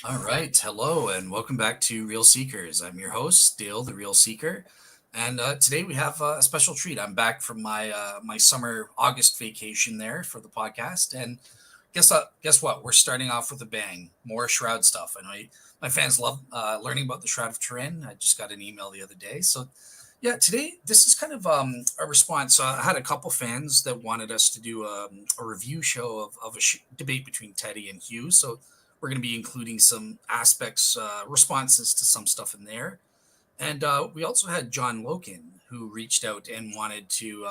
All right. Hello, and welcome back to Real Seekers. I'm your host, Dale, the Real Seeker. And today we have a special treat. I'm back from my summer August vacation there for the podcast. And guess what? We're starting off with a bang. More Shroud stuff. I know my fans love learning about the Shroud of Turin. I just got an email the other day. So, yeah, today this is kind of a response. I had a couple fans that wanted us to do a review show of debate between Teddy and Hugh. So, we're going to be including some aspects, responses to some stuff in there. And we also had John Loken, who reached out and wanted to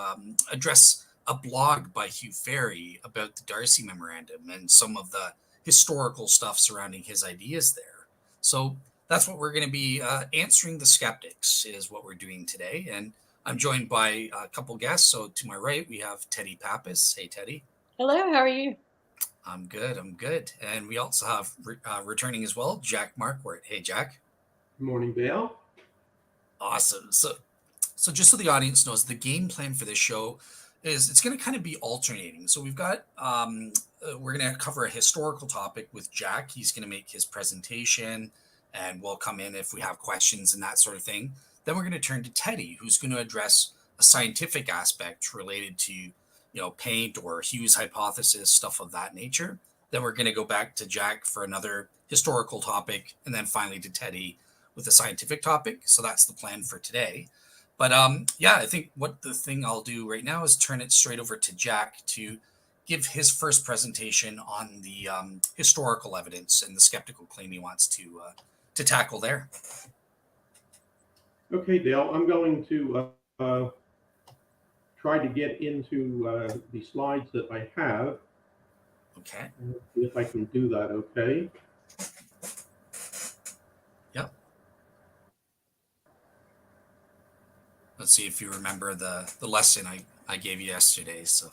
address a blog by Hugh Ferry about the Darcy memorandum and some of the historical stuff surrounding his ideas there. So that's what we're going to be answering the skeptics, is what we're doing today. And I'm joined by a couple guests. So to my right, we have Teddi Pappas. Hey, Teddy. Hello, how are you? I'm good. I'm good. And we also have returning as well, Jack Markwardt. Hey, Jack. Good morning, Dale. Awesome. So just so the audience knows, the game plan for this show is it's going to kind of be alternating. So we've got we're going to cover a historical topic with Jack. He's going to make his presentation, and we'll come in if we have questions and that sort of thing. Then we're going to turn to Teddy, who's going to address a scientific aspect related to paint or Hugh's hypothesis, stuff of that nature. Then we're going to go back to Jack for another historical topic, and then finally to Teddy with a scientific topic. So that's the plan for today. But yeah, I think what the thing I'll do right now is turn it straight over to Jack to give his first presentation on the historical evidence and the skeptical claim he wants to tackle there. Okay, Dale, I'm going to try to get into the slides that I have. Okay. See if I can do that, okay? Yep. Let's see if you remember the lesson I gave you yesterday. So.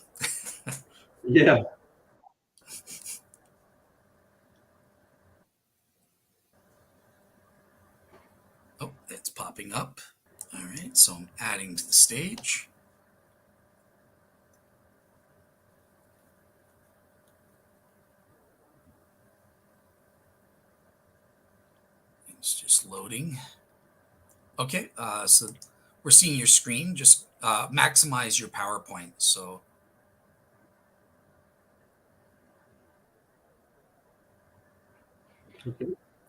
Yeah. Oh, it's popping up. All right, so I'm adding to the stage. It's just loading. Okay, so we're seeing your screen. Just maximize your PowerPoint. So.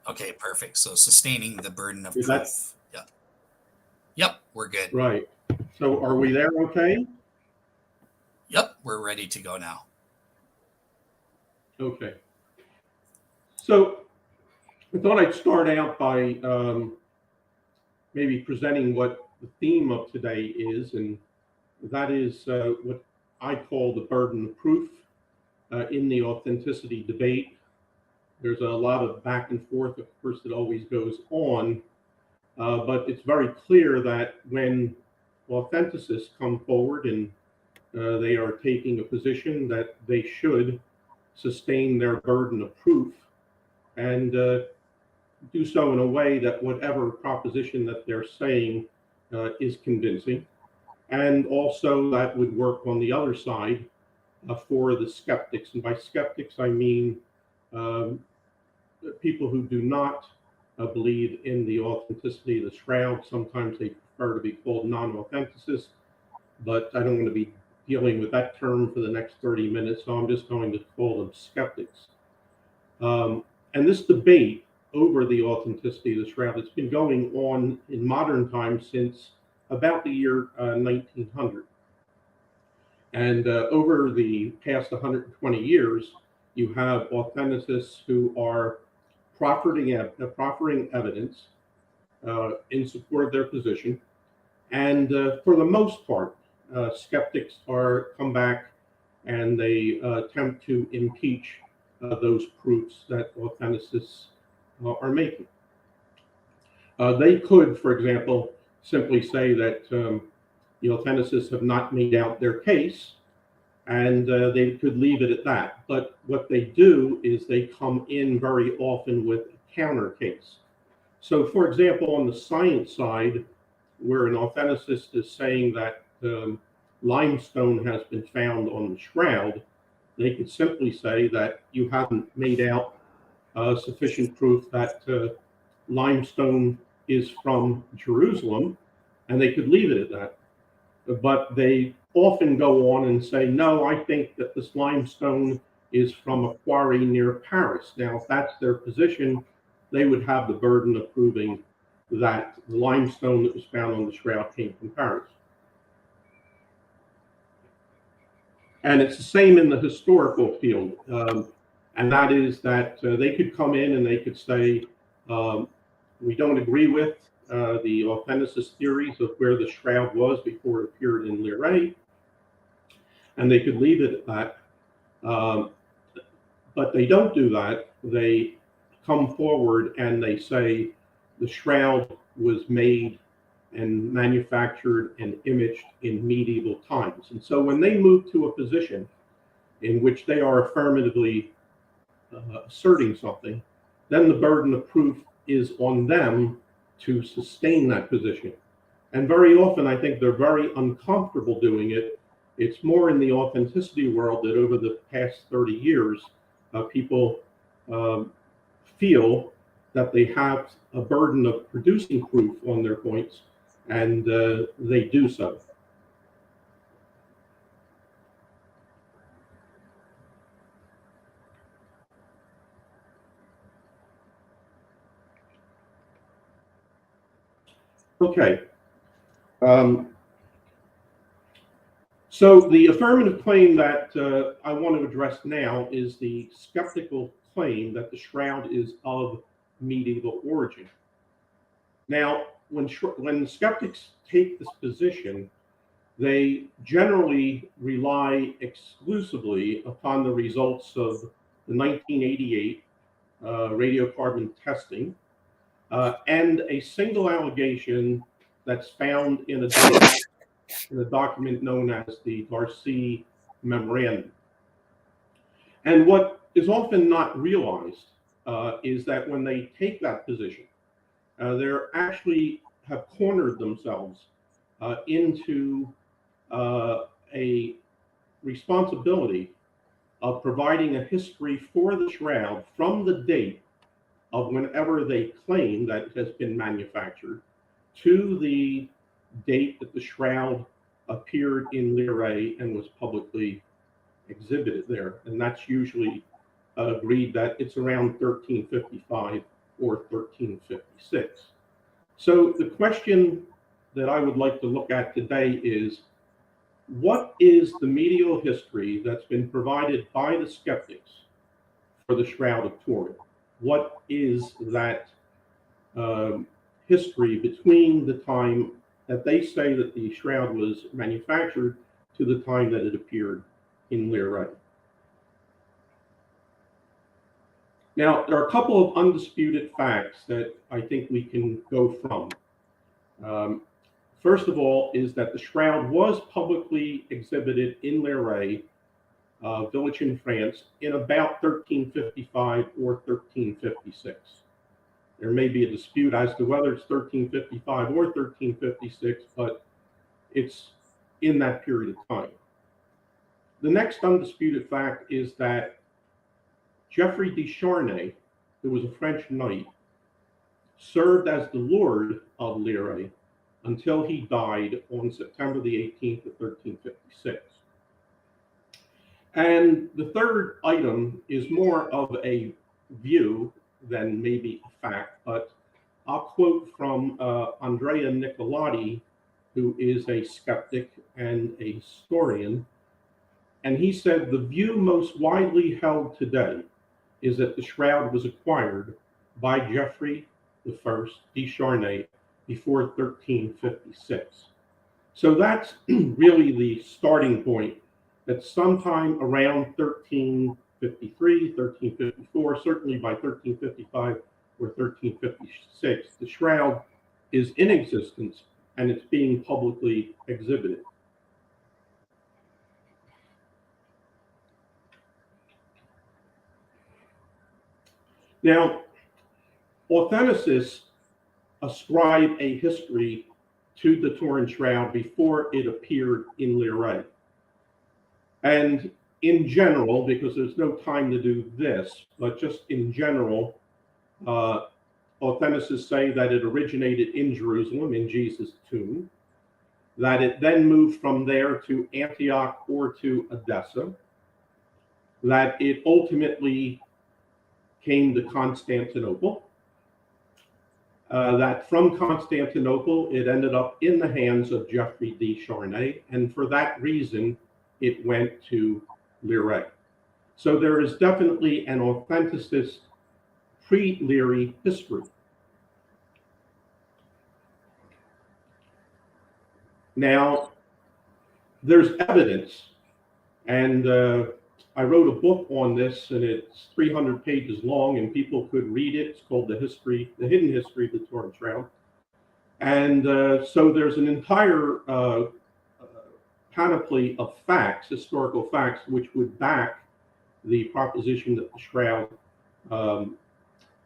Okay, perfect. So sustaining the burden of proof. Yep, we're good. Right. So are we there okay? Yep, we're ready to go now. Okay. So I thought I'd start out by maybe presenting what the theme of today is, and that is what I call the burden of proof in the authenticity debate. There's a lot of back and forth, of course, that always goes on, but it's very clear that when authenticists come forward and they are taking a position that they should sustain their burden of proof and do so in a way that whatever proposition that they're saying is convincing. And also that would work on the other side for the skeptics. And by skeptics, I mean people who do not believe in the authenticity of the shroud. Sometimes they prefer to be called non-authenticists, but I don't want to be dealing with that term for the next 30 minutes, so I'm just going to call them skeptics. And this debate over the authenticity of the shroud, it's been going on in modern times since about the year 1900. And over the past 120 years, you have authenticists who are proffering evidence in support of their position. And for the most part, skeptics come back and they attempt to impeach those proofs that authenticists are making. They could, for example, simply say that the authenticists have not made out their case, and they could leave it at that. But what they do is they come in very often with a counter case. So, for example, on the science side, where an authenticist is saying that limestone has been found on the shroud, they could simply say that you haven't made out sufficient proof that limestone is from Jerusalem, and they could leave it at that. But they often go on and say, no, I think that this limestone is from a quarry near Paris. Now, if that's their position, they would have the burden of proving that the limestone that was found on the shroud came from Paris. And it's the same in the historical field. And that is that they could come in and they could say, we don't agree with the authenticist theories of where the shroud was before it appeared in Liray, and they could leave it at that. But they don't do that. They come forward and they say the shroud was made and manufactured and imaged in medieval times. And so when they move to a position in which they are affirmatively asserting something, then the burden of proof is on them to sustain that position. And very often, I think they're very uncomfortable doing it. It's more in the authenticity world that over the past 30 years, people feel that they have a burden of producing proof on their points, and they do so. Okay. So the affirmative claim that I want to address now is the skeptical claim that the shroud is of medieval origin. Now, when skeptics take this position, they generally rely exclusively upon the results of the 1988 radiocarbon testing and a single allegation that's found in a document known as the Darcy memorandum. And what is often not realized is that when they take that position, they actually have cornered themselves into a responsibility of providing a history for the shroud from the date of whenever they claim that it has been manufactured to the date that the shroud appeared in Liray and was publicly exhibited there. And that's usually agreed that it's around 1355 or 1356. So the question that I would like to look at today is, what is the medieval history that's been provided by the skeptics for the Shroud of Turin? What is that history between the time that they say that the shroud was manufactured to the time that it appeared in Liray? Now, there are a couple of undisputed facts that I think we can go from. First of all, is that the shroud was publicly exhibited in Liray, village in France, in about 1355 or 1356. There may be a dispute as to whether it's 1355 or 1356, but it's in that period of time. The next undisputed fact is that Geoffrey de Charnay, who was a French knight, served as the lord of Liray until he died on September the 18th of 1356. And the third item is more of a view than maybe a fact, but I'll quote from Andrea Nicolati, who is a skeptic and a historian. And he said, the view most widely held today is that the shroud was acquired by Geoffrey I de Charnay before 1356. So that's really the starting point, that sometime around 1353, 1354, certainly by 1355 or 1356, the shroud is in existence and it's being publicly exhibited. Now, authenticists ascribe a history to the Turin shroud before it appeared in Liray. And in general, because there's no time to do this, but just in general, authenticists say that it originated in Jerusalem, in Jesus' tomb, that it then moved from there to Antioch or to Edessa, that it ultimately came to Constantinople, that from Constantinople, it ended up in the hands of Geoffrey de Charnay, and for that reason, it went to Liray. So there is definitely an authenticist pre-Leary history. Now, there's evidence, and I wrote a book on this, and it's 300 pages long, and people could read it. It's called The Hidden History of the Torn Shroud. And so there's an entire panoply of facts, historical facts, which would back the proposition that the Shroud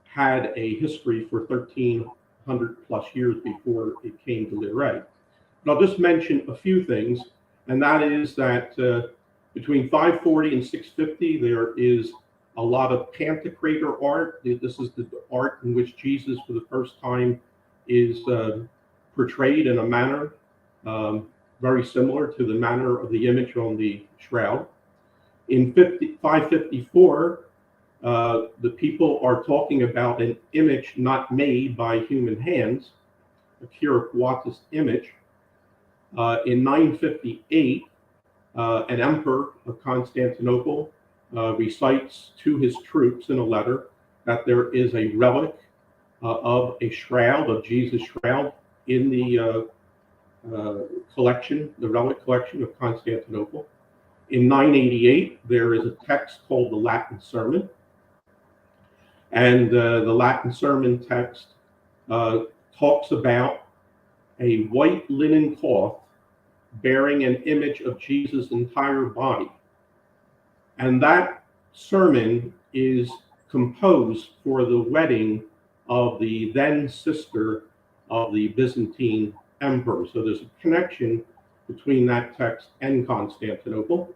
had a history for 1,300 plus years before it came to Liray. But I'll just mention a few things, and that is that between 540 and 650, there is a lot of pantocrator art. This is the art in which Jesus, for the first time, is portrayed in a manner very similar to the manner of the image on the shroud. In 554, the people are talking about an image not made by human hands, a Quem Quaeritis image. In 958, an emperor of Constantinople recites to his troops in a letter that there is a relic of a shroud, of Jesus' shroud, in the collection, the relic collection of Constantinople. In 988, there is a text called the Latin Sermon. And the Latin Sermon text talks about a white linen cloth bearing an image of Jesus' entire body. And that sermon is composed for the wedding of the then sister of the Byzantine emperor. So there's a connection between that text and Constantinople.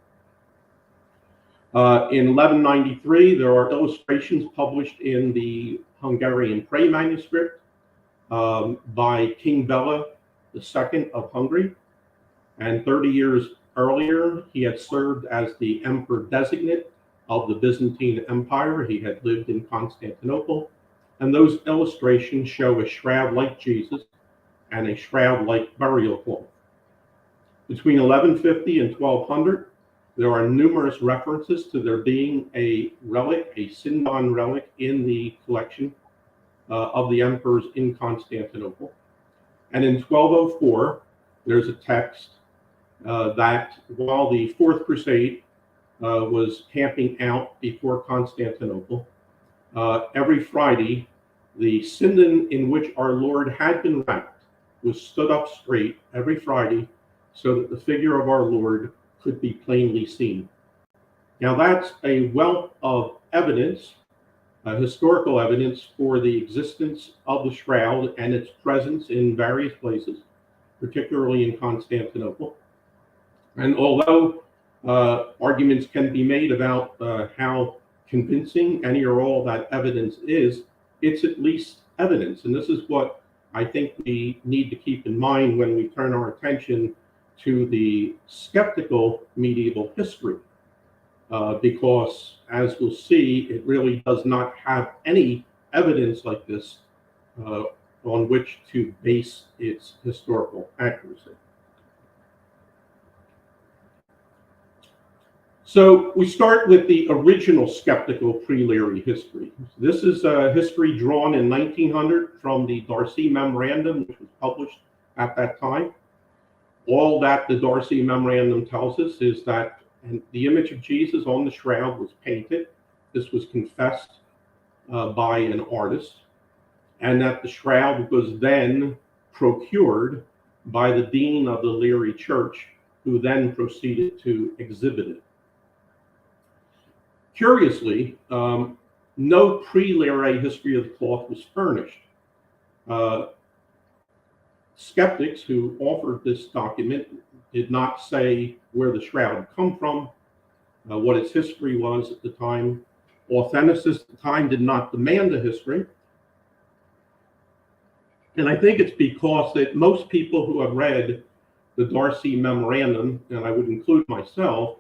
In 1193, there are illustrations published in the Hungarian Prey manuscript by King Bela II of Hungary. And 30 years earlier, he had served as the emperor designate of the Byzantine Empire. He had lived in Constantinople. And those illustrations show a shroud like Jesus and a shroud like burial cloth. Between 1150 and 1200, there are numerous references to there being a relic, a Sindon relic, in the collection of the emperors in Constantinople. And in 1204, there's a text that while the Fourth Crusade was camping out before Constantinople, every Friday, the Sindon in which our Lord had been wrapped was stood up straight every Friday so that the figure of our Lord could be plainly seen. Now that's a wealth of evidence, historical evidence for the existence of the shroud and its presence in various places, particularly in Constantinople. And although arguments can be made about how convincing any or all that evidence is, it's at least evidence. And this is what I think we need to keep in mind when we turn our attention to the skeptical medieval history, because as we'll see, it really does not have any evidence like this on which to base its historical accuracy. So we start with the original skeptical pre-Leary history. This is a history drawn in 1900 from the Darcy memorandum, which was published at that time. All that the Darcy memorandum tells us is that the image of Jesus on the shroud was painted. This was confessed by an artist, and that the shroud was then procured by the dean of the Leary Church, who then proceeded to exhibit it. Curiously, no pre-Leary history of the cloth was furnished. Skeptics who offered this document did not say where the shroud had come from. what its history was at the time. Authenticists at the time did not demand a history. And I think it's because that most people who have read the Darcy memorandum, and I would include myself,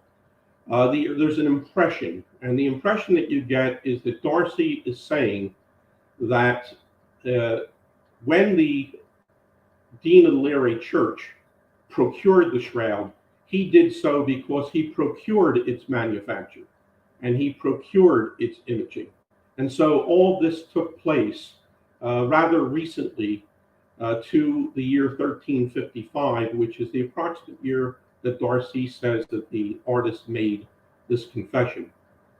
there's an impression. And the impression that you get is that Darcy is saying that when the Dean of the Leary Church procured the shroud, he did so because he procured its manufacture and he procured its imaging. And so all this took place rather recently to the year 1355, which is the approximate year that Darcy says that the artist made this confession.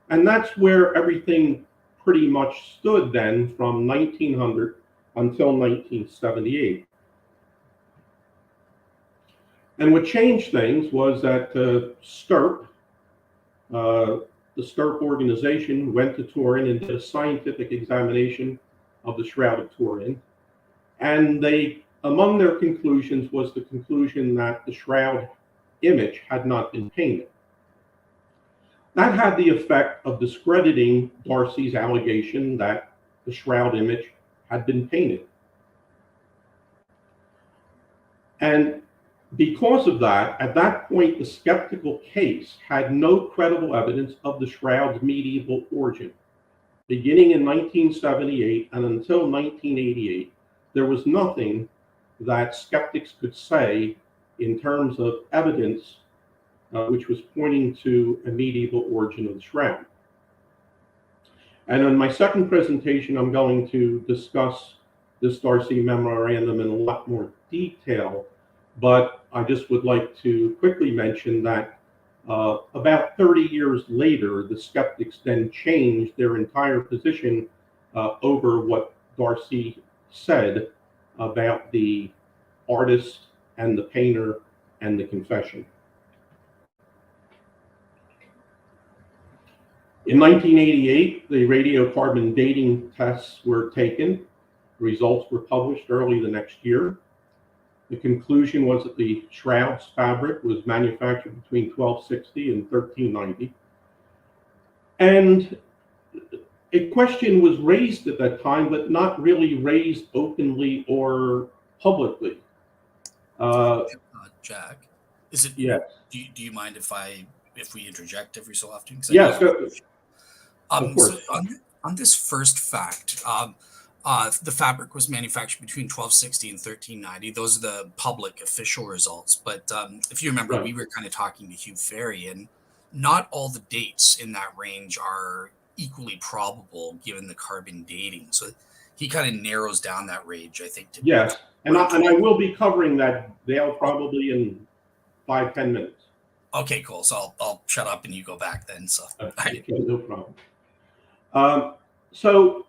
And that's where everything pretty much stood then from 1900 until 1978. And what changed things was that STIRP, the STIRP organization, went to Turin and did a scientific examination of the Shroud of Turin. And they, among their conclusions was the conclusion that the shroud image had not been painted. That had the effect of discrediting Darcy's allegation that the shroud image had been painted. And because of that, at that point, the skeptical case had no credible evidence of the shroud's medieval origin. Beginning in 1978 and until 1988, there was nothing that skeptics could say in terms of evidence which was pointing to a medieval origin of the shroud. And in my second presentation, I'm going to discuss this Darcy memorandum in a lot more detail, but I just would like to quickly mention that about 30 years later, the skeptics then changed their entire position over what Darcy said about the artist and the painter and the confession. In 1988, the radiocarbon dating tests were taken. Results were published early the next year. The conclusion was that the shroud's fabric was manufactured between 1260 and 1390. And a question was raised at that time, but not really raised openly or publicly. Jack, is it? Yes. Do you mind if we interject every so often? Yes. Of course. So on this first fact, the fabric was manufactured between 1260 and 1390. Those are the public official results. But if you remember, we were kind of talking to Hugh Ferry, and not all the dates in that range are equally probable given the carbon dating. So he kind of narrows down that range, I think. Yes, and I will be covering that, Dale, probably in 5-10 minutes. Okay, cool. So I'll shut up and you go back then. So okay, no problem. So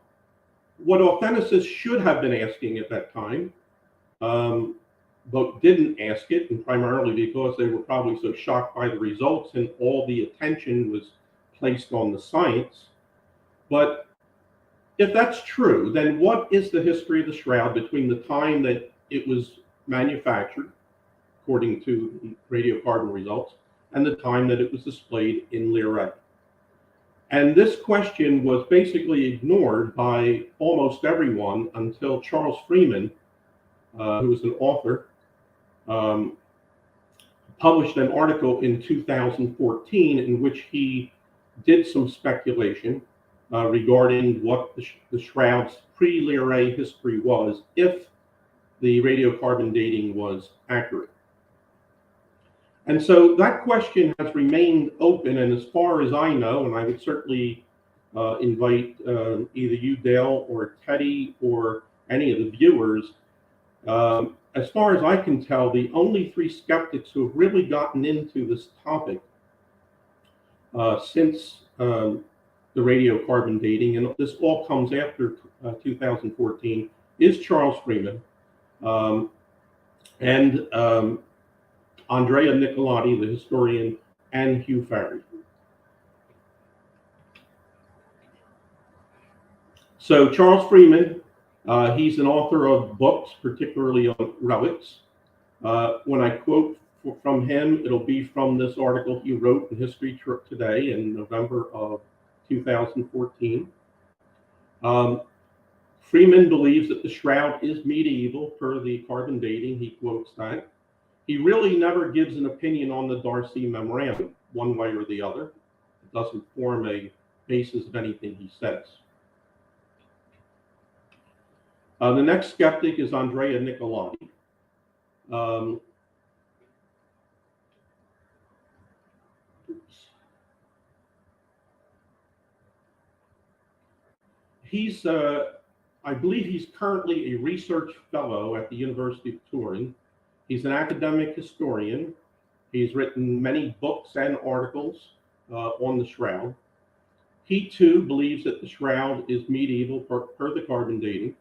what authenticists should have been asking at that time, but didn't ask it, and primarily because they were probably so shocked by the results and all the attention was placed on the science. But if that's true, then what is the history of the shroud between the time that it was manufactured, according to the radiocarbon results, and the time that it was displayed in Leary? And this question was basically ignored by almost everyone until Charles Freeman, who was an author, published an article in 2014 in which he did some speculation regarding what the shroud's pre-Leary history was if the radiocarbon dating was accurate. And so that question has remained open, and as far as I know, and I would certainly invite either you, Dale, or Teddy, or any of the viewers, as far as I can tell, the only three skeptics who have really gotten into this topic since the radiocarbon dating, and this all comes after 2014, is Charles Freeman and Andrea Nicolati, the historian, and Hugh Ferry. So Charles Freeman, he's an author of books, particularly on relics. When I quote from him, it'll be from this article he wrote in History Today in November of 2014. Freeman believes that the Shroud is medieval per the carbon dating. He quotes that. He really never gives an opinion on the Darcy memorandum, one way or the other. It doesn't form a basis of anything he says. The next skeptic is Andrea Nicolati. He's, I believe he's currently a research fellow at the University of Turin. He's an academic historian. He's written many books and articles on the Shroud. He too believes that the Shroud is medieval per the carbon dating,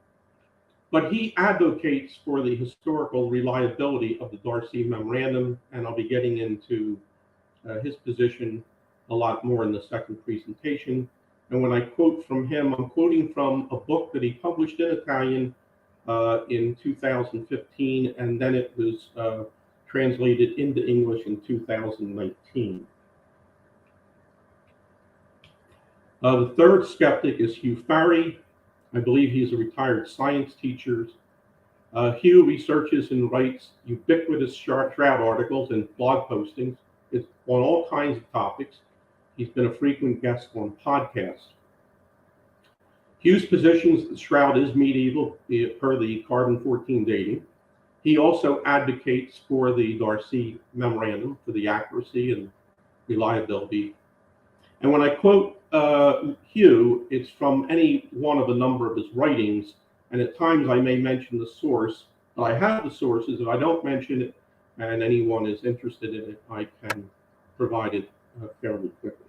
but he advocates for the historical reliability of the Darcy memorandum, and I'll be getting into his position a lot more in the second presentation. And when I quote from him, I'm quoting from a book that he published in Italian in 2015, and then it was translated into English in 2019. The third skeptic is Hugh Farry. I believe he's a retired science teacher. Hugh researches and writes ubiquitous Shroud articles and blog postings on all kinds of topics. He's been a frequent guest on podcasts. Hugh's positions that the Shroud is medieval per the carbon-14 dating. He also advocates for the Darcy memorandum for the accuracy and reliability. And when I quote Hugh, it's from any one of a number of his writings, and at times I may mention the source, but I have the sources. If I don't mention it and anyone is interested in it, I can provide it fairly quickly.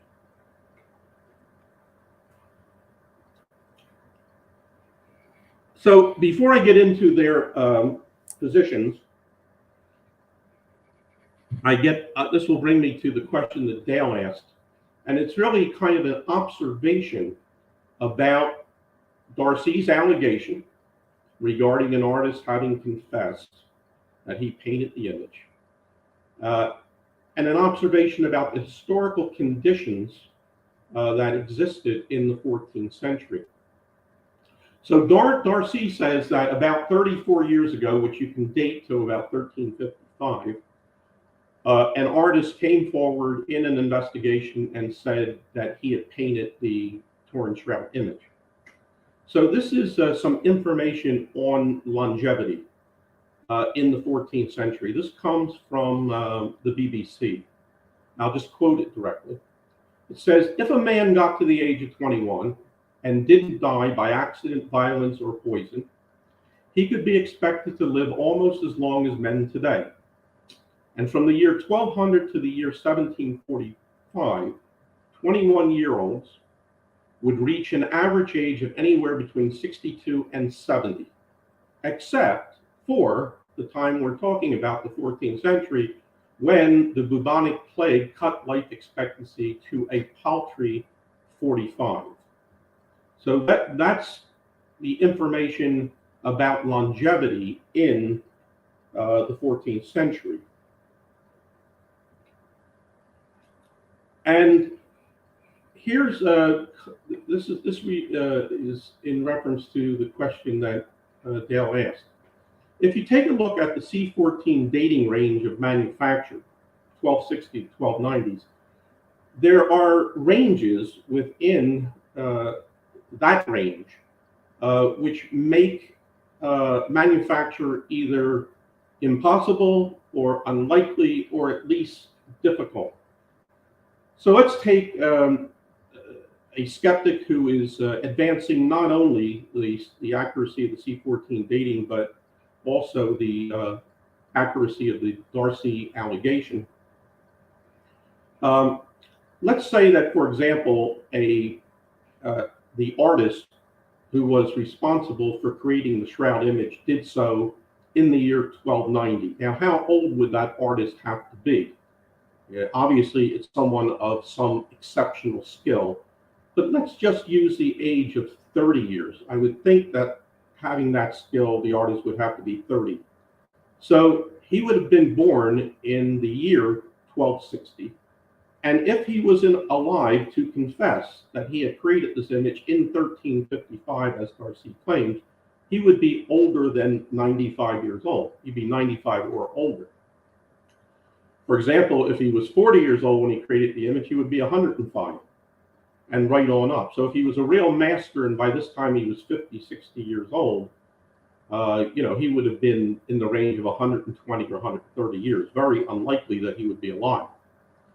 So before I get into their positions, this will bring me to the question that Dale asked. And it's really kind of an observation about Darcy's allegation regarding an artist having confessed that he painted the image, and an observation about the historical conditions that existed in the 14th century. So Darcy says that about 34 years ago, which you can date to about 1355, an artist came forward in an investigation and said that he had painted the torn Shroud image. So this is some information on longevity in the 14th century. This comes from the BBC. I'll just quote it directly. It says, if a man got to the age of 21 and didn't die by accident, violence, or poison, he could be expected to live almost as long as men today. And from the year 1200 to the year 1745, 21-year-olds would reach an average age of anywhere between 62 and 70, except for the time we're talking about, the 14th century, when the bubonic plague cut life expectancy to a paltry 45. So that's the information about longevity in the 14th century. And here's this is in reference to the question that Dale asked. If you take a look at the C14 dating range of manufacture, 1260 to 1290s, there are ranges within that range which make manufacture either impossible or unlikely or at least difficult. So let's take a skeptic who is advancing not only the accuracy of the C14 dating, but also the accuracy of the Darcy allegation. Let's say that, for example, the artist who was responsible for creating the Shroud image did so in the year 1290. Now, how old would that artist have to be? Obviously, it's someone of some exceptional skill, but let's just use the age of 30 years. I would think that having that skill, the artist would have to be 30. So he would have been born in the year 1260. And if he was alive to confess that he had created this image in 1355, as Darcy claimed, he would be older than 95 years old. He'd be 95 or older. For example, if he was 40 years old when he created the image, he would be 105 and right on up. So if he was a real master and by this time he was 50, 60 years old, he would have been in the range of 120 or 130 years. Very unlikely that he would be alive.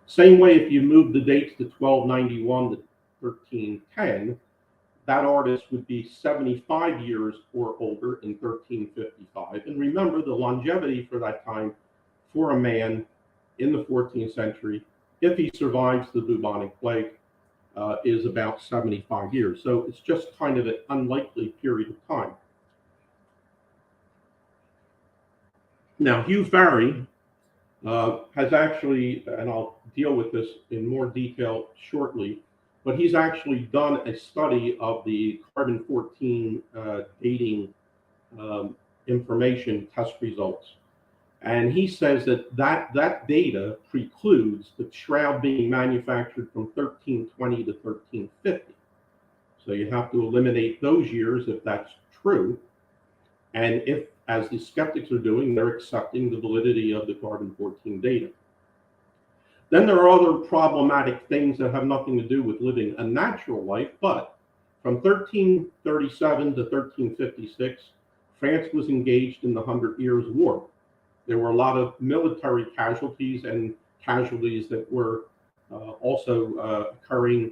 Same way, if you move the dates to 1291 to 1310, that artist would be 75 years or older in 1355. And remember, the longevity for that time for a man in the 14th century, if he survives the bubonic plague, is about 75 years. So it's just kind of an unlikely period of time. Now, Hugh Farey has actually, and I'll deal with this in more detail shortly, but he's actually done a study of the carbon-14 dating information test results. And he says that data precludes the shroud being manufactured from 1320 to 1350. So you have to eliminate those years if that's true. And if, as the skeptics are doing, they're accepting the validity of the carbon-14 data. Then there are other problematic things that have nothing to do with living a natural life, but from 1337 to 1356, France was engaged in the 100 Years' War. There were a lot of military casualties and casualties that were also occurring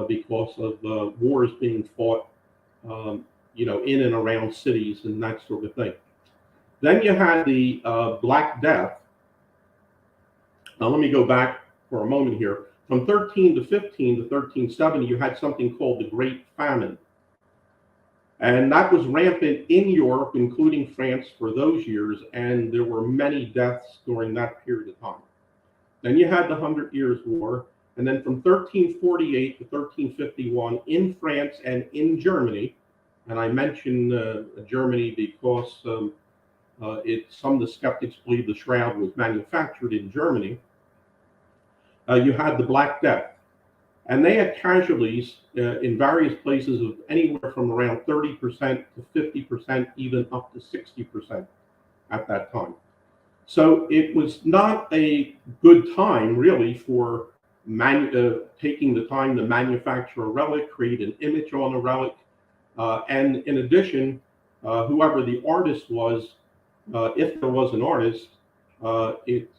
because of wars being fought in and around cities and that sort of thing. Then you had the Black Death. Now let me go back for a moment here. From 13 to 15 to 1370, you had something called the Great Famine. And that was rampant in Europe, including France, for those years, and there were many deaths during that period of time. Then you had the 100 Years' War, and then from 1348 to 1351 in France and in Germany, and I mention Germany because some of the skeptics believe the shroud was manufactured in Germany. You had the Black Death. And they had casualties in various places of anywhere from around 30% to 50%, even up to 60% at that time. So it was not a good time, really, for taking the time to manufacture a relic, create an image on a relic. And in addition, whoever the artist was, if there was an artist, it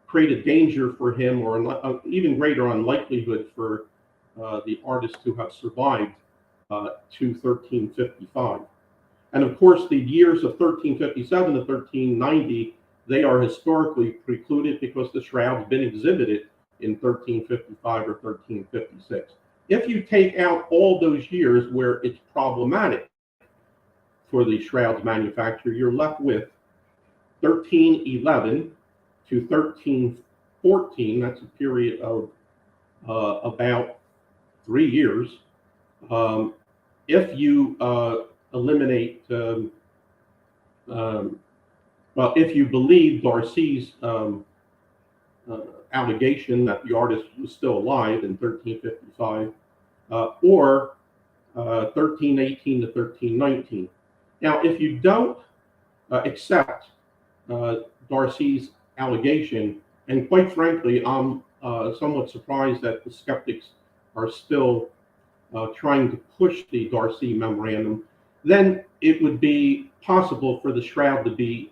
created danger for him, or an even greater unlikelihood for the artist to have survived to 1355. And of course, the years of 1357 to 1390, they are historically precluded because the shroud's been exhibited in 1355 or 1356. If you take out all those years where it's problematic for the shroud's manufacture, you're left with 1311 to 1314, that's a period of about 3 years. If you eliminate, if you believe Darcy's allegation that the artist was still alive in 1355, or 1318 to 1319. Now, if you don't accept Darcy's allegation, and quite frankly, I'm somewhat surprised that the skeptics are still trying to push the Darcy memorandum, then it would be possible for the shroud to be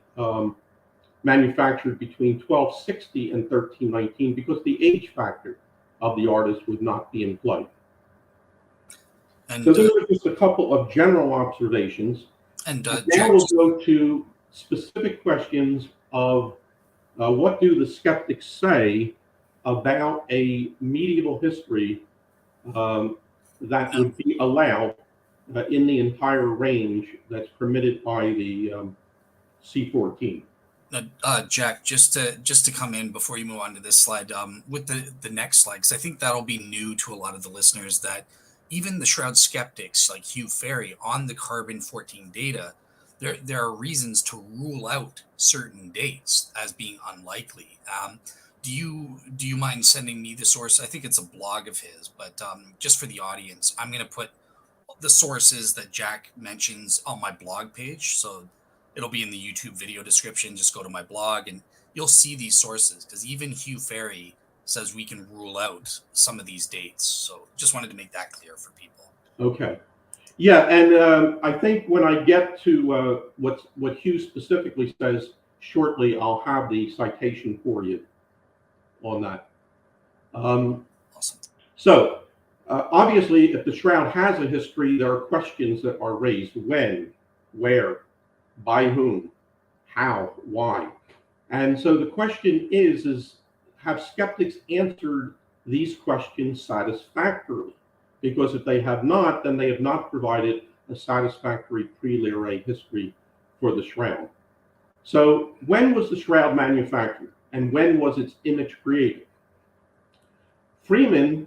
manufactured between 1260 and 1319 because the age factor of the artist would not be in play. And so those are just a couple of general observations. And now we'll go to specific questions of what do the skeptics say about a medieval history that would be allowed in the entire range that's permitted by the C14. Jack, just to come in before you move on to this slide, with the next slide, because I think that'll be new to a lot of the listeners, that even the Shroud skeptics like Hugh Farey on the carbon-14 data, there are reasons to rule out certain dates as being unlikely. Do you mind sending me the source? I think it's a blog of his, but just for the audience, I'm going to put the sources that Jack mentions on my blog page. So it'll be in the YouTube video description. Just go to my blog and you'll see these sources, because even Hugh Ferry says we can rule out some of these dates. So just wanted to make that clear for people. Okay. Yeah, and I think when I get to what Hugh specifically says shortly, I'll have the citation for you on that. Awesome. So, obviously, if the Shroud has a history, there are questions that are raised: when, where, by whom, how, why. And so the question is have skeptics answered these questions satisfactorily? Because if they have not, then they have not provided a satisfactory pre-Lyrae history for the Shroud. So when was the Shroud manufactured, and when was its image created? Freeman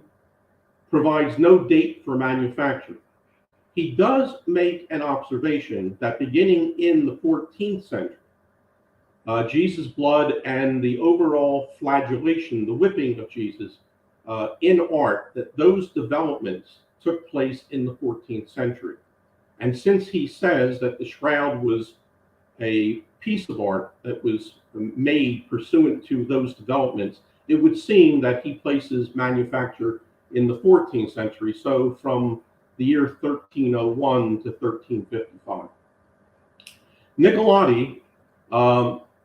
provides no date for manufacture. He does make an observation that beginning in the 14th century, Jesus' blood and the overall flagellation, the whipping of Jesus, in art, that those developments took place in the 14th century. And since he says that the Shroud was a piece of art that was made pursuant to those developments, it would seem that he places manufacture in the 14th century, so from the year 1301 to 1355. Nicolati,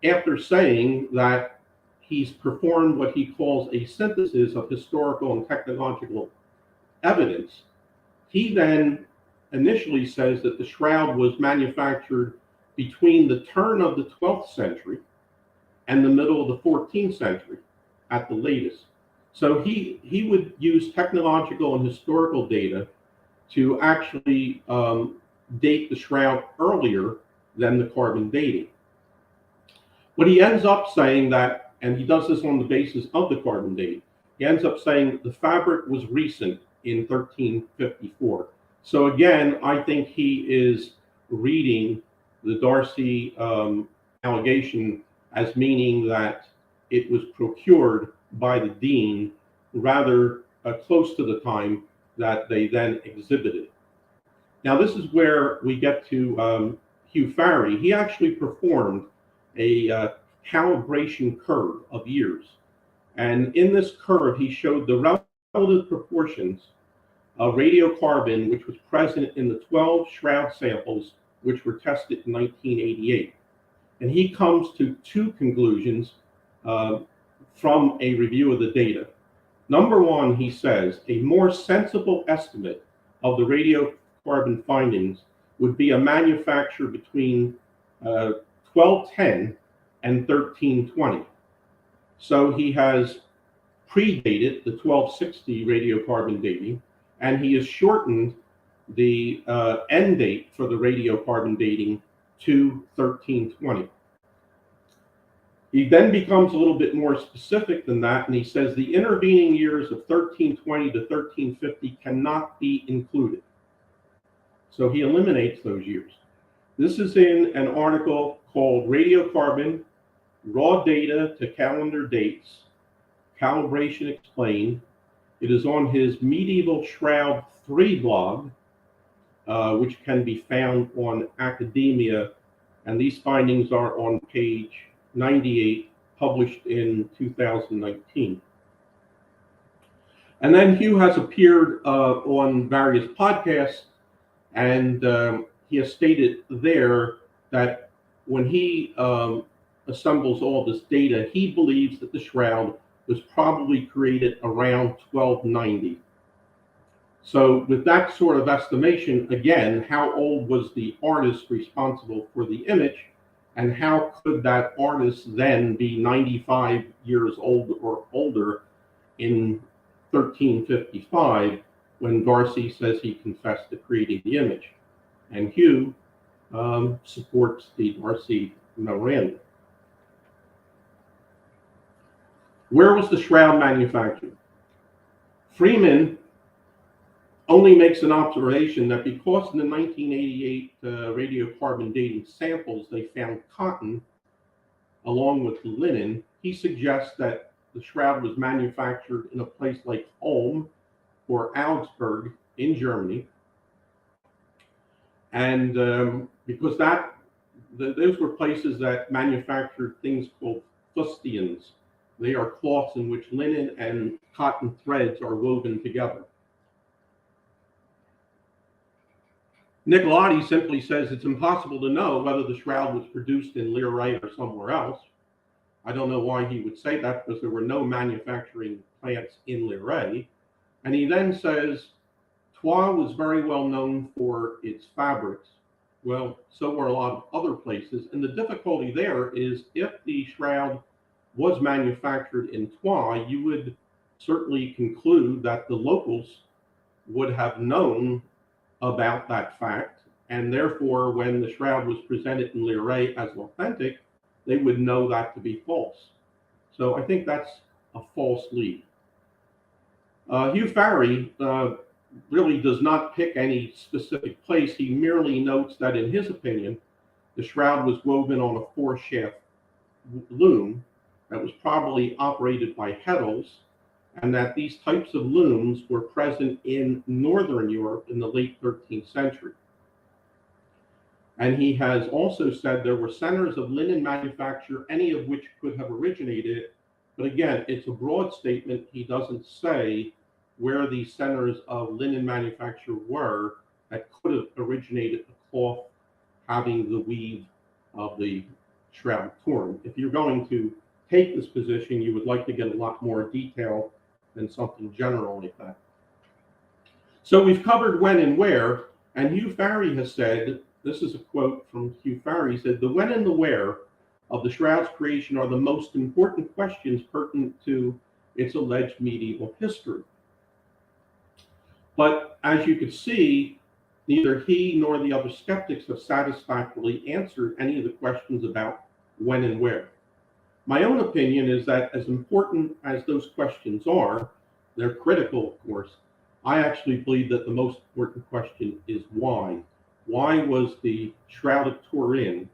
after saying that he's performed what he calls a synthesis of historical and technological evidence, he then initially says that the Shroud was manufactured between the turn of the 12th century and the middle of the 14th century at the latest. So he would use technological and historical data to actually date the Shroud earlier than the carbon dating. But he ends up saying that, and he does this on the basis of the carbon dating, he ends up saying the fabric was recent in 1354. So again, I think he is reading the Darcy allegation as meaning that it was procured by the dean rather close to the time that they then exhibited. Now this is where we get to Hugh Ferry. He actually performed a calibration curve of years. And in this curve, he showed the relative proportions of radiocarbon, which was present in the 12 Shroud samples, which were tested in 1988. And he comes to two conclusions from a review of the data. Number one, he says, a more sensible estimate of the radiocarbon findings would be a manufacture between 1210 and 1320. So he has predated the 1260 radiocarbon dating, and he has shortened the end date for the radiocarbon dating to 1320. He then becomes a little bit more specific than that, and he says the intervening years of 1320 to 1350 cannot be included. So he eliminates those years. This is in an article called Radiocarbon, Raw Data to Calendar Dates, Calibration Explained. It is on his Medieval Shroud 3 blog, which can be found on Academia, and these findings are on page 98, published in 2019. And then Hugh has appeared on various podcasts, and he has stated there that when he assembles all this data, he believes that the Shroud was probably created around 1290. So with that sort of estimation, again, how old was the artist responsible for the image, and how could that artist then be 95 years old or older in 1355 when Darcy says he confessed to creating the image? And Hugh supports the Darcy memorandum. Where was the Shroud manufactured? Freeman only makes an observation that because in the 1988 radiocarbon dating samples they found cotton along with linen, he suggests that the shroud was manufactured in a place like Ulm or Augsburg in Germany. And because those were places that manufactured things called fustians. They are cloths in which linen and cotton threads are woven together. Nicolati simply says it's impossible to know whether the shroud was produced in Leray or somewhere else. I don't know why he would say that, because there were no manufacturing plants in Leray. And he then says, Troyes was very well known for its fabrics. Well, so were a lot of other places. And the difficulty there is if the shroud was manufactured in Troyes, you would certainly conclude that the locals would have known about that fact. And therefore, when the shroud was presented in Leray as authentic, they would know that to be false. So I think that's a false lead. Hugh Farry really does not pick any specific place. He merely notes that in his opinion, the shroud was woven on a 4-shaft loom that was probably operated by Heddles, and that these types of looms were present in Northern Europe in the late 13th century. And he has also said there were centers of linen manufacture, any of which could have originated it. But again, it's a broad statement. He doesn't say where these centers of linen manufacture were that could have originated a cloth having the weave of the shroud torn. If you're going to take this position, you would like to get a lot more detail than something general like that. So we've covered when and where, and Hugh Farry has said, this is a quote from Hugh Farry, he said, the when and the where of the shroud's creation are the most important questions pertinent to its alleged medieval history. But as you can see, neither he nor the other skeptics have satisfactorily answered any of the questions about when and where. My own opinion is that as important as those questions are, they're critical, of course, I actually believe that the most important question is why. Why was the Shroud of Turin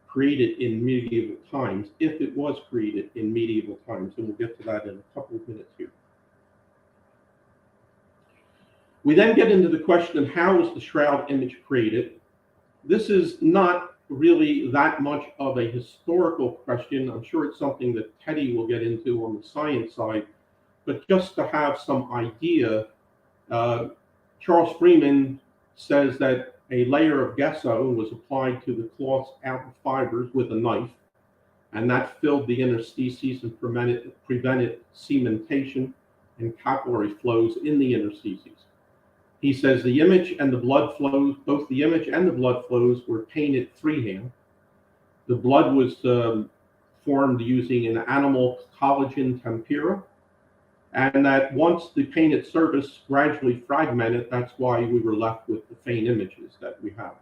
created in medieval times, if it was created in medieval times? And we'll get to that in a couple of minutes here. We then get into the question of how was the shroud image created. This is not really that much of a historical question. I'm sure it's something that Teddy will get into on the science side, but just to have some idea, Charles Freeman says that a layer of gesso was applied to the cloth's outer fibers with a knife, and that filled the interstices and prevented cementation and capillary flows in the interstices. He says the image and the blood flows, both the image and the blood flows were painted freehand. The blood was formed using an animal collagen tempera, and that once the painted surface gradually fragmented, that's why we were left with the faint images that we have.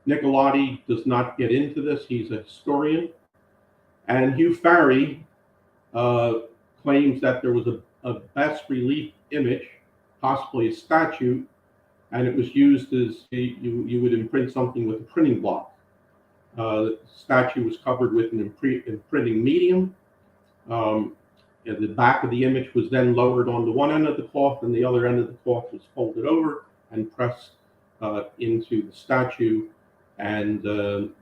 Nicolati does not get into this. He's a historian. And Hugh Farry claims that there was a bas relief image, possibly a statue, and it was used as you would imprint something with a printing block. The statue was covered with an imprinting medium. And the back of the image was then lowered onto one end of the cloth, and the other end of the cloth was folded over and pressed into the statue, and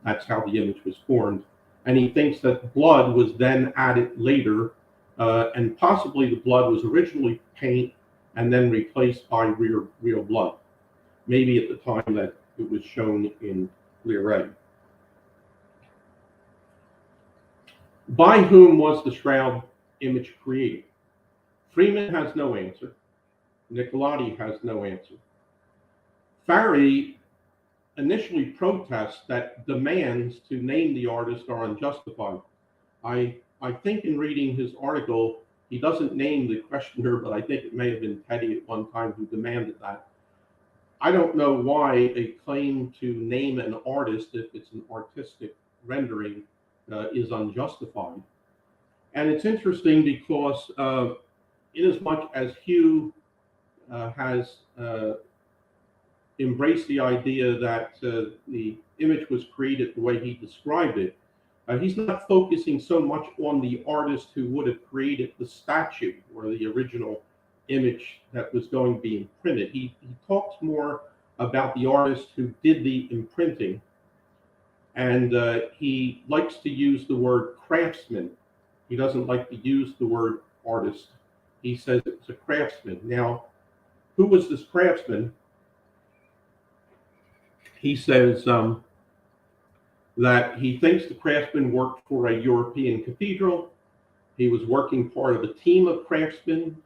that's how the image was formed. And he thinks that blood was then added later, and possibly the blood was originally paint and then replaced by real blood, maybe at the time that it was shown in Leray. By whom was the shroud image created? Freeman has no answer. Nicolati has no answer. Farry initially protests that demands to name the artist are unjustified. I think in reading his article, he doesn't name the questioner, but I think it may have been Teddy at one time who demanded that. I don't know why a claim to name an artist, if it's an artistic rendering, is unjustified. And it's interesting because inasmuch as Hugh has embraced the idea that the image was created the way he described it. He's not focusing so much on the artist who would have created the statue or the original image that was going to be imprinted. He talks more about the artist who did the imprinting, and he likes to use the word craftsman. He doesn't like to use the word artist. He says it's a craftsman. Now, who was this craftsman? He says that he thinks the craftsman worked for a European cathedral. He was working part of a team of craftsmen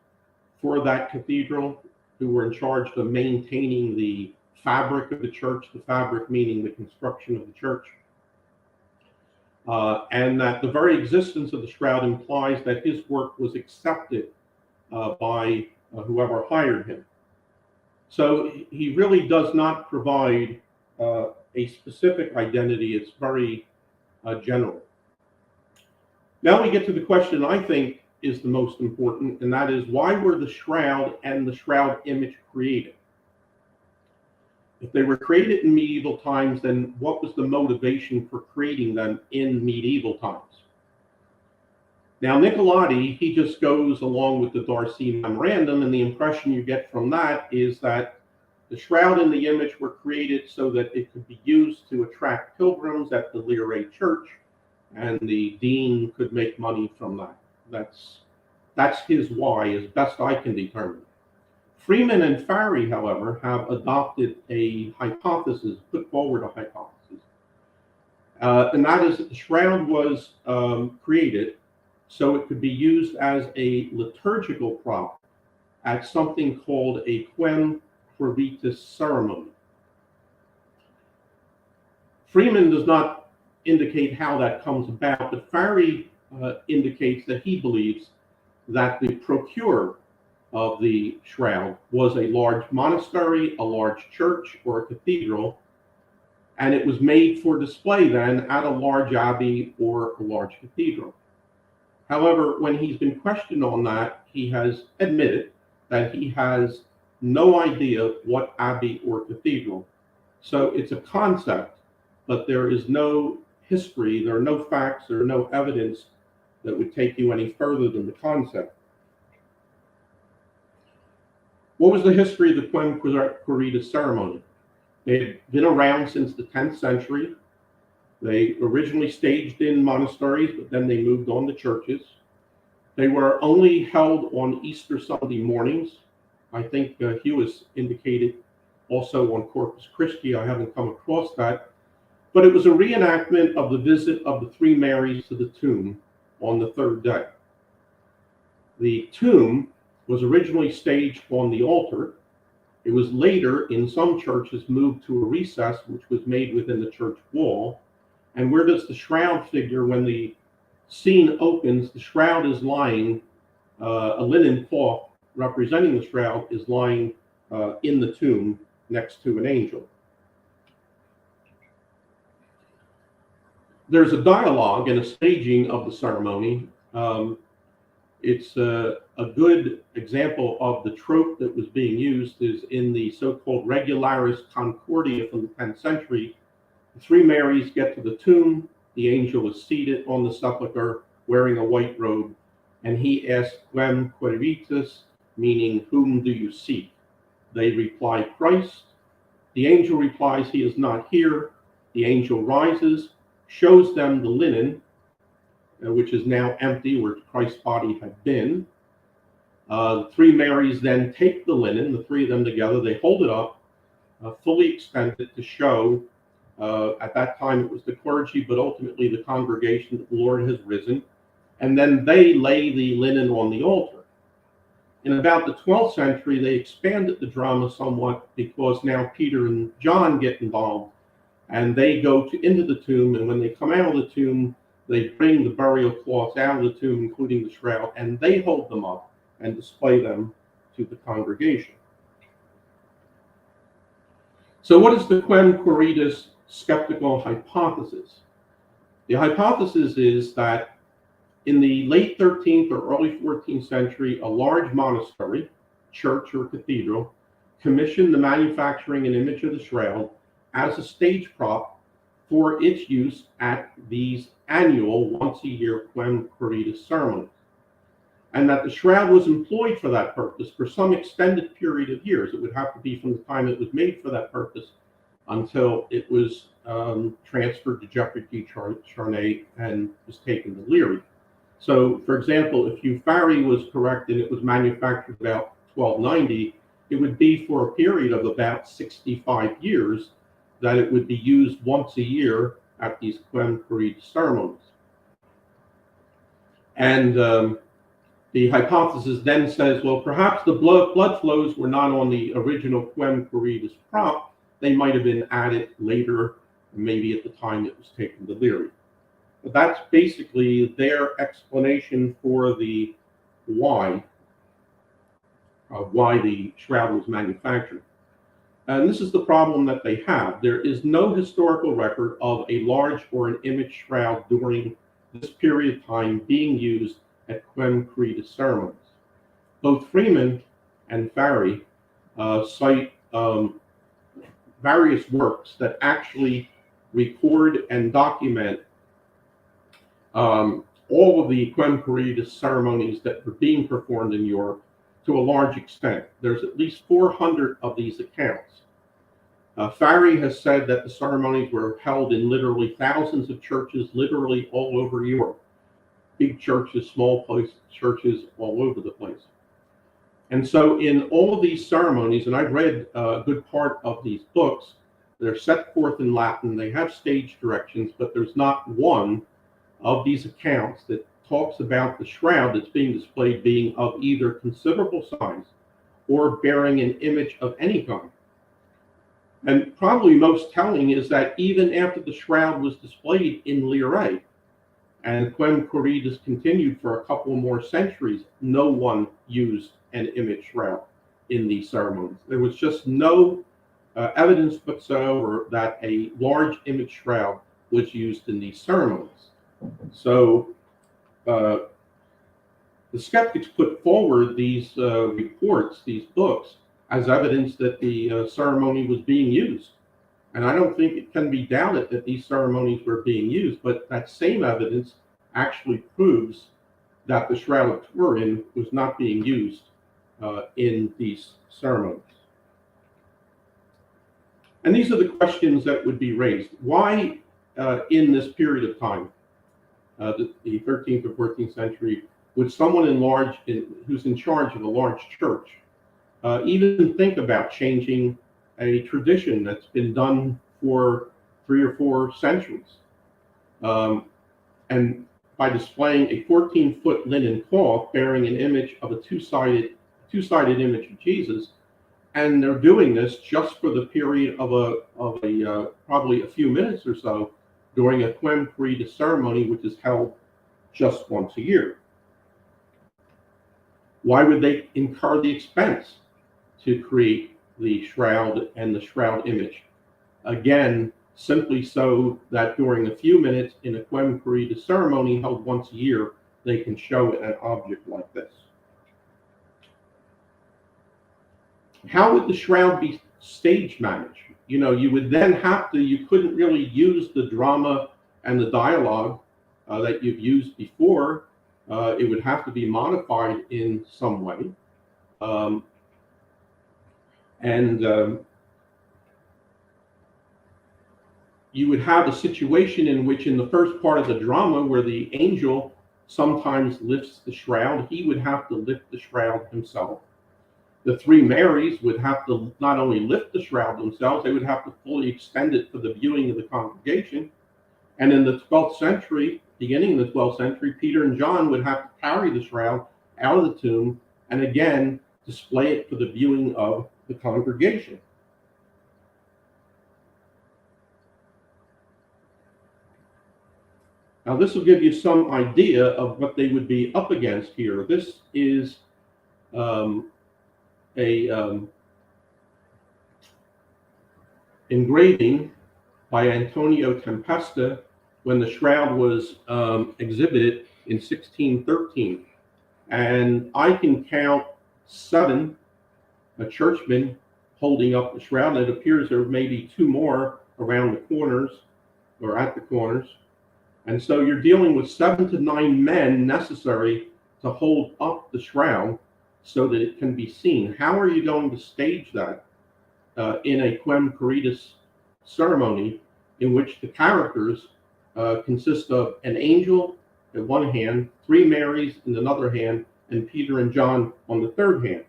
for that cathedral who were in charge of maintaining the fabric of the church, the fabric meaning the construction of the church. And that the very existence of the shroud implies that his work was accepted by whoever hired him. So he really does not provide a specific identity. It's very general. Now we get to the question I think is the most important, and that is, why were the shroud and the shroud image created? If they were created in medieval times, then what was the motivation for creating them in medieval times? Now, Nicolati, he just goes along with the Darcy memorandum, and the impression you get from that is that the shroud and the image were created so that it could be used to attract pilgrims at the Leray Church, and the dean could make money from that. That's his why, as best I can determine. Freeman and Farry, however, have adopted a hypothesis, put forward a hypothesis, and that is that the shroud was created so it could be used as a liturgical prop at something called a Quem Quaeritis ceremony. Freeman does not indicate how that comes about, but Farry indicates that he believes that the procurer of the shroud was a large monastery, a large church, or a cathedral, and it was made for display then at a large abbey or a large cathedral. However, when he's been questioned on that, he has admitted that he has no idea what abbey or cathedral. So it's a concept, but there is no history, there are no facts, there are no evidence that would take you any further than the concept. What was the history of the Quem Quaeritis ceremony? They've been around since the 10th century. They originally staged in monasteries, but then they moved on to churches. They were only held on Easter Sunday mornings. I think Hughes indicated also on Corpus Christi. I haven't come across that. But it was a reenactment of the visit of the three Marys to the tomb on the third day. The tomb was originally staged on the altar. It was later, in some churches, moved to a recess, which was made within the church wall. And where does the shroud figure? When the scene opens, the shroud is lying, a linen cloth representing the shroud is lying in the tomb next to an angel. There's a dialogue and a staging of the ceremony. It's a good example of the trope that was being used is in the so-called Regularis Concordia from the 10th century. The three Marys get to the tomb. The angel is seated on the sepulchre wearing a white robe, and he asks, Quem Quaeritis, meaning, whom do you seek? They reply, Christ. The angel replies, he is not here. The angel rises, shows them the linen, which is now empty, where Christ's body had been. The three Marys then take the linen, the three of them together, they hold it up, fully extended to show, at that time it was the clergy, but ultimately the congregation, that the Lord has risen. And then they lay the linen on the altar. In about the 12th century, they expanded the drama somewhat because now Peter and John get involved, and they go into the tomb, and when they come out of the tomb, they bring the burial cloths out of the tomb, including the shroud, and they hold them up and display them to the congregation. So what is the Quem Quaeritis skeptical hypothesis? The hypothesis is that in the late 13th or early 14th century, a large monastery church or cathedral commissioned the manufacturing and image of the shroud as a stage prop for its use at these annual once-a-year Quem Quaeritis ceremonies, and that the shroud was employed for that purpose for some extended period of years. It would have to be from the time it was made for that purpose until it was transferred to Jeffrey T. Charnay and was taken to Leary. So, for example, if Ufari was correct and it was manufactured about 1290, it would be for a period of about 65 years that it would be used once a year at these Quem Quaeritis ceremonies. And the hypothesis then says, well, perhaps the blood flows were not on the original Quem Quaeritis prop. They might have been added later, maybe at the time it was taken to Leary. But that's basically their explanation for the why the shroud was manufactured. And this is the problem that they have. There is no historical record of a large or an image shroud during this period of time being used at Quem Quaeritis ceremonies. Both Freeman and Farry cite various works that actually record and document all of the Quem Quaeritis ceremonies that were being performed in Europe to a large extent. There's at least 400 of these accounts. Farry has said that the ceremonies were held in literally thousands of churches, literally all over Europe. Big churches, small churches, all over the place. And so in all of these ceremonies, and I've read a good part of these books, they're set forth in Latin, they have stage directions, but there's not one of these accounts that talks about the shroud that's being displayed being of either considerable size or bearing an image of any kind. And probably most telling is that even after the shroud was displayed in Leary and Quem Quaeritis continued for a couple more centuries, no one used an image shroud in these ceremonies. There was just no evidence whatsoever that a large image shroud was used in these ceremonies. So the skeptics put forward these reports, these books, as evidence that the ceremony was being used. And I don't think it can be doubted that these ceremonies were being used, but that same evidence actually proves that the Shroud of Turin was not being used in these ceremonies. And these are the questions that would be raised. Why, in this period of time, the 13th or 14th century, would someone who's in charge of a large church even think about changing a tradition that's been done for 3 or 4 centuries? And by displaying a 14-foot linen cloth bearing an image of a two-sided image of Jesus, and they're doing this just for the period of probably a few minutes or so during a Quem Quaeritis ceremony, which is held just once a year. Why would they incur the expense to create the shroud and the shroud image? Again, simply so that during a few minutes in a Quem Quaeritis ceremony held once a year, they can show an object like this. How would the shroud be stage managed? You would then you couldn't really use the drama and the dialogue that you've used before. It would have to be modified in some way. You would have a situation in which in the first part of the drama where the angel sometimes lifts the shroud, he would have to lift the shroud himself. The 3 Marys would have to not only lift the shroud themselves, they would have to fully extend it for the viewing of the congregation. And in the 12th century, beginning in the 12th century, Peter and John would have to carry the shroud out of the tomb and again display it for the viewing of the congregation. Now, this will give you some idea of what they would be up against here. This is engraving by Antonio Tempesta when the shroud was exhibited in 1613. And I can count 7 churchmen holding up the shroud. And it appears there may be two more around the corners or at the corners. And so you're dealing with 7 to 9 men necessary to hold up the shroud so that it can be seen. How are you going to stage that in a Quem Quaeritis ceremony in which the characters consist of an angel in one hand, 3 Marys in another hand, and Peter and John on the third hand?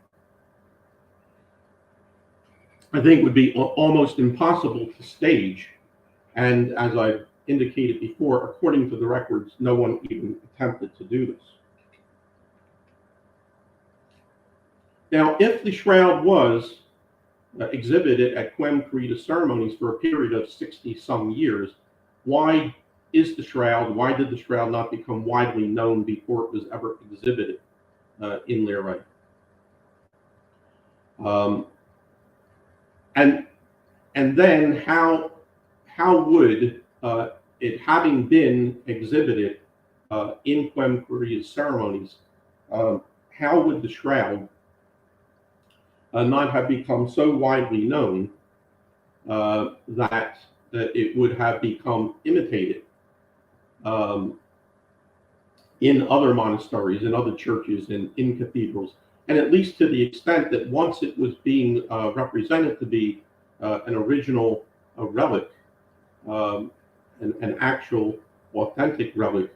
I think it would be almost impossible to stage. And as I've indicated before, according to the records, no one even attempted to do this. Now, if the shroud was exhibited at Quem Quaeritis ceremonies for a period of 60-some years, why did the shroud not become widely known before it was ever exhibited in Leray? And then how would it, having been exhibited in Quem Quaeritis ceremonies, how would the shroud not have become so widely known that it would have become imitated in other monasteries, in other churches, and in cathedrals, and at least to the extent that once it was being represented to be an original relic, an actual authentic relic,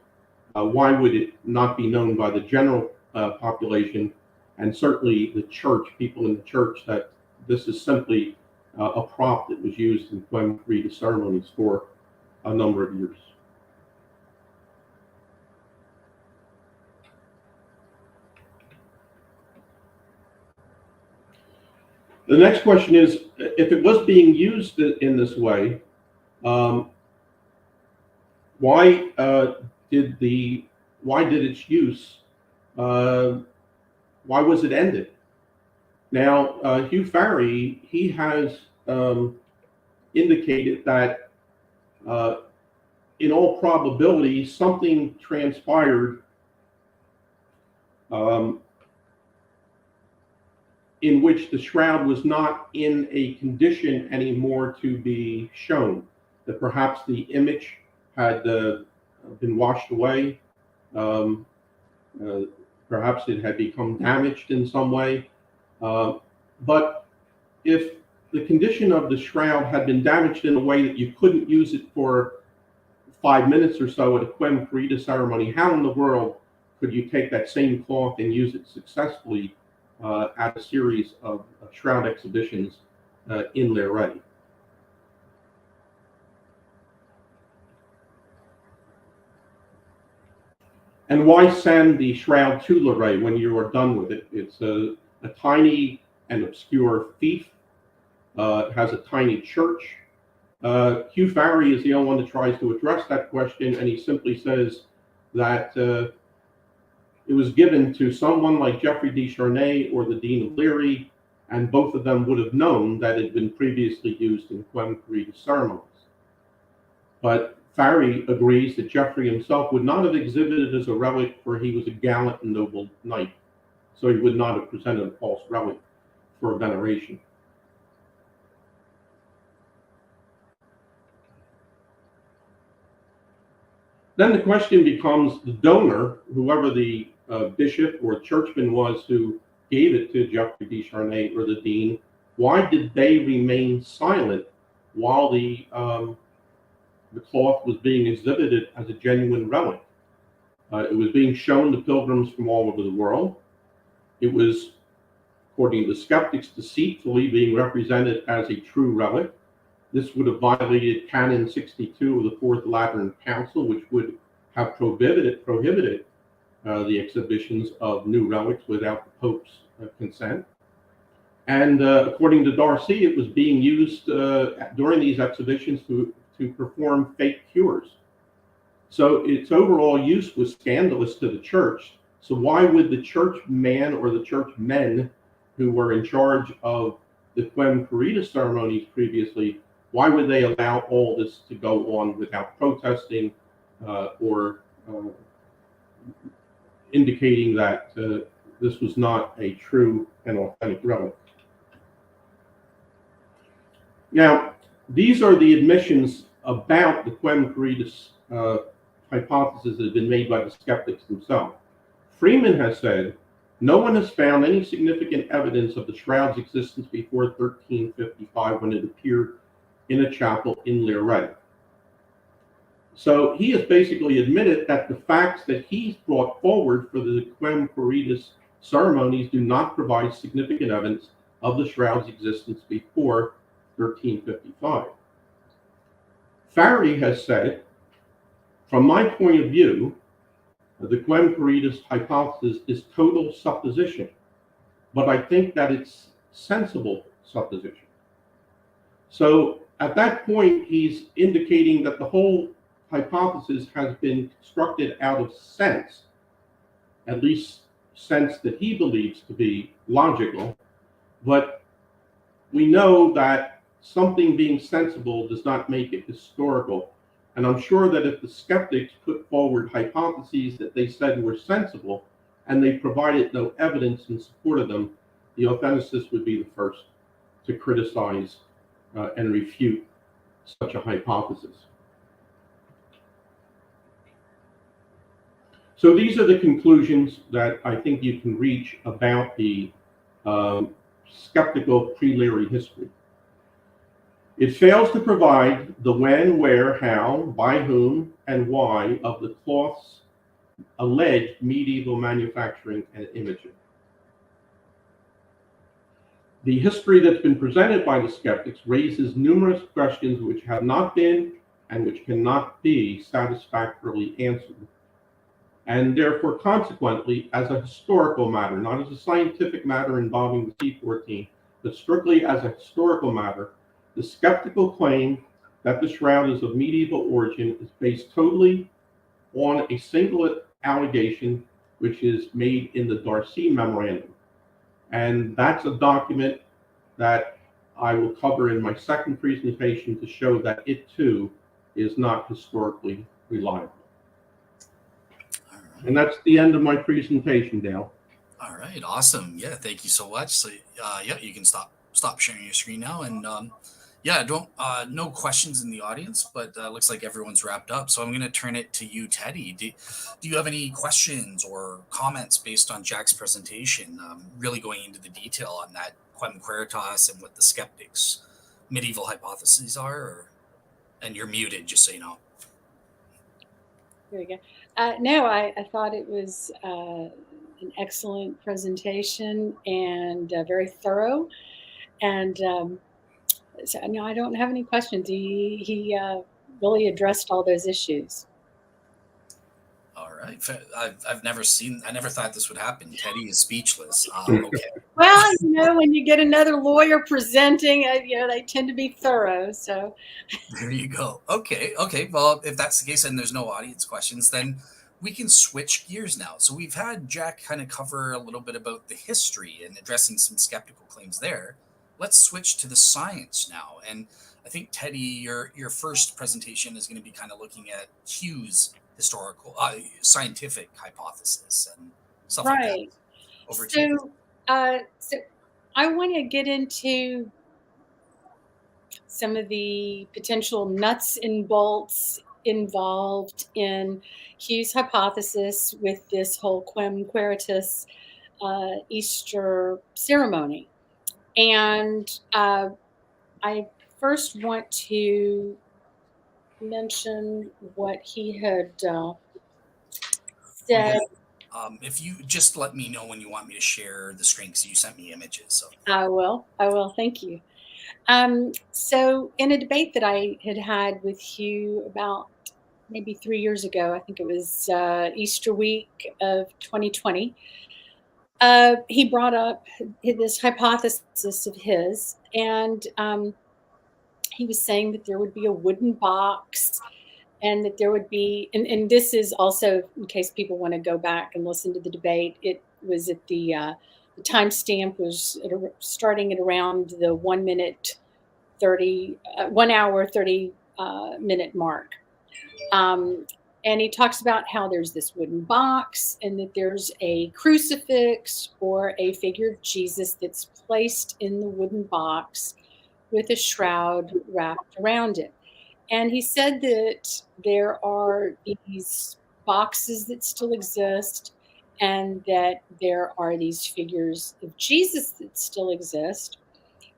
why would it not be known by the general population, and certainly the church, people in the church, that this is simply a prop that was used in Quem Quaeritis ceremonies for a number of years? The next question is, if it was being used in this way, why did its use, why was it ended? Now, Hugh Farry, he has indicated that in all probability something transpired in which the shroud was not in a condition anymore to be shown, that perhaps the image had been washed away, perhaps it had become damaged in some way. But if the condition of the shroud had been damaged in a way that you couldn't use it for 5 minutes or so at a Quem Quaeritis ceremony, how in the world could you take that same cloth and use it successfully at a series of shroud exhibitions in Leray? And why send the shroud to Leray when you are done with it? It's a tiny and obscure fief. It has a tiny church. Hugh Farry is the only one that tries to address that question, and he simply says that it was given to someone like Geoffrey de Charnay or the Dean of Leary, and both of them would have known that it had been previously used in Quem Quaeritis ceremonies. But Farry agrees that Geoffrey himself would not have exhibited as a relic, for he was a gallant and noble knight, so he would not have presented a false relic for veneration. Then the question becomes, the donor, whoever the bishop or churchman was who gave it to Geoffrey de Charnay or the dean, why did they remain silent while the cloth was being exhibited as a genuine relic? It was being shown to pilgrims from all over the world. It was, according to the skeptics, deceitfully being represented as a true relic. This would have violated Canon 62 of the Fourth Lateran Council, which would have prohibited the exhibitions of new relics without the Pope's consent. And according to Darcy, it was being used during these exhibitions to perform fake cures. So its overall use was scandalous to the church. So why would the churchman or the churchmen who were in charge of the Quem Quaeritis ceremonies previously, why would they allow all this to go on without protesting or indicating that this was not a true and authentic relic? Now, these are the admissions about the Quem Quaeritis hypothesis that have been made by the skeptics themselves. Freeman has said, no one has found any significant evidence of the shroud's existence before 1355 when it appeared in a chapel in Lirette. So he has basically admitted that the facts that he's brought forward for the Quem Quaeritis ceremonies do not provide significant evidence of the shroud's existence before 1355. Farry has said, from my point of view, the Quem Quaeritis hypothesis is total supposition, but I think that it's sensible supposition. So at that point, he's indicating that the whole hypothesis has been constructed out of sense, at least sense that he believes to be logical, but we know that something being sensible does not make it historical. And I'm sure that if the skeptics put forward hypotheses that they said were sensible and they provided no evidence in support of them, the authenticists would be the first to criticize and refute such a hypothesis. So these are the conclusions that I think you can reach about the skeptical pre-Leary history. It fails to provide the when, where, how, by whom, and why of the cloth's alleged medieval manufacturing and imaging. The history that's been presented by the skeptics raises numerous questions which have not been and which cannot be satisfactorily answered. And therefore, consequently, as a historical matter, not as a scientific matter involving the C14, but strictly as a historical matter, the skeptical claim that the shroud is of medieval origin is based totally on a single allegation, which is made in the Darcy memorandum. And that's a document that I will cover in my second presentation to show that it too is not historically reliable. And that's the end of my presentation, Dale. All right, awesome. Yeah, thank you so much. So, yeah, you can stop sharing your screen now. And yeah, don't no questions in the audience, but looks like everyone's wrapped up. So I'm going to turn it to you, Teddy. Do you have any questions or comments based on Jack's presentation? Really going into the detail on that Quem Quaeritis and what the skeptics' medieval hypotheses are, and you're muted, just so you know. There you go. No, I thought it was an excellent presentation and very thorough. And so, no, I don't have any questions. He really addressed all those issues. All right. I never thought this would happen. Teddy is speechless. Okay. Well, when you get another lawyer presenting, they tend to be thorough. So there you go. Okay. Well, if that's the case and there's no audience questions, then we can switch gears now. So we've had Jack kind of cover a little bit about the history and addressing some skeptical claims there. Let's switch to the science now. And I think, Teddy, your first presentation is going to be kind of looking at Hugh's historical, scientific hypothesis and stuff like that. Over to you. So I want to get into some of the potential nuts and bolts involved in Hugh's hypothesis with this whole Quem Quaeritis Easter ceremony. And I first want to mention what he had said. If you just let me know when you want me to share the screen, because you sent me images. So I will. Thank you. So in a debate that I had with Hugh about maybe 3 years ago, I think it was Easter week of 2020, he brought up this hypothesis of his, and he was saying that there would be a wooden box and that there would be, and this is also, in case people want to go back and listen to the debate, it was at the timestamp was starting at around the 1 hour 30 minute mark. And he talks about how there's this wooden box and that there's a crucifix or a figure of Jesus that's placed in the wooden box with a shroud wrapped around it. And he said that there are these boxes that still exist, and that there are these figures of Jesus that still exist.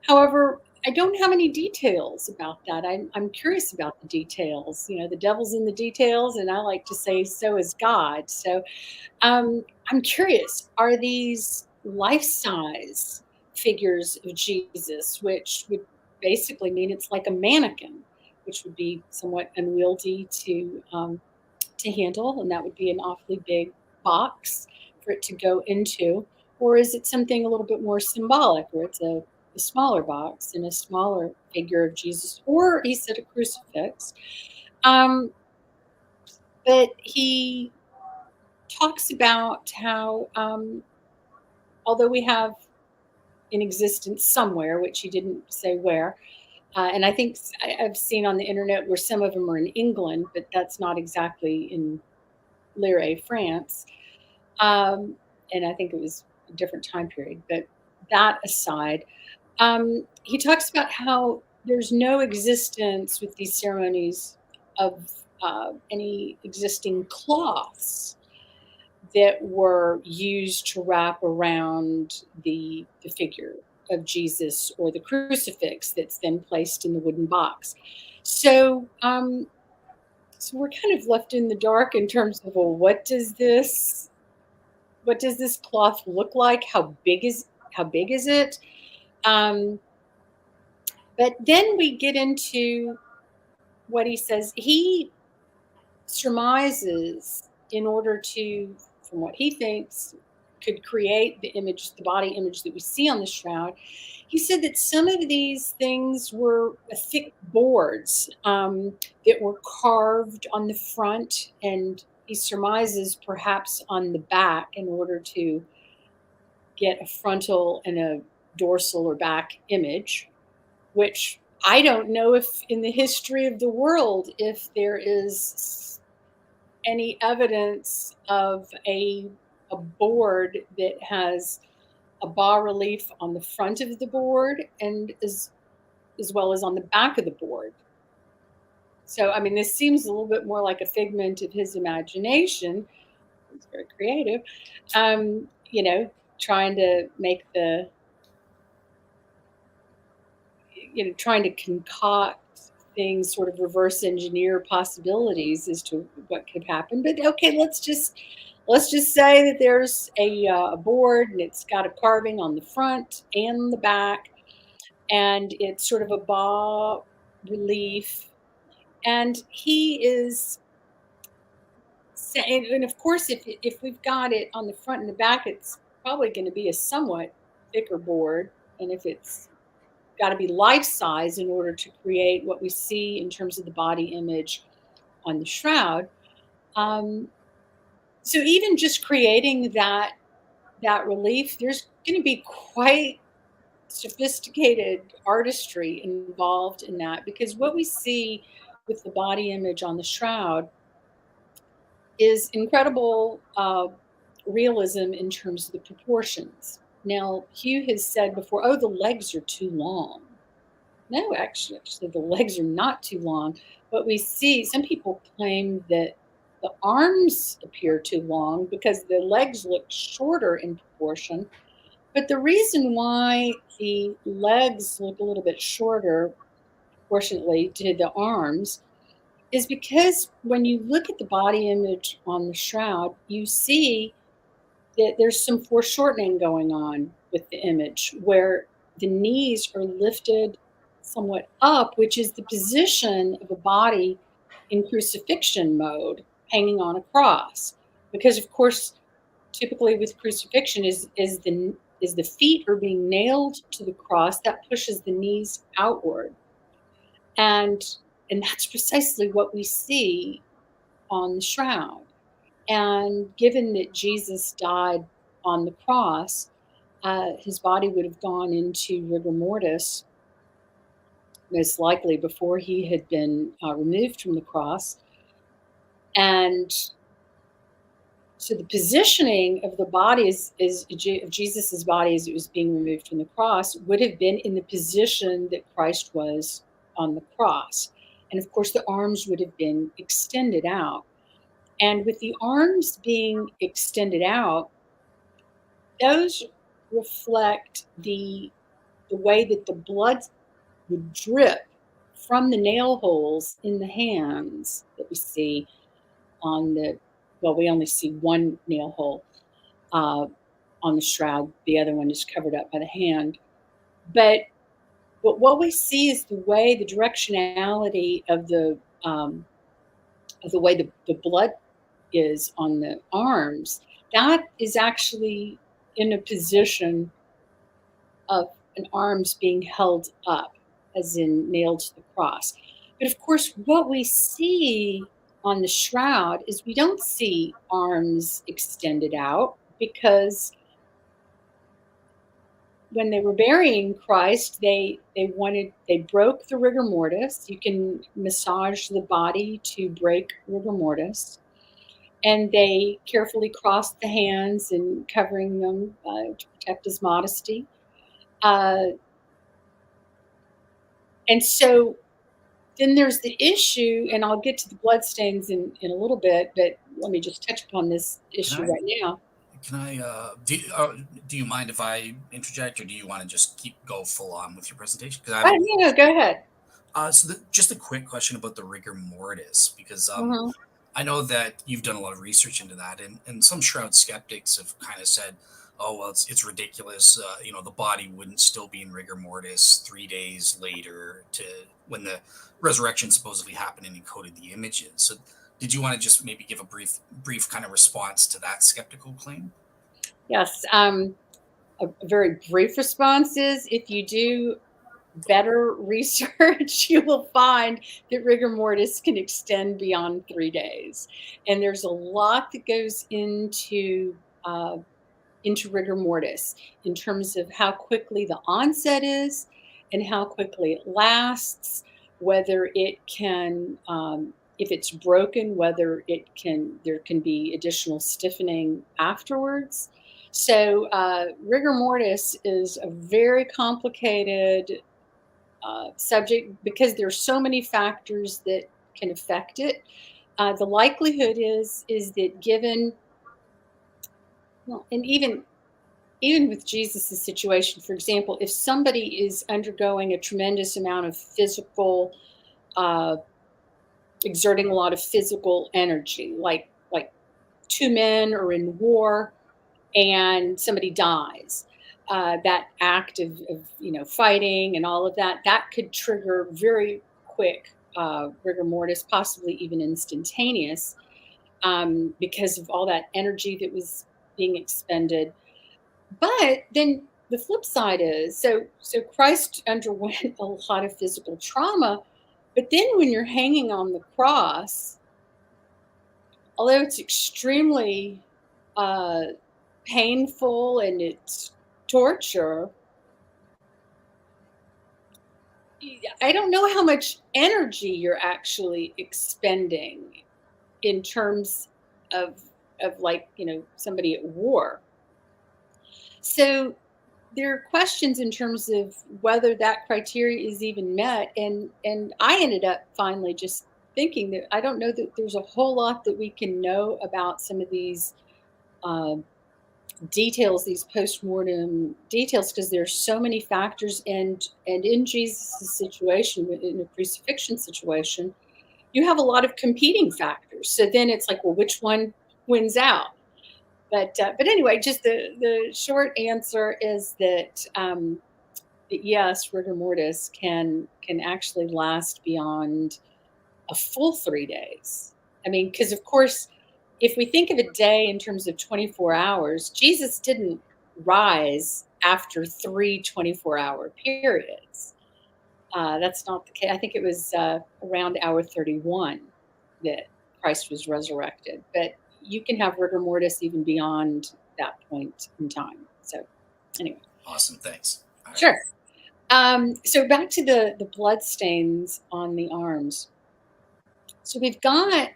However, I don't have any details about that. I'm curious about the details. You know, the devil's in the details, and I like to say, so is God. So I'm curious, are these life size figures of Jesus, which would basically mean it's like a mannequin, which would be somewhat unwieldy to handle, and that would be an awfully big box for it to go into? Or is it something a little bit more symbolic, where it's a smaller box and a smaller figure of Jesus, or he said a crucifix? Um, but he talks about how, although we have in existence somewhere, which he didn't say where, and I think I've seen on the internet where some of them are in England, but that's not exactly in Lire, France. Um, and I think it was a different time period. But that aside, he talks about how there's no existence with these ceremonies of any existing cloths that were used to wrap around the figure of Jesus or the crucifix that's then placed in the wooden box. So, so we're kind of left in the dark in terms of, well, what does this cloth look like? How big is it? Um, but then we get into what he says. He surmises, in order to, from what he thinks, could create the image, the body image that we see on the shroud. He said that some of these things were thick boards that were carved on the front, and he surmises perhaps on the back, in order to get a frontal and a dorsal or back image, which I don't know if in the history of the world, if there is any evidence of a board that has a bas relief on the front of the board, and as well as on the back of the board. So, I mean, this seems a little bit more like a figment of his imagination. He's very creative. You know, trying to make the, trying to concoct things, sort of reverse engineer possibilities as to what could happen. But okay, let's just say that there's a board, and it's got a carving on the front and the back, and it's sort of a bas relief. And he is saying, and of course, if we've got it on the front and the back, it's probably going to be a somewhat thicker board, and if it's got to be life size in order to create what we see in terms of the body image on the shroud. So even just creating that relief, there's going to be quite sophisticated artistry involved in that, because what we see with the body image on the shroud is incredible realism in terms of the proportions. Now, Hugh has said before, oh, the legs are too long. No, actually, the legs are not too long. But we see some people claim that the arms appear too long because the legs look shorter in proportion. But the reason why the legs look a little bit shorter proportionately to the arms is because when you look at the body image on the shroud, you see that there's some foreshortening going on with the image, where the knees are lifted somewhat up, which is the position of a body in crucifixion mode, hanging on a cross. Because of course, typically with crucifixion is the feet are being nailed to the cross, that pushes the knees outward. And that's precisely what we see on the shroud. And given that Jesus died on the cross, his body would have gone into rigor mortis, most likely before he had been removed from the cross. And So the positioning of the body of Jesus's body as it was being removed from the cross would have been in the position that Christ was on the cross. And of course, the arms would have been extended out. And with the arms being extended out, those reflect the way that the blood would drip from the nail holes in the hands that we see on the, well, we only see one nail hole on the shroud. The other one is covered up by the hand. But what we see is the way, the directionality of the way the blood is on the arms. That is actually in a position of an arms being held up, as in nailed to the cross. But of course, what we see on the shroud is we don't see arms extended out, because when they were burying Christ, they broke the rigor mortis. You can massage the body to break rigor mortis. And they carefully crossed the hands and covering them to protect his modesty. And so then there's the issue, and I'll get to the bloodstains in a little bit, but let me just touch upon this issue right now. Can I, do you mind if I interject, or do you want to just go full on with your presentation? No, go ahead. So just a quick question about the rigor mortis, because I know that you've done a lot of research into that, and some Shroud skeptics have kind of said, oh, well, it's ridiculous. The body wouldn't still be in rigor mortis 3 days later to when the resurrection supposedly happened and encoded the images. So did you want to just maybe give a brief kind of response to that skeptical claim? Yes. A very brief response is, if you do better research, you will find that rigor mortis can extend beyond 3 days. And there's a lot that goes into rigor mortis in terms of how quickly the onset is and how quickly it lasts, whether it can, if it's broken, whether there can be additional stiffening afterwards. So rigor mortis is a very complicated subject, because there's so many factors that can affect it. The likelihood is that given, well, and even with Jesus' situation, for example, if somebody is undergoing a tremendous amount of physical, exerting a lot of physical energy, like 2 men are in war and somebody dies, that act of fighting and all of that could trigger very quick rigor mortis, possibly even instantaneous, because of all that energy that was being expended. But then the flip side is, so Christ underwent a lot of physical trauma, but then when you're hanging on the cross, although it's extremely painful and it's torture, I don't know how much energy you're actually expending in terms of somebody at war. So there are questions in terms of whether that criteria is even met. And I ended up finally just thinking that I don't know that there's a whole lot that we can know about some of these details, these post-mortem details, because there's so many factors. And in Jesus' situation, in a crucifixion situation, you have a lot of competing factors. So then it's like, well, which one wins out? But anyway, just the short answer is that yes, rigor mortis can actually last beyond a full 3 days. I mean, because of course, if we think of a day in terms of 24 hours, Jesus didn't rise after 3 24-hour periods. That's not the case. I think it was around hour 31 that Christ was resurrected. But you can have rigor mortis even beyond that point in time. So anyway. Awesome. Thanks. Right. Sure. So back to the blood stains on the arms. So we've got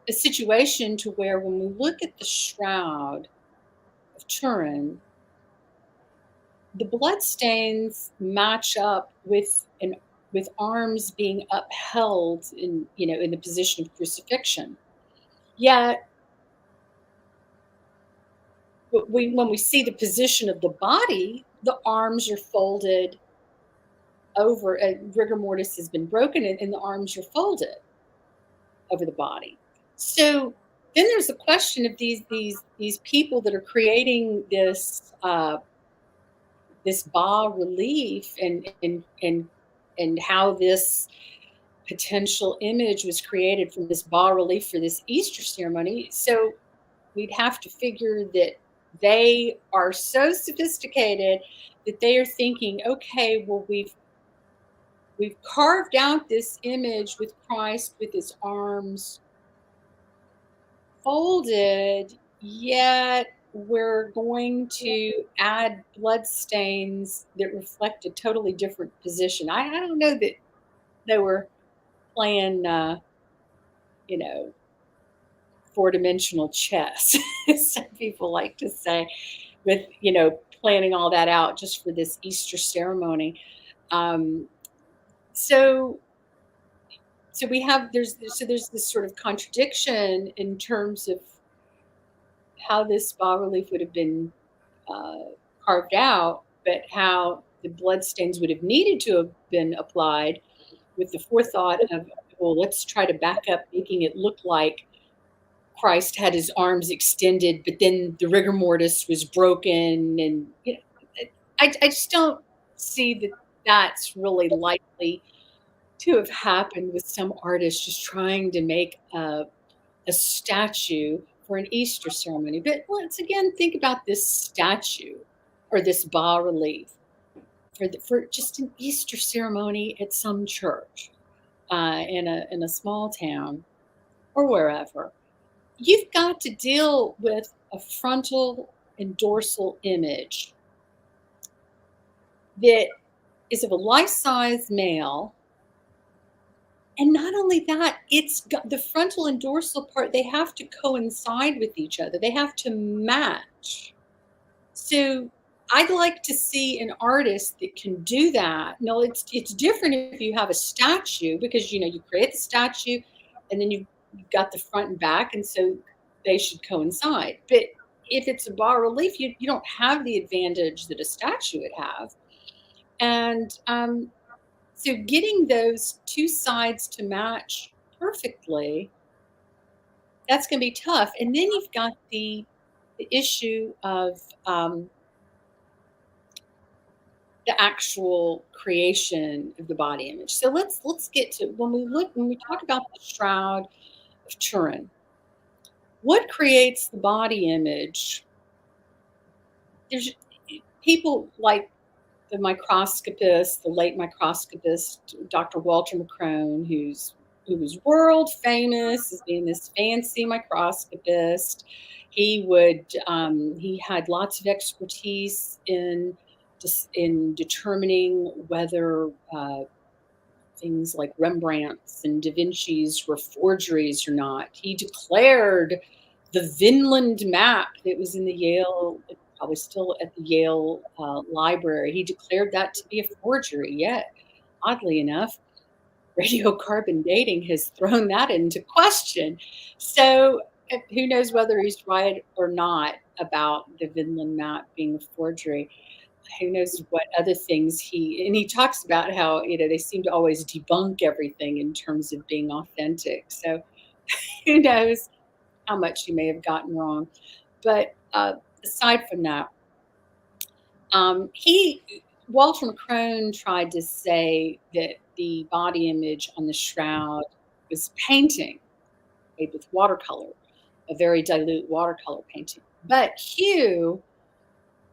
a situation to where when we look at the Shroud of Turin, the bloodstains match up with arms being upheld in the position of crucifixion. Yet, when we see the position of the body, the arms are folded over. Rigor mortis has been broken, and the arms are folded over the body. So then there's the question of these people that are creating this bas relief, and how this potential image was created from this bas relief for this Easter ceremony. So we'd have to figure that they are so sophisticated that they are thinking, okay, well, we've carved out this image with Christ with his arms folded, yet we're going to add blood stains that reflect a totally different position. I don't know that they were playing, four-dimensional chess, some people like to say, with, planning all that out just for this Easter ceremony. So we have, there's this sort of contradiction in terms of how this bas relief would have been carved out, but how the bloodstains would have needed to have been applied with the forethought of, well, let's try to back up, making it look like Christ had his arms extended, but then the rigor mortis was broken. And I just don't see that that's really likely to have happened with some artist just trying to make a statue for an Easter ceremony. But let's again think about this statue or this bas relief for just an Easter ceremony at some church in a small town or wherever. You've got to deal with a frontal and dorsal image that is of a life-size male. And not only that, it's got the frontal and dorsal part, they have to coincide with each other. They have to match. So I'd like to see an artist that can do that. No, it's different if you have a statue, because you create the statue and then you've got the front and back, and so they should coincide. But if it's a bas relief, you don't have the advantage that a statue would have. And so getting those two sides to match perfectly, that's going to be tough. And then you've got the issue of the actual creation of the body image. So let's get to when we talk about the Shroud of Turin. What creates the body image? There's people like the microscopist, the late microscopist, Dr. Walter McCrone, who was world famous as being this fancy microscopist. He had lots of expertise in determining whether things like Rembrandt's and Da Vinci's were forgeries or not. He declared the Vinland map that was in the Yale, probably still at the Yale library, he declared that to be a forgery. Yet, oddly enough, radiocarbon dating has thrown that into question. So who knows whether he's right or not about the Vinland map being a forgery. Who knows what other things he talks about how, they seem to always debunk everything in terms of being authentic. So who knows how much he may have gotten wrong. But aside from that, Walter McCrone tried to say that the body image on the shroud was painting made with watercolor, a very dilute watercolor painting. But Hugh,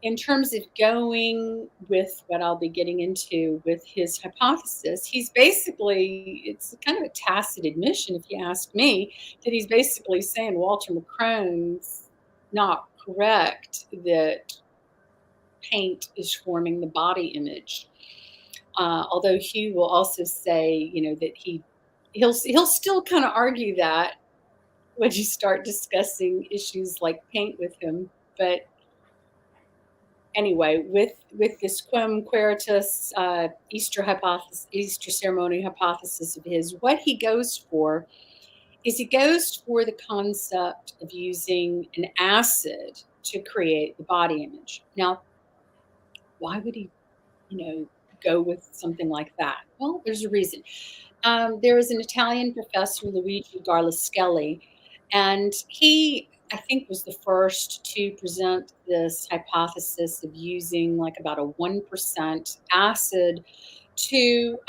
in terms of going with what I'll be getting into with his hypothesis, it's kind of a tacit admission, if you ask me, that he's basically saying Walter McCrone's not correct, that paint is forming the body image. Although Hugh will also say, that he'll still kind of argue that when you start discussing issues like paint with him. But anyway, with this Quem Quaeritis Easter ceremony hypothesis of his, what he goes for is he goes for the concept of using an acid to create the body image. Now, why would he, go with something like that? Well, there's a reason. There was an Italian professor, Luigi Garlaschelli, and he, I think, was the first to present this hypothesis of using like about a 1% acid to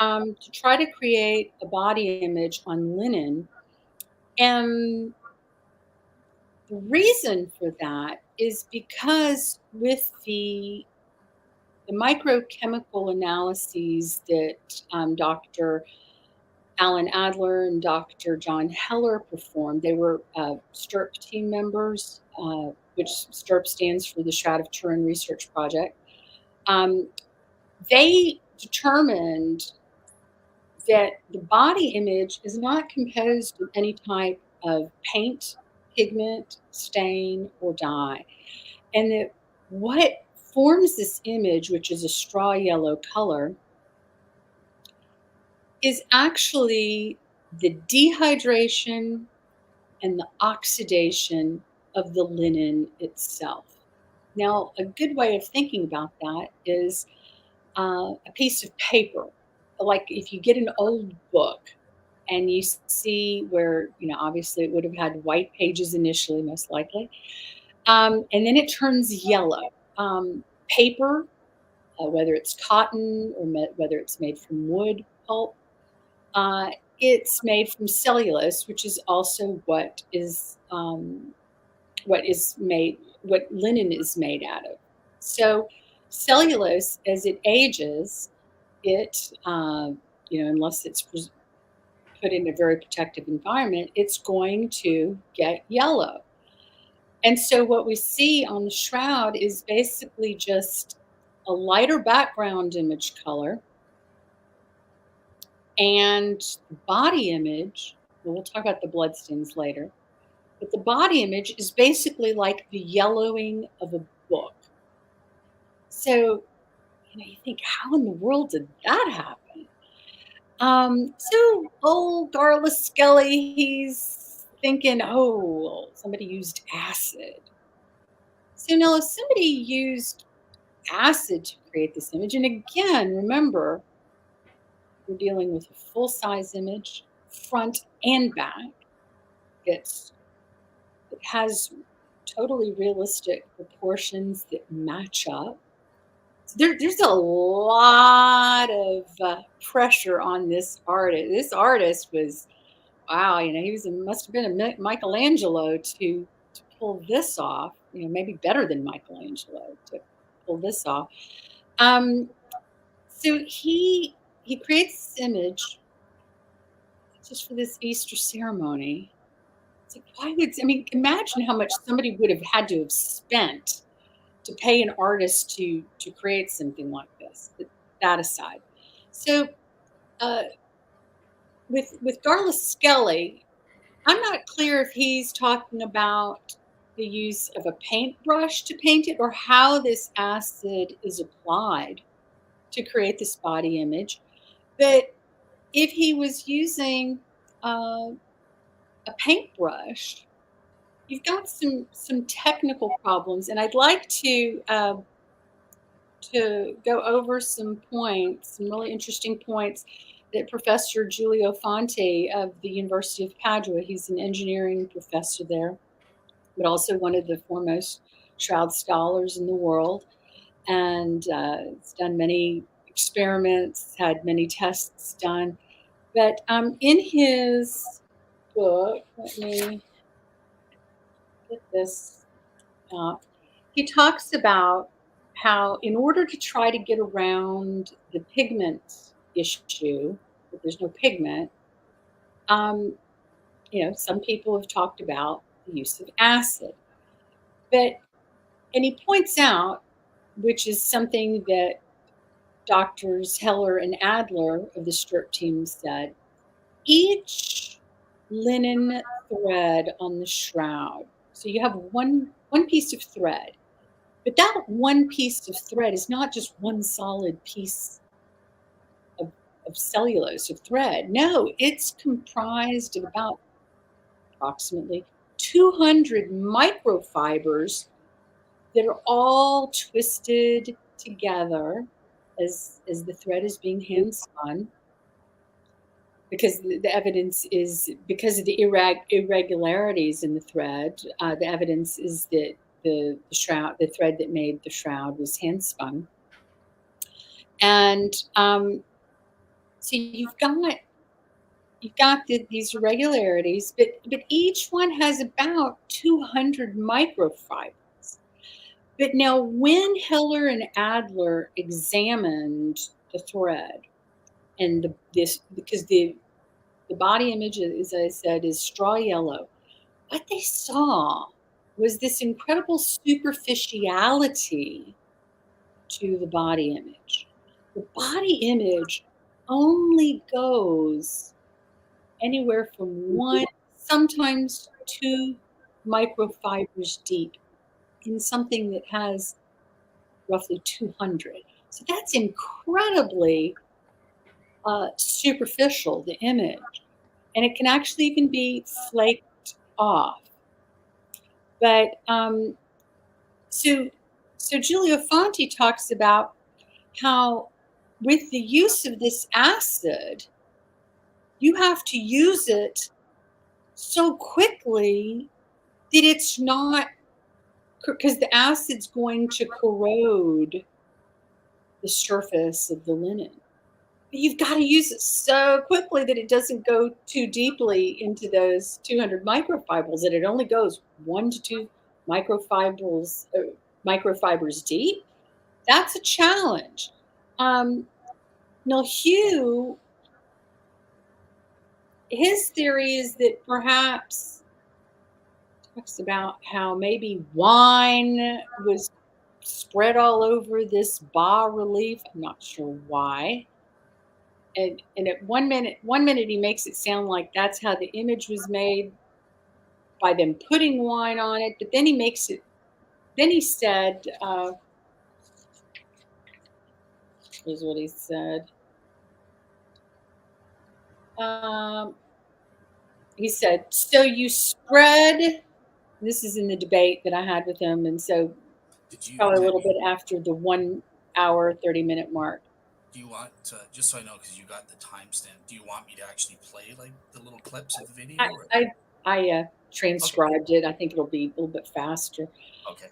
try to create a body image on linen. And the reason for that is because with the microchemical analyses that Dr. Alan Adler and Dr. John Heller performed. They were STIRP team members, which STIRP stands for the Shroud of Turin Research Project. They determined that the body image is not composed of any type of paint, pigment, stain, or dye. And that what forms this image, which is a straw yellow color, is actually the dehydration and the oxidation of the linen itself. Now, a good way of thinking about that is a piece of paper. Like if you get an old book and you see where, obviously it would have had white pages initially, most likely, and then it turns yellow. Paper, whether it's cotton or whether it's made from wood pulp, it's made from cellulose, which is also what linen is made out of. So cellulose, as it ages, unless it's put in a very protective environment, it's going to get yellow. And so what we see on the shroud is basically just a lighter background image color. And the body image, we'll talk about the bloodstains later, but the body image is basically like the yellowing of a book. So, you think, how in the world did that happen? So old Garlaschelli, he's thinking, well, somebody used acid. So now if somebody used acid to create this image, and again, remember, we're dealing with a full-size image, front and back. It has totally realistic proportions that match up. So there's a lot of pressure on this artist. This artist was, wow, he must have been a Michelangelo to pull this off. Maybe better than Michelangelo to pull this off. So he creates this image just for this Easter ceremony. It's like, imagine how much somebody would have had to have spent to pay an artist to create something like this. But that aside, so with Garlaschelli, I'm not clear if he's talking about the use of a paintbrush to paint it or how this acid is applied to create this body image. But if he was using a paintbrush, you've got some technical problems, and I'd like to go over some really interesting points that Professor Giulio Fonte of the University of Padua, he's an engineering professor there, but also one of the foremost shroud scholars in the world, and has done many experiments, had many tests done. But in his book, let me get this out. He talks about how in order to try to get around the pigment issue, that there's no pigment, some people have talked about the use of acid. And he points out, which is something that Doctors Heller and Adler of the STIRP team said, each linen thread on the shroud. So you have one piece of thread, but that one piece of thread is not just one solid piece of cellulose or thread. No, it's comprised of about approximately 200 microfibers that are all twisted together as the thread is being hand spun, because the evidence is, because of the irregularities in the thread, the evidence is that the thread that made the shroud was hand spun. And so you've got these irregularities, but each one has about 200 microfibers. But now, when Heller and Adler examined the thread, and because the body image, as I said, is straw yellow, what they saw was this incredible superficiality to the body image. The body image only goes anywhere from 1, sometimes 2 microfibers deep in something that has roughly 200. So that's incredibly superficial, the image. And it can actually even be flaked off. But so Giulio Fanti talks about how, with the use of this acid, you have to use it so quickly that it's not, because the acid's going to corrode the surface of the linen. But you've got to use it so quickly that it doesn't go too deeply into those 200 microfibers, that it only goes 1 to 2 microfibers deep. That's a challenge. Now, Hugh, his theory is that perhaps, talks about how maybe wine was spread all over this bas relief. I'm not sure why. And at one minute he makes it sound like that's how the image was made, by them putting wine on it. But then he said, here's what he said. He said, so you spread, this is in the debate that I had with him, and so probably a little bit after the 1 hour, 30-minute mark. Do you want to, just so I know, because you got the timestamp, do you want me to actually play like the little clips of the video? I transcribed it. I think it'll be a little bit faster. Okay.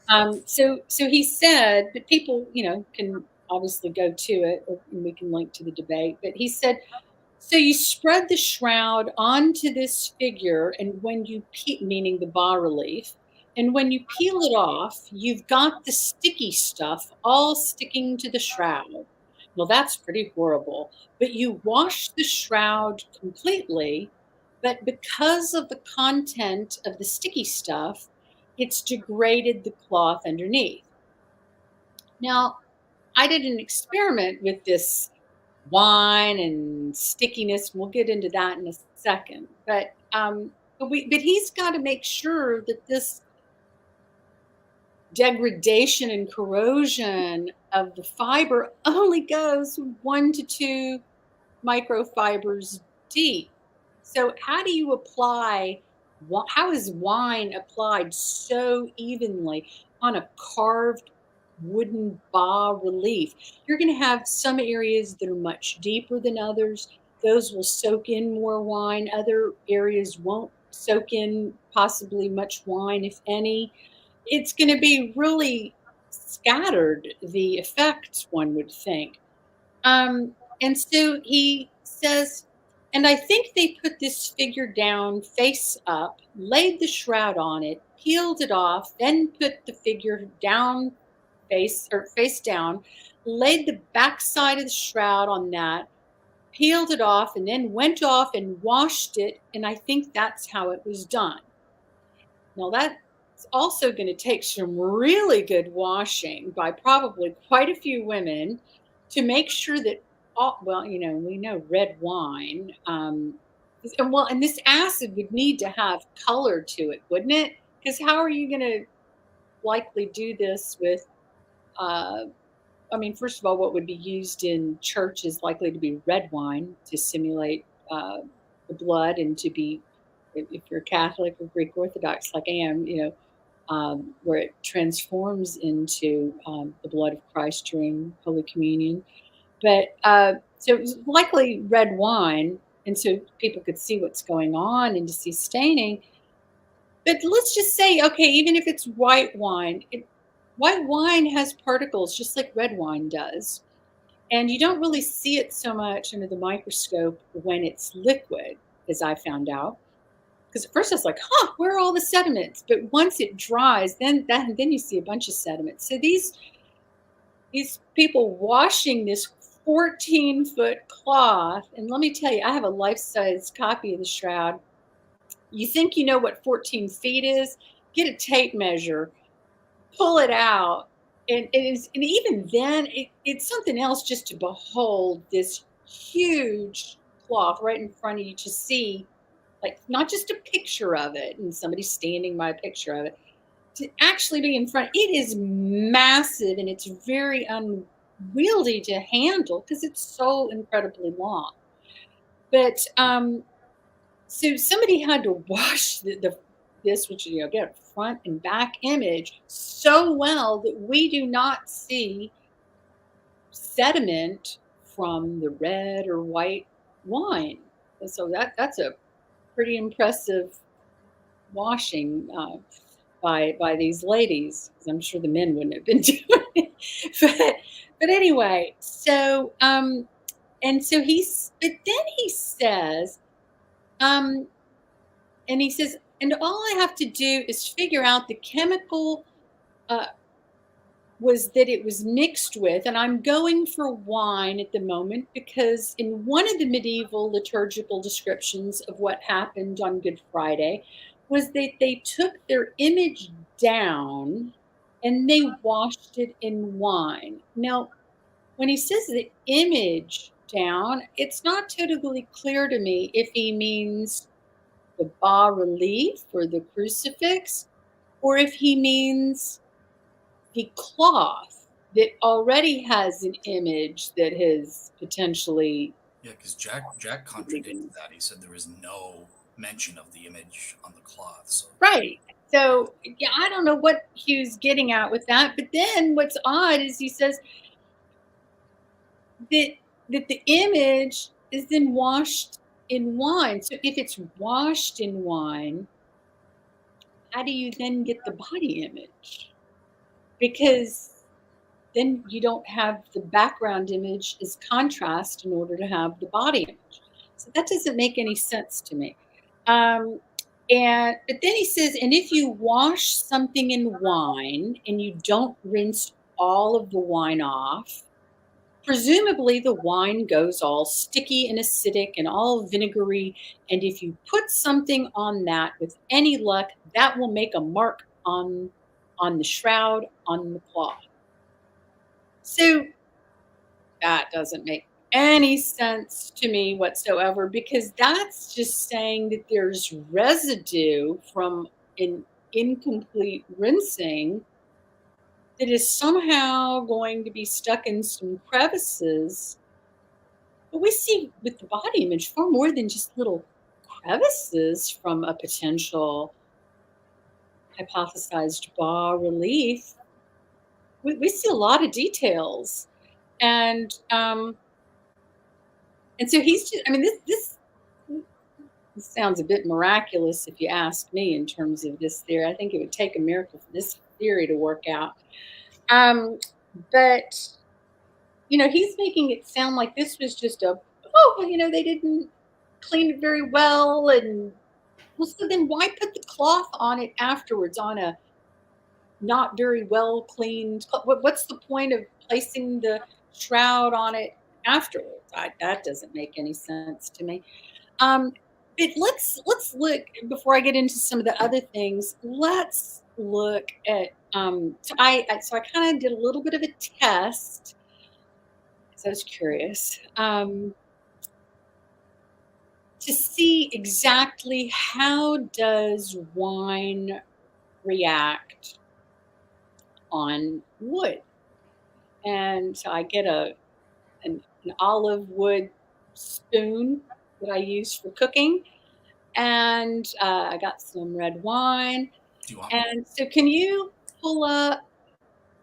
So he said, but people, can obviously go to it, or we can link to the debate. But he said, so you spread the shroud onto this figure, and when you meaning the bas relief, and when you peel it off, you've got the sticky stuff all sticking to the shroud. Well, that's pretty horrible. But you wash the shroud completely, but because of the content of the sticky stuff, it's degraded the cloth underneath. Now, I did an experiment with this wine and stickiness. We'll get into that in a second. But he's got to make sure that this degradation and corrosion of the fiber only goes 1 to 2 microfibers deep. So how do you apply, how is wine applied so evenly on a carved wooden bas relief? You're going to have some areas that are much deeper than others. Those will soak in more wine. Other areas won't soak in possibly much wine, if any. It's going to be really scattered, the effects, one would think. And so he says, and I think they put this figure down face up, laid the shroud on it, peeled it off, then put the figure down face down, laid the back side of the shroud on that, peeled it off, and then went off and washed it. And I think that's how it was done. Now, that's also going to take some really good washing by probably quite a few women to make sure that, we know red wine And this acid would need to have color to it, wouldn't it? Because how are you going to likely do this with, I mean, first of all, what would be used in church is likely to be red wine to simulate the blood and to be, if you're Catholic or Greek Orthodox like I am, where it transforms into the blood of Christ during Holy Communion. But so it was likely red wine, and so people could see what's going on and to see staining. But let's just say, okay, even if it's white wine, white wine has particles just like red wine does. And you don't really see it so much under the microscope when it's liquid, as I found out. Because at first I was like, huh, where are all the sediments? But once it dries, then you see a bunch of sediments. So these people washing this 14-foot cloth, and let me tell you, I have a life-size copy of the Shroud. You think you know what 14 feet is? Get a tape measure, pull it out, and even then, it's something else just to behold this huge cloth right in front of you to see, like not just a picture of it and somebody standing by a picture of it, to actually be in front. It is massive and it's very unwieldy to handle because it's so incredibly long. But so somebody had to wash this, which again, front and back image so well that we do not see sediment from the red or white wine. And so that's a pretty impressive washing by these ladies, because I'm sure the men wouldn't have been doing it. But anyway, so and so but then he says, and and all I have to do is figure out the chemical was that it was mixed with, and I'm going for wine at the moment because in one of the medieval liturgical descriptions of what happened on Good Friday was that they took their image down and they washed it in wine. Now, when he says the image down, it's not totally clear to me if he means the bas relief or the crucifix, or if he means the cloth that already has an image that has potentially. Yeah, because Jack contradicted that. He said there was no mention of the image on the cloth. So Right. So yeah, I don't know what Hugh's getting at with that. But then what's odd is he says that the image is then washed in wine. So if it's washed in wine, how do you then get the body image? Because then you don't have the background image as contrast in order to have the body image. So that doesn't make any sense to me. But then he says, and if you wash something in wine and you don't rinse all of the wine off, presumably the wine goes all sticky and acidic and all vinegary. And if you put something on that with any luck, that will make a mark on the shroud, on the cloth. So that doesn't make any sense to me whatsoever, because that's just saying that there's residue from an incomplete rinsing that is somehow going to be stuck in some crevices. But we see with the body image far more than just little crevices from a potential hypothesized bas relief. We see a lot of details. And so he's just, I mean, this sounds a bit miraculous if you ask me in terms of this theory. I think it would take a miracle for this theory to work out. But, he's making it sound like this was just they didn't clean it very well. And well, so then why put the cloth on it afterwards on a not very well cleaned? What's the point of placing the shroud on it afterwards? That doesn't make any sense to me. But let's look before I get into some of the other things. Let's look at so I kind of did a little bit of a test because I was curious. to see exactly how does wine react on wood. And so I get an olive wood spoon that I use for cooking, and I got some red wine. Do you want? And so, can you pull up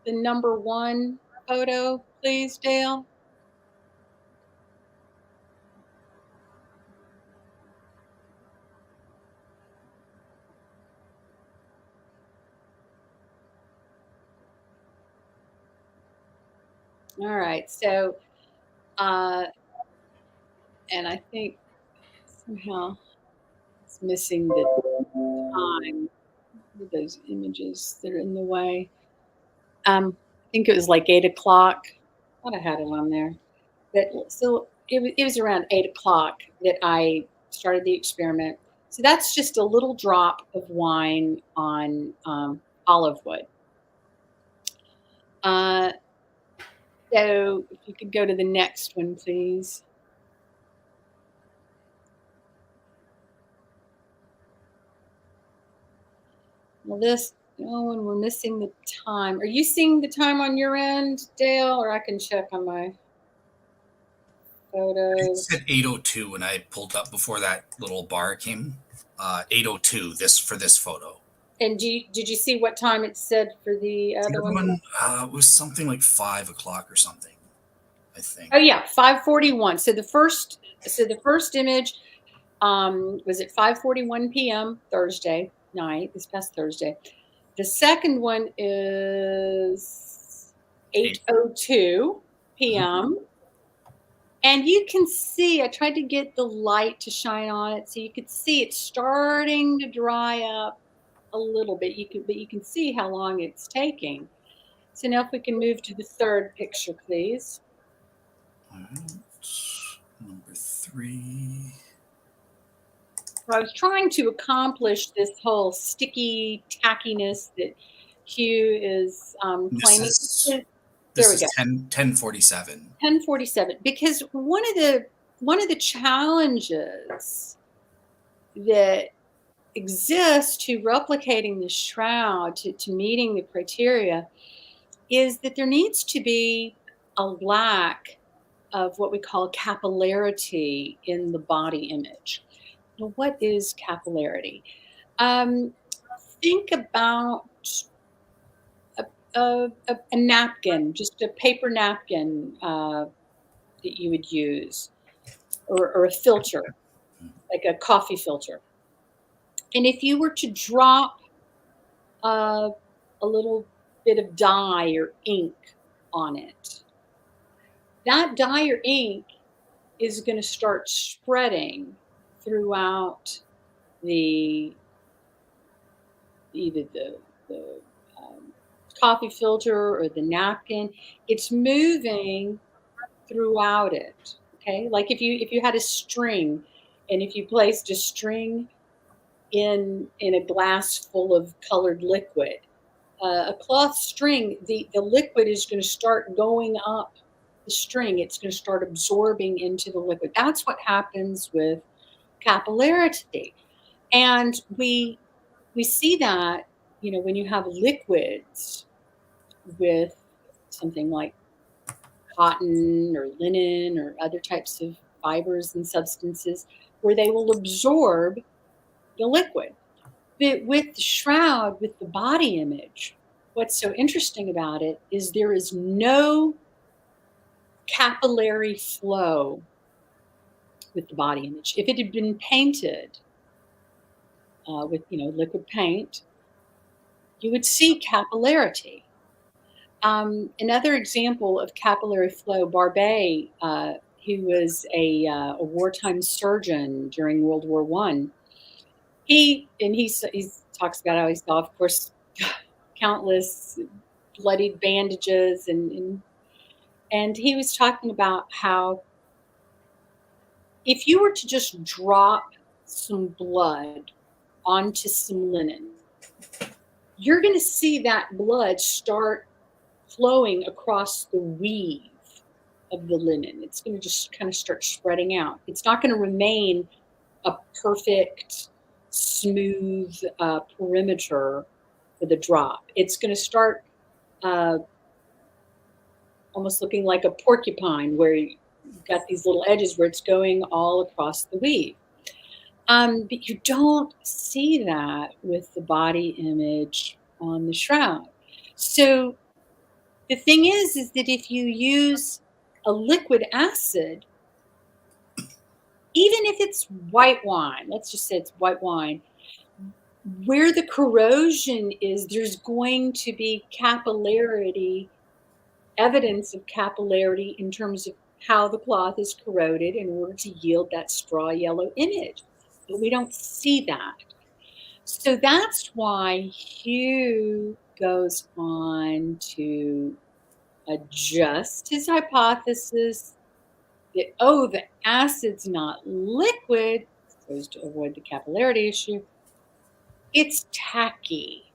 the number 1 photo, please, Dale? All right. So, and I think somehow it's missing the time with those images that are in the way. I think it was like 8 o'clock. I thought I had it on there. But so it was around 8 o'clock that I started the experiment. So that's just a little drop of wine on olive wood. So if you could go to the next one, please. Well, when we're missing the time. Are you seeing the time on your end, Dale, or I can check on my It photos? said 8:02 when I pulled up before that little bar came. 8:02 for this photo. And did you see what time it said for the The other other one? one was something like 5 o'clock or something, I think. Oh yeah, 5:41. So the first image was at 5:41 p.m. Thursday night, this past Thursday. The second one is 8:02 p.m. And you can see, I tried to get the light to shine on it so you could see it's starting to dry up a little bit. But you can see how long it's taking. So now if we can move to the third picture, please. All right. Number 3. I was trying to accomplish this whole sticky tackiness that Hugh is claiming. This is 10:47. 10:47. Because one of the challenges that exists to replicating the shroud, to meeting the criteria, is that there needs to be a lack of what we call capillarity in the body image. Now, what is capillarity? Think about a napkin, just a paper napkin that you would use, or a filter, like a coffee filter. And if you were to drop a little bit of dye or ink on it, that dye or ink is going to start spreading throughout either the coffee filter or the napkin. It's moving throughout it. Okay, like if you had a string, and if you placed a string in a glass full of colored liquid, a cloth string, the liquid is going to start going up the string. It's going to start absorbing into the liquid. That's what happens with capillarity. And we see that, when you have liquids with something like cotton or linen or other types of fibers and substances, where they will absorb the liquid. But with the shroud, with the body image, what's so interesting about it is there is no capillary flow with the body image. If it had been painted with liquid paint, you would see capillarity. Another example of capillary flow, Barbet, who was a wartime surgeon during World War I, he talks about how he saw, of course, countless bloodied bandages, and he was talking about how if you were to just drop some blood onto some linen, you're going to see that blood start flowing across the weave of the linen. It's going to just kind of start spreading out. It's not going to remain a perfect, smooth perimeter for the drop. It's going to start almost looking like a porcupine, where you've got these little edges where it's going all across the weave. But you don't see that with the body image on the shroud. So the thing is that if you use a liquid acid, even if it's white wine, let's just say it's white wine, where the corrosion is, there's going to be capillarity, evidence of capillarity in terms of how the cloth is corroded in order to yield that straw yellow image. But we don't see that. So that's why Hugh goes on to adjust his hypothesis that, oh, the acid's not liquid, so as to avoid the capillarity issue. It's tacky,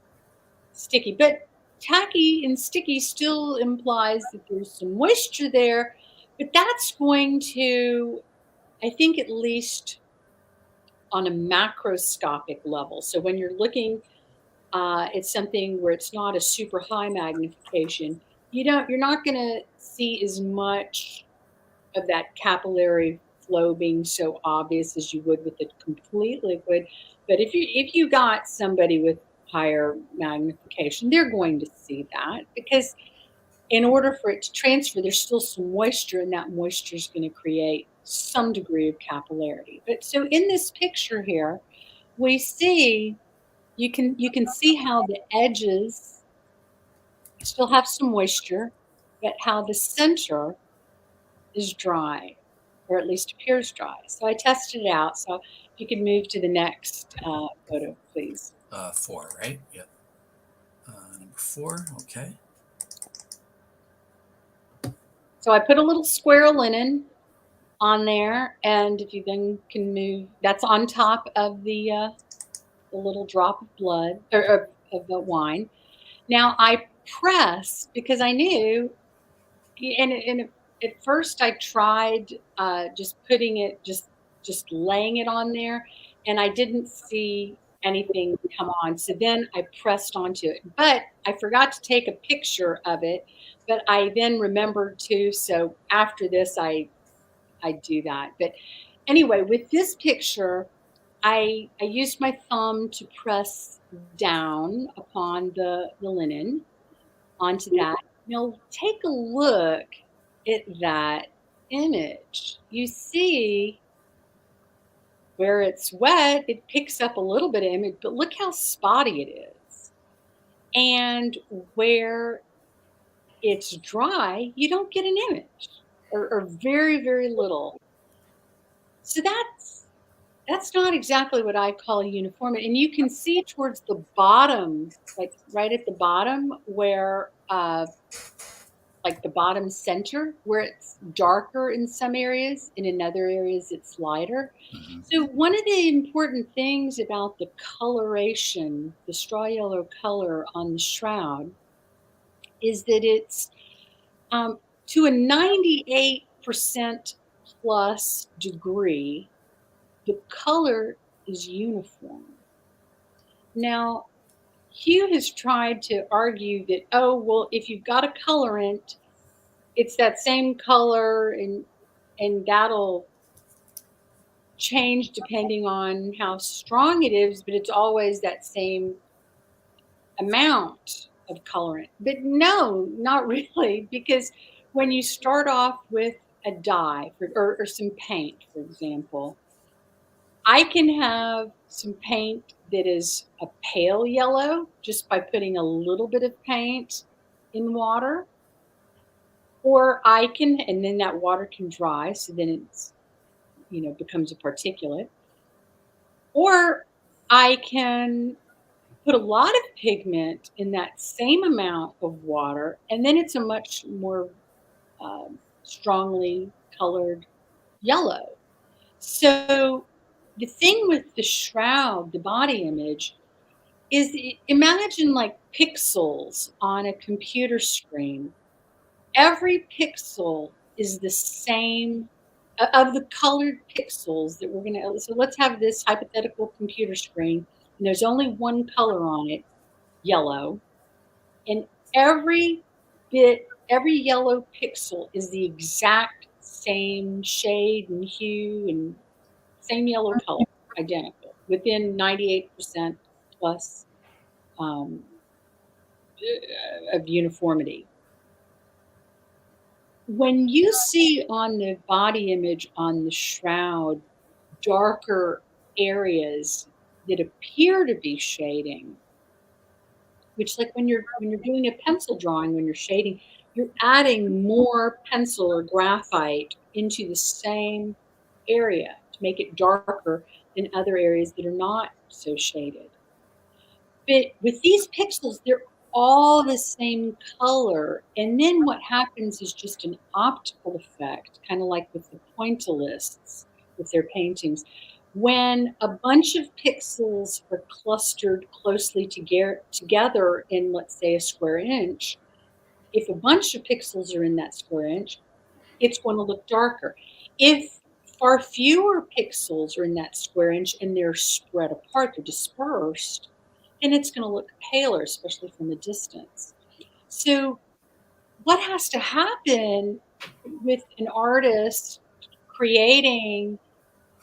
sticky, but tacky and sticky still implies that there's some moisture there, but that's going to, I think, at least on a macroscopic level. So when you're looking at something where it's not a super high magnification, you're not going to see as much of that capillary flow being so obvious as you would with a complete liquid. But if you got somebody with higher magnification, they're going to see that, because in order for it to transfer, there's still some moisture, and that moisture is going to create some degree of capillarity. But so in this picture here, we see, you can see how the edges still have some moisture, but how the center is dry, or at least appears dry. So I tested it out. So if you could move to the next photo, please. 4, right? Yep. Number 4, okay. So I put a little square of linen on there, and if you then can move, that's on top of the little drop of blood, or of the wine. Now I press, because I knew, and at first I tried just putting it, just laying it on there, and I didn't see anything come on. So then I pressed onto it, but I forgot to take a picture of it. But I then remembered to, so after this I do that. But anyway, with this picture, I used my thumb to press down upon the linen onto that. Now take a look at that image. You see where it's wet, it picks up a little bit of image, but look how spotty it is. And where it's dry, you don't get an image, or very, very little. So that's not exactly what I call uniformity. And you can see towards the bottom, like right at the bottom, where like the bottom center, where it's darker in some areas, and in other areas it's lighter. Mm-hmm. So one of the important things about the coloration, the straw yellow color on the shroud, is that it's to a 98% plus degree, the color is uniform. Now, Hugh has tried to argue that, oh, well, if you've got a colorant, it's that same color, and that'll change depending on how strong it is, but it's always that same amount of colorant. But no, not really, because when you start off with a dye or some paint, for example, I can have some paint that is a pale yellow just by putting a little bit of paint in water. Or I can, and then that water can dry, so then it's, becomes a particulate. Or I can put a lot of pigment in that same amount of water, and then it's a much more strongly colored yellow. So the thing with the shroud, the body image, is imagine like pixels on a computer screen. Every pixel is the same of the colored pixels that we're going to, so let's have this hypothetical computer screen, and there's only one color on it, yellow, and every yellow pixel is the exact same shade and hue and same yellow color, identical, within 98% plus of uniformity. When you see on the body image on the shroud darker areas that appear to be shading, which, like when you're doing a pencil drawing, when you're shading, you're adding more pencil or graphite into the same area to make it darker than other areas that are not so shaded. But with these pixels, they're all the same color. And then what happens is just an optical effect, kind of like with the pointillists with their paintings. When a bunch of pixels are clustered closely together in, let's say, a square inch, if a bunch of pixels are in that square inch, it's going to look darker. If far fewer pixels are in that square inch and they're spread apart, they're dispersed, then it's going to look paler, especially from the distance. So what has to happen with an artist creating,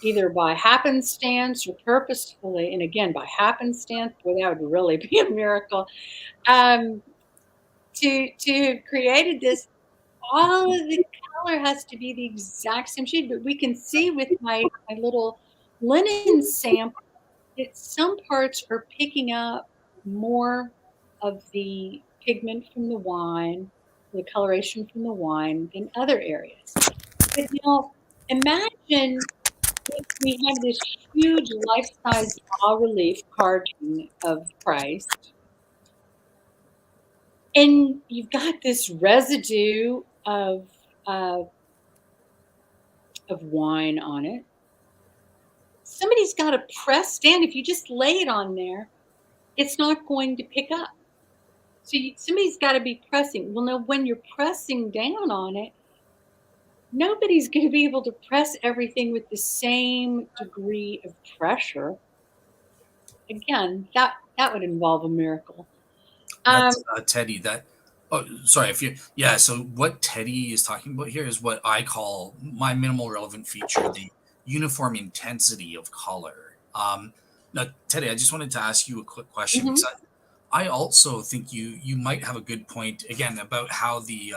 either by happenstance or purposefully, and again, by happenstance, boy, that would really be a miracle, to have created this, all of the color has to be the exact same shade. But we can see with my little linen sample that some parts are picking up more of the pigment from the wine, the coloration from the wine, than other areas. But now, imagine if we have this huge life-size bas-relief carving of Christ, and you've got this residue of wine on it. Somebody's got to press down. If you just lay it on there, it's not going to pick up. So somebody's got to be pressing. Well, now when you're pressing down on it, nobody's going to be able to press everything with the same degree of pressure. Again, that would involve a miracle. That's Teddy. Sorry if you. Yeah. So what Teddy is talking about here is what I call my minimal relevant feature: the uniform intensity of color. Now, Teddy, I just wanted to ask you a quick question, because I also think you might have a good point again about how the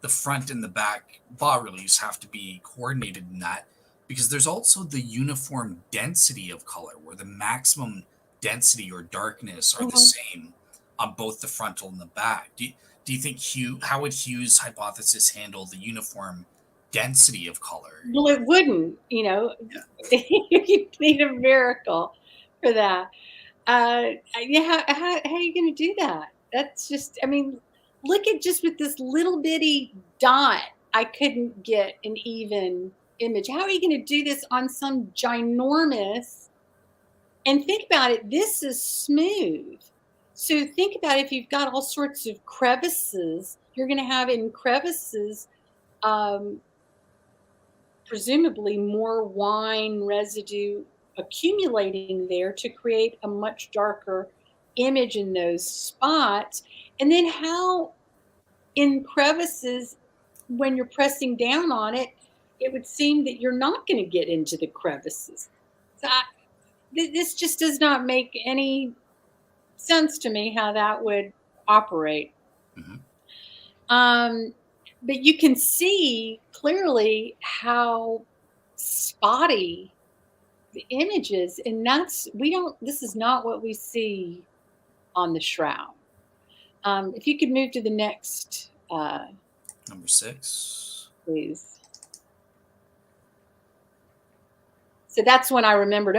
front and the back bas reliefs have to be coordinated in that, because there's also the uniform density of color, where the maximum density or darkness are the same on both the frontal and the back. Do you think how would Hugh's hypothesis handle the uniform density of color? Well, it wouldn't, you need a miracle for that. Yeah, how are you going to do that? That's just, look at just with this little bitty dot, I couldn't get an even image. How are you going to do this on some ginormous, and think about it, this is smooth. So think about if you've got all sorts of crevices, you're going to have in crevices, presumably more wine residue accumulating there to create a much darker image in those spots. And then how in crevices, when you're pressing down on it, it would seem that you're not going to get into the crevices. So this just does not make any sense to me how that would operate. But you can see clearly how spotty the image is, and this is not what we see on the shroud. If you could move to the next number 6, please. So that's when I remembered,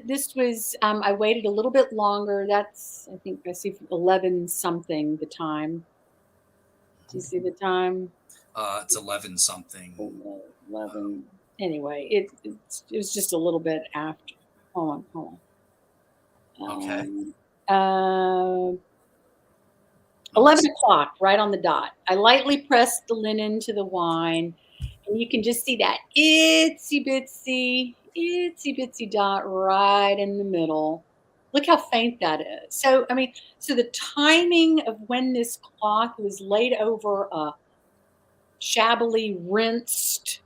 this was, I waited a little bit longer. That's, I think I see 11 something the time. Do you see the time? It's 11 something. 11. Anyway, it was just a little bit after. Hold on. Okay. 11 o'clock, right on the dot. I lightly pressed the linen to the wine, And you can just see that itsy bitsy dot right in the middle. Look how faint that is. So, I mean, so the timing of when this cloth was laid over a shabbily rinsed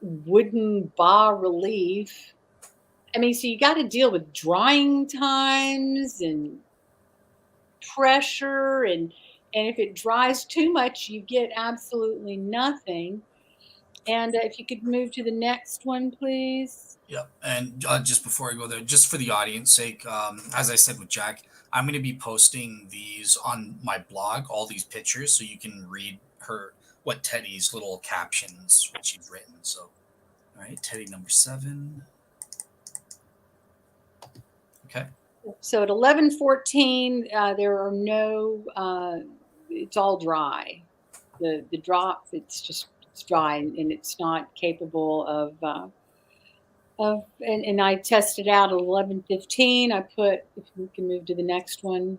wooden bas relief. I mean, so you got to deal with drying times and pressure, and if it dries too much, you get absolutely nothing. And if you could move to the next one, please. Yep. And just before I go there, just for the audience sake, as I said with Jack, I'm going to be posting these on my blog, all these pictures, so you can read what Teddy's little captions, what she's written. So, all right, Teddy number 7. Okay. So at 11:14, there are no. It's all dry. The drop, it's dry, and it's not capable of. And I tested out at 11:15. I put, if we can move to the next one.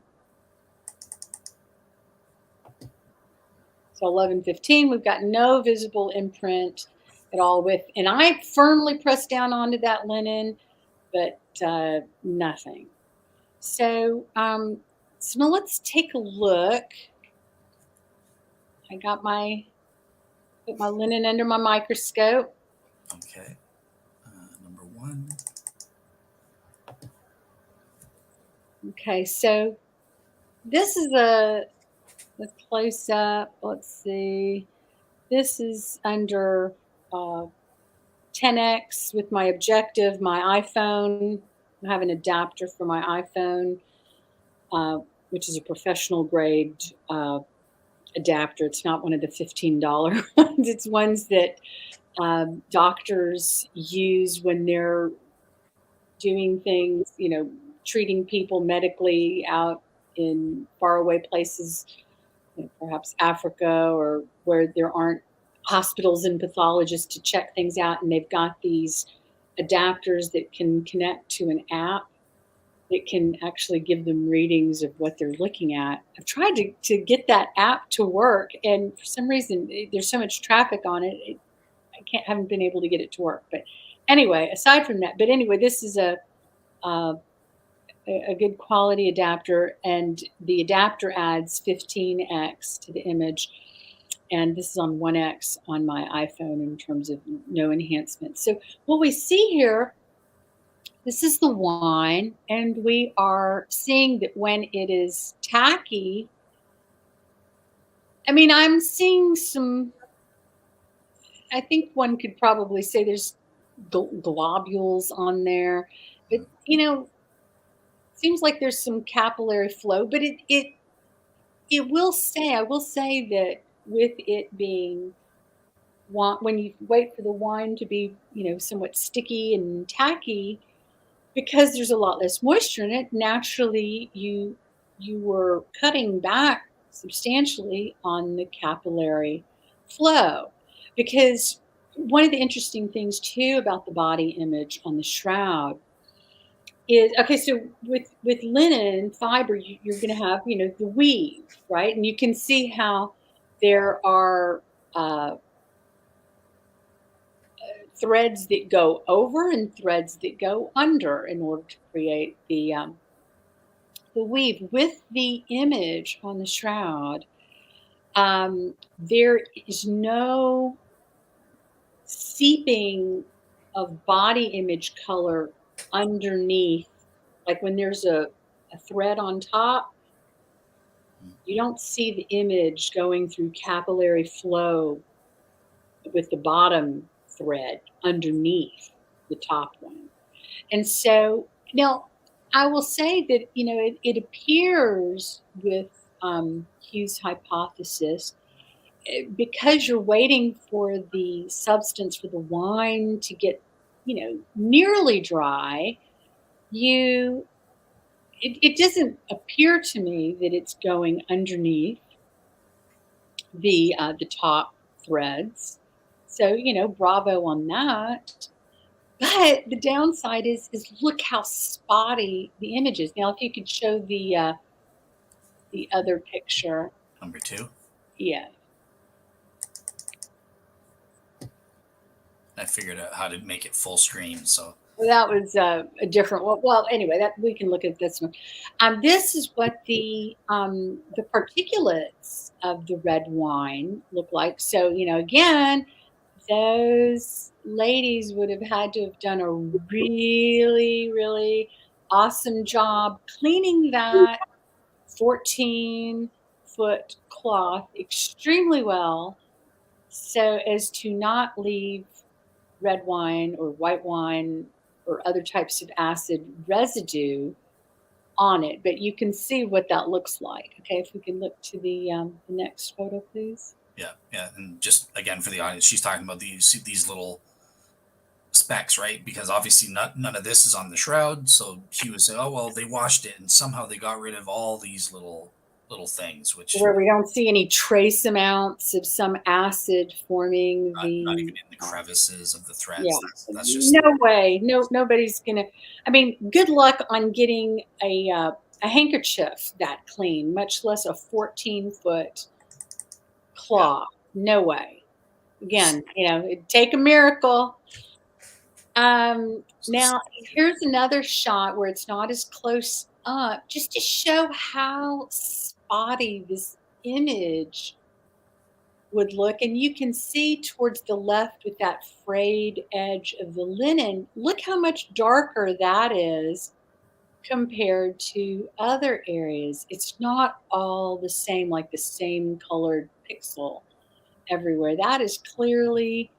So 11:15, we've got no visible imprint at all and I firmly pressed down onto that linen, but nothing. So, so now let's take a look. I got put my linen under my microscope. Okay. Number 1. Okay, so this is a close up. Let's see. This is under 10x with my objective, my iPhone. I have an adapter for my iPhone, which is a professional grade adapter. It's not one of the $15 ones. It's ones that doctors use when they're doing things, treating people medically out in faraway places, perhaps Africa, or where there aren't hospitals and pathologists to check things out. And they've got these adapters that can connect to an app that can actually give them readings of what they're looking at. I've tried to get that app to work, and for some reason there's so much traffic on it, haven't been able to get it to work. But anyway, aside from that, this is a good quality adapter, and the adapter adds 15x to the image, and this is on 1x on my iPhone in terms of no enhancement. So what we see here, this is the wine, and we are seeing that when it is tacky, I mean, I'm seeing some, I think one could probably say there's globules on there, but seems like there's some capillary flow. But I will say that with it being, when you wait for the wine to be somewhat sticky and tacky, because there's a lot less moisture in it, naturally you were cutting back substantially on the capillary flow. Because one of the interesting things too about the body image on the shroud is, okay, so with linen fiber, you're going to have the weave, right? And you can see how there are threads that go over and threads that go under in order to create the weave. With the image on the shroud, there is no seeping of body image color underneath. Like when there's a thread on top, you don't see the image going through capillary flow with the bottom thread underneath the top one. And so now I will say that, it appears with Hugh's hypothesis, because you're waiting for the substance, for the wine to get, nearly dry, it doesn't appear to me that it's going underneath the top threads. So, bravo on that. But the downside is look how spotty the image is. Now, if you could show the other picture. Number 2. Yeah. I figured out how to make it full screen. So Well, that was a different one. Well, anyway, that we can look at this one. This is what the particulates of the red wine look like. So, again, those ladies would have had to have done a really, really awesome job cleaning that 14-foot cloth extremely well so as to not leave red wine or white wine or other types of acid residue on it. But you can see what that looks like. Okay, if we can look to the next photo, please. Yeah, and just again for the audience, she's talking about these little specks, right? Because obviously none of this is on the shroud, so she was saying, oh well, they washed it and somehow they got rid of all these little things, which where we don't see any trace amounts of some acid forming not even in the crevices of the threads. Yeah, that's just no way. Nobody's gonna. I mean, good luck on getting a handkerchief that clean, much less a 14-foot cloth. No way. Again, it'd take a miracle. Now, here's another shot where it's not as close up, just to show how spotty this image would look. And you can see towards the left with that frayed edge of the linen, look how much darker that is compared to other areas. It's not all the same, like the same colored pixel everywhere. That is clearly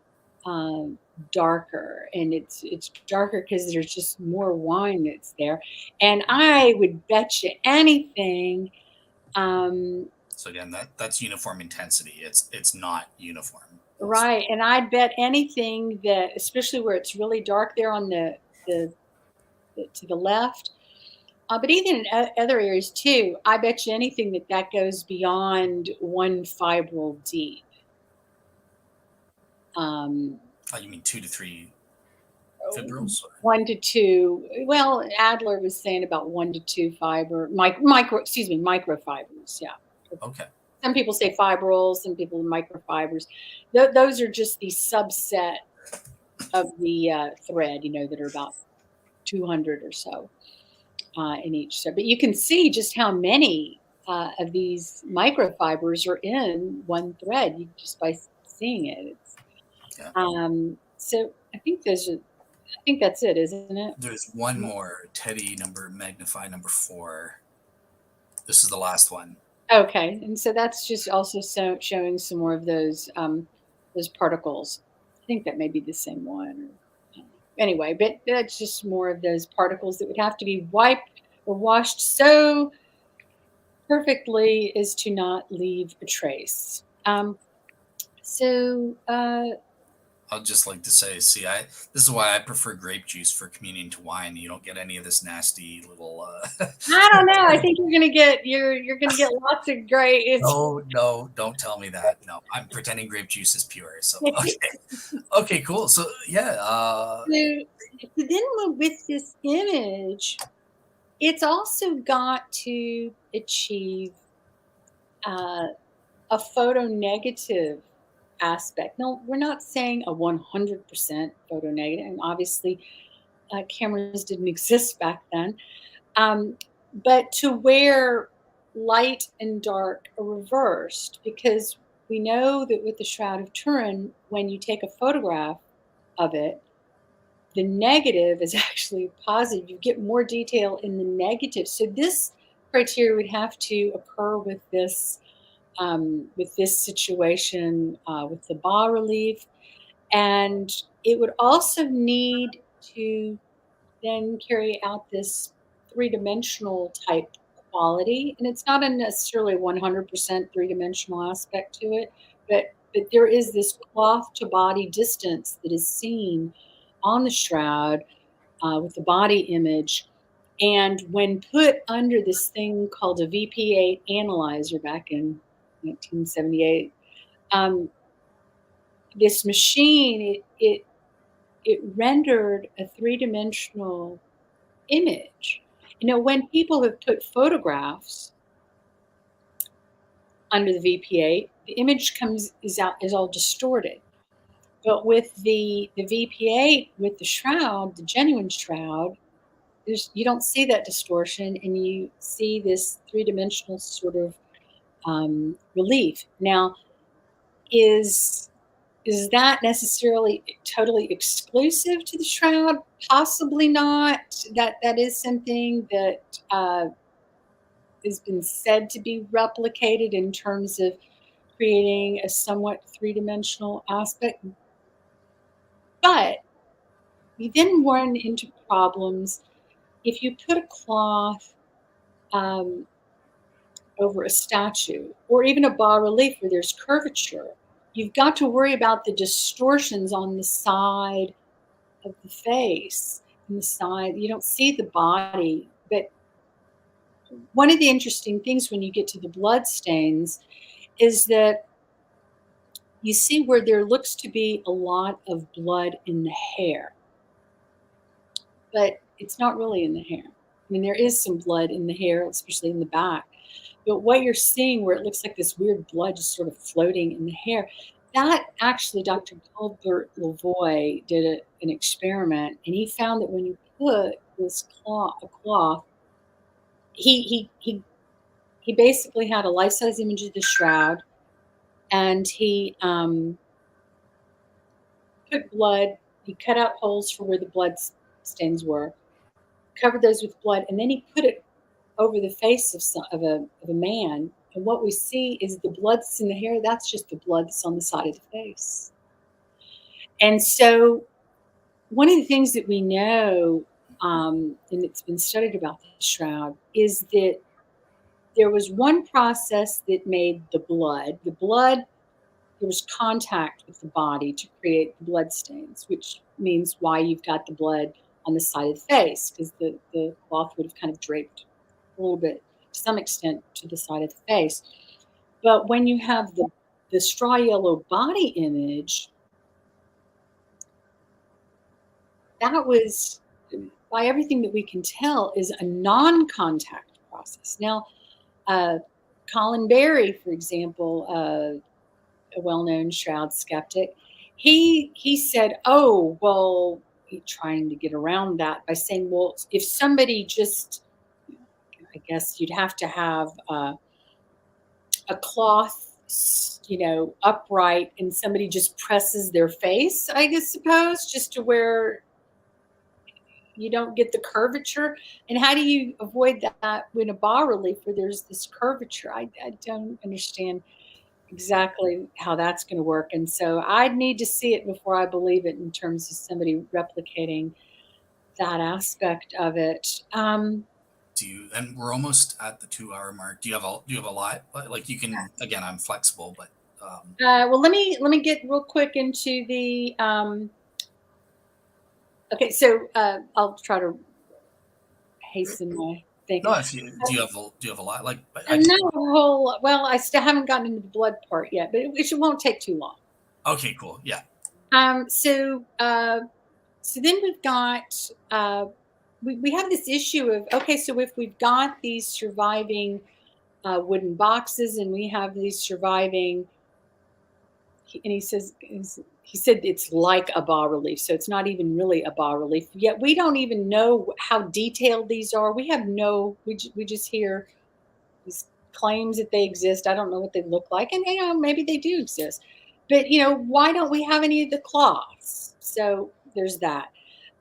darker, and it's darker because there's just more wine that's there. And I would bet you anything. So again, that's uniform intensity. It's not uniform. Right, and I'd bet anything that, especially where it's really dark there on the to the left, but even in other areas too, I bet you anything that goes beyond 1 fibril deep. You mean 2 to 3 fibrils? 1 to 2. Well, Adler was saying about 1 to 2 microfibers. Yeah. Okay. Some people say fibrils, some people microfibers. Those are just the subset of the thread, that are about 200 or so in each. But you can see just how many of these microfibers are in one thread just by seeing it. So I think that's it, isn't it? There's one more, Teddy magnify number 4. This is the last one. Okay, and so that's just also showing some more of those particles. I think that may be the same one. Anyway, but that's just more of those particles that would have to be wiped or washed so perfectly as to not leave a trace. I'd just like to say, this is why I prefer grape juice for communion to wine. You don't get any of this nasty little. I don't know. I think you're gonna get lots of grape. No, don't tell me that. No, I'm pretending grape juice is pure. So okay, cool. So yeah. So then with this image, it's also got to achieve a photo negative aspect. No, we're not saying a 100% photo negative, and obviously cameras didn't exist back then. But to where light and dark are reversed, because we know that with the Shroud of Turin, when you take a photograph of it, the negative is actually positive. You get more detail in the negative. So this criteria would have to occur with this situation with the bas relief, and it would also need to then carry out this 3-dimensional type quality. And it's not necessarily 100% 3-dimensional aspect to it, but there is this cloth to body distance that is seen on the shroud with the body image. And when put under this thing called a VP8 analyzer back in 1978, this machine, it rendered a 3-dimensional image. When people have put photographs under the VP8, the image is all distorted. But with the VPA, with the shroud, the genuine shroud, you don't see that distortion, and you see this three-dimensional sort of relief. Now, is that necessarily totally exclusive to the shroud? Possibly not. That is something that has been said to be replicated in terms of creating a somewhat three-dimensional aspect. But you then run into problems if you put a cloth over a statue or even a bas relief where there's curvature. You've got to worry about the distortions on the side of the face. On the side, you don't see the body. But one of the interesting things when you get to the blood stains is that you see where there looks to be a lot of blood in the hair, but it's not really in the hair. I mean, there is some blood in the hair, especially in the back. But what you're seeing where it looks like this weird blood just sort of floating in the hair, that actually Dr. Gilbert Lavoie did an experiment, and he found that when you put this cloth, he basically had a life-size image of the shroud, and he put blood, he cut out holes for where the blood stains were, covered those with blood, and then he put it over the face of a man. And what we see is the blood that's in the hair, that's just the blood that's on the side of the face. And so one of the things that we know, and it's been studied about the shroud, is that there was one process that made the blood, there was contact with the body to create the blood stains, which means why you've got the blood on the side of the face, because the cloth would have kind of draped a little bit, to some extent, to the side of the face. But when you have the straw yellow body image, that was, by everything that we can tell, is a non-contact process. Now, Colin Berry, for example, a well-known shroud skeptic, he said, oh, well, trying to get around that by saying, well, if somebody just, I guess you'd have to have a cloth, upright, and somebody just presses their face, I guess, suppose, just to where you don't get the curvature. And how do you avoid that in a bas relief where there's this curvature? I don't understand exactly how that's going to work. And so I'd need to see it before I believe it in terms of somebody replicating that aspect of it. And we're almost at the 2 hour mark. Do you have a lot? Like you can, again, I'm flexible, but well, let me get real quick into the okay, so I'll try to hasten my thing. no, if you do you have a lot? Like Not a whole. Well, I still haven't gotten into the blood part yet, but it won't take too long. Okay, cool. Yeah. So then we've got we have this issue of, okay, so if we've got these surviving wooden boxes and we have these surviving, and he said it's like a bas relief, so it's not even really a bas relief. Yet we don't even know how detailed these are. We just hear these claims that they exist. I don't know what they look like, and maybe they do exist. But why don't we have any of the cloths? So there's that.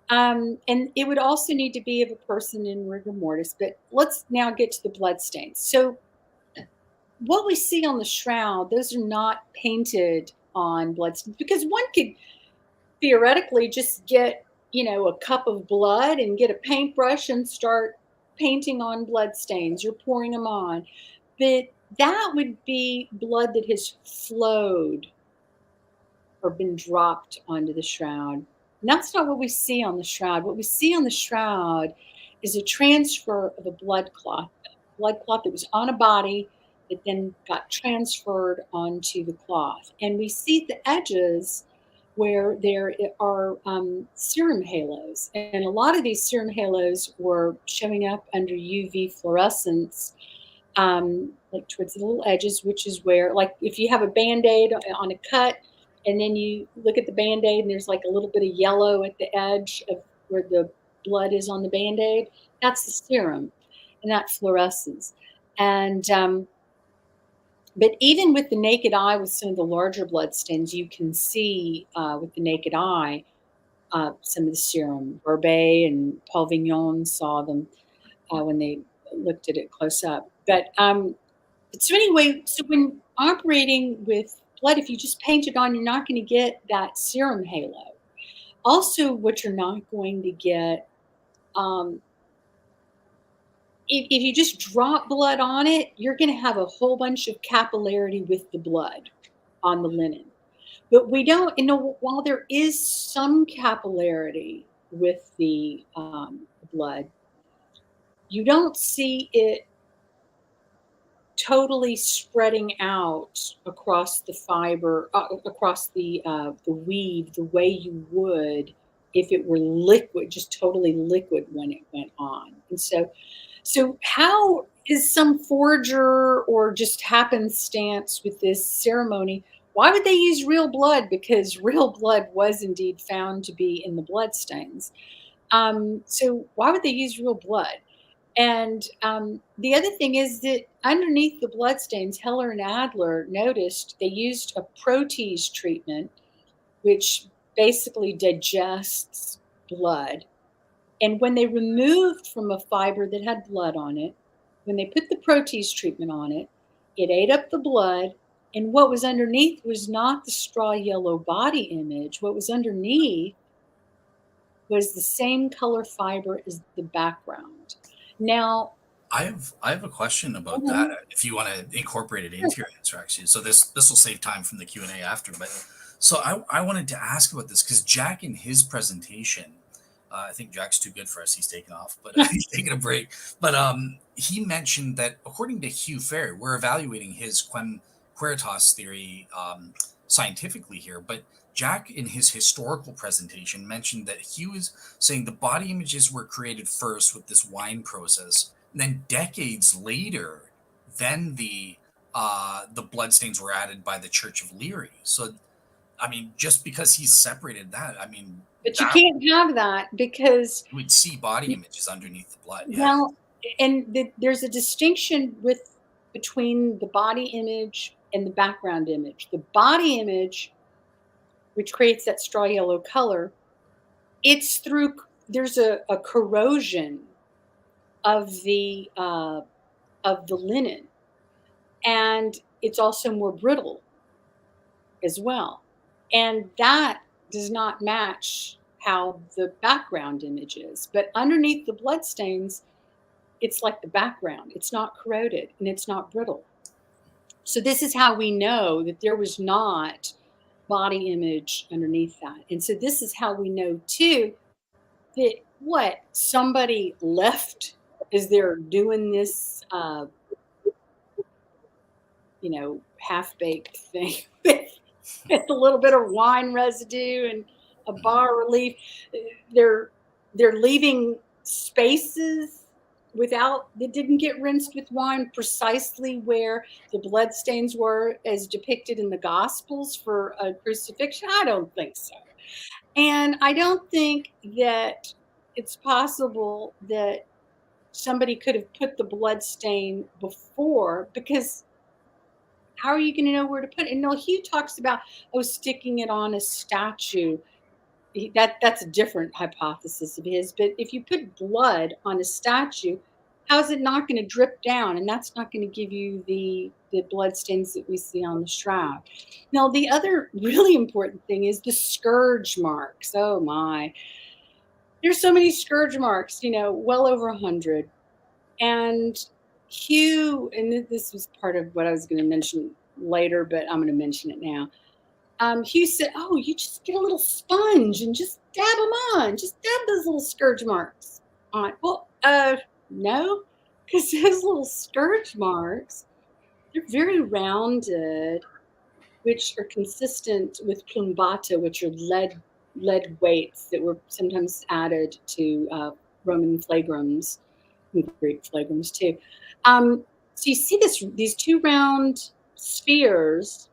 And it would also need to be of a person in rigor mortis. But let's now get to the blood stains. So what we see on the shroud, those are not painted on blood stains, because one could theoretically just get, a cup of blood and get a paintbrush and start painting on blood stains or pouring them on. But that would be blood that has flowed or been dropped onto the shroud. And that's not what we see on the shroud. What we see on the shroud is a transfer of a blood clot that was on a body that then got transferred onto the cloth. And we see the edges where there are serum halos. And a lot of these serum halos were showing up under UV fluorescence, like towards the little edges, which is where, like if you have a Band-Aid on a cut and then you look at the Band-Aid and there's like a little bit of yellow at the edge of where the blood is on the Band-Aid, that's the serum, and that fluoresces. And but even with the naked eye, with some of the larger blood stains, you can see with the naked eye some of the serum. Barbet and Paul Vignon saw them when they looked at it close up. But so anyway, so when operating with blood, if you just paint it on, you're not going to get that serum halo. Also, what you're not going to get, if you just drop blood on it, you're going to have a whole bunch of capillarity with the blood on the linen. But we don't, while there is some capillarity with the blood, you don't see it totally spreading out across the fiber, across the weave, the way you would if it were liquid, just totally liquid when it went on. And so how is some forger or just happenstance with this ceremony? Why would they use real blood? Because real blood was indeed found to be in the bloodstains. So why would they use real blood? And the other thing is that underneath the bloodstains, Heller and Adler noticed they used a protease treatment, which basically digests blood. And when they removed from a fiber that had blood on it, when they put the protease treatment on it, it ate up the blood. And what was underneath was not the straw yellow body image. What was underneath was the same color fiber as the background. Now, I have a question about that. If you want to incorporate it into your answer, actually, so this will save time from the Q&A after. But so I wanted to ask about this because Jack in his presentation, I think Jack's too good for us. He's taking off, but he's taking a break. But he mentioned that according to Hugh Fair, we're evaluating his Quem Quaeritis theory scientifically here, but Jack, in his historical presentation, mentioned that he was saying the body images were created first with this wine process, and then decades later, then the bloodstains were added by the Church of Leary. So, I mean, just because he separated that, I mean, but you can't have that because you would see body images underneath the blood. Yeah. Well, and there's a distinction between the body image and the background image. The body image, which creates that straw yellow color, there's a corrosion of the linen, and it's also more brittle as well, and that does not match how the background image is. But underneath the bloodstains, it's like the background. It's not corroded and it's not brittle. So this is how we know that there was not body image underneath that. And so this is how we know too that somebody left as they're doing this half-baked thing with a little bit of wine residue and a bas relief. They're leaving spaces that didn't get rinsed with wine precisely where the bloodstains were as depicted in the Gospels for a crucifixion. I don't think so. And I don't think that it's possible that somebody could have put the bloodstain before, because how are you going to know where to put it? And Hugh talks about, sticking it on a statue. That's a different hypothesis of his. But if you put blood on a statue, how is it not going to drip down? And that's not going to give you the blood stains that we see on the shroud. Now, the other really important thing is the scourge marks. Oh my. There's so many scourge marks, well over 100. And Hugh, and this was part of what I was going to mention later, but I'm going to mention it now. Hugh said, you just get a little sponge and just dab them on. Just dab those little scourge marks on. Well, no, because those little scourge marks, they're very rounded, which are consistent with plumbata, which are lead weights that were sometimes added to Roman flagrums and Greek flagrums too. So you see these two round spheres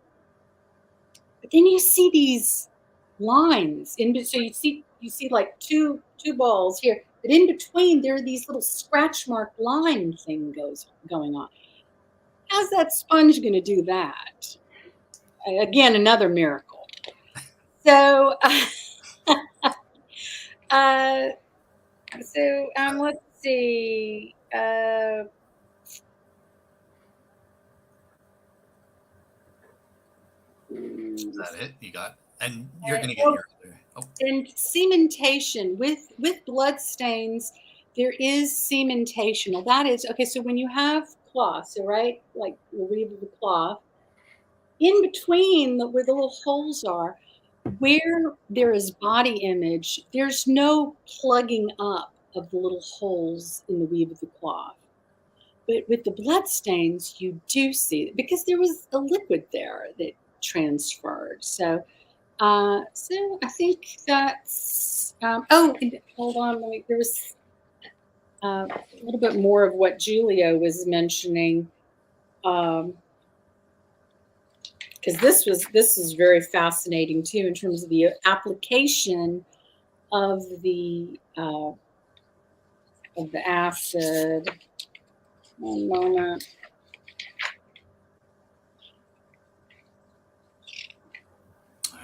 But then you see these lines so you see like two balls here, but in between there are these little scratch mark line thing going on. How's that sponge going to do that? Again, another miracle. So let's see. Is that it? You got, and you're going to get your other. Oh. And cementation with blood stains, there is cementation. Now that is okay. So when you have cloth, so right, like the weave of the cloth, in between where the little holes are, where there is body image, there's no plugging up of the little holes in the weave of the cloth. But with the blood stains, you do see, because there was a liquid there that transferred. So I think that's. Hold on. There was a little bit more of what Julio was mentioning, because this is very fascinating too in terms of the application of the acid. One moment.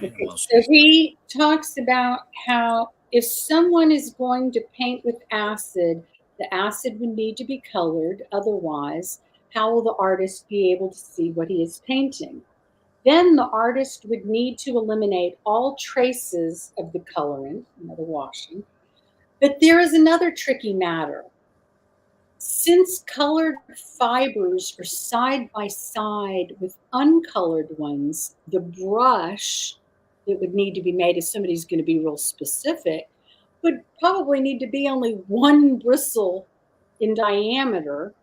Okay, so he talks about how if someone is going to paint with acid, the acid would need to be colored. Otherwise, how will the artist be able to see what he is painting? Then the artist would need to eliminate all traces of the coloring, the washing. But there is another tricky matter. Since colored fibers are side by side with uncolored ones, the brush that would need to be made, if somebody's going to be real specific, would probably need to be only one bristle in diameter.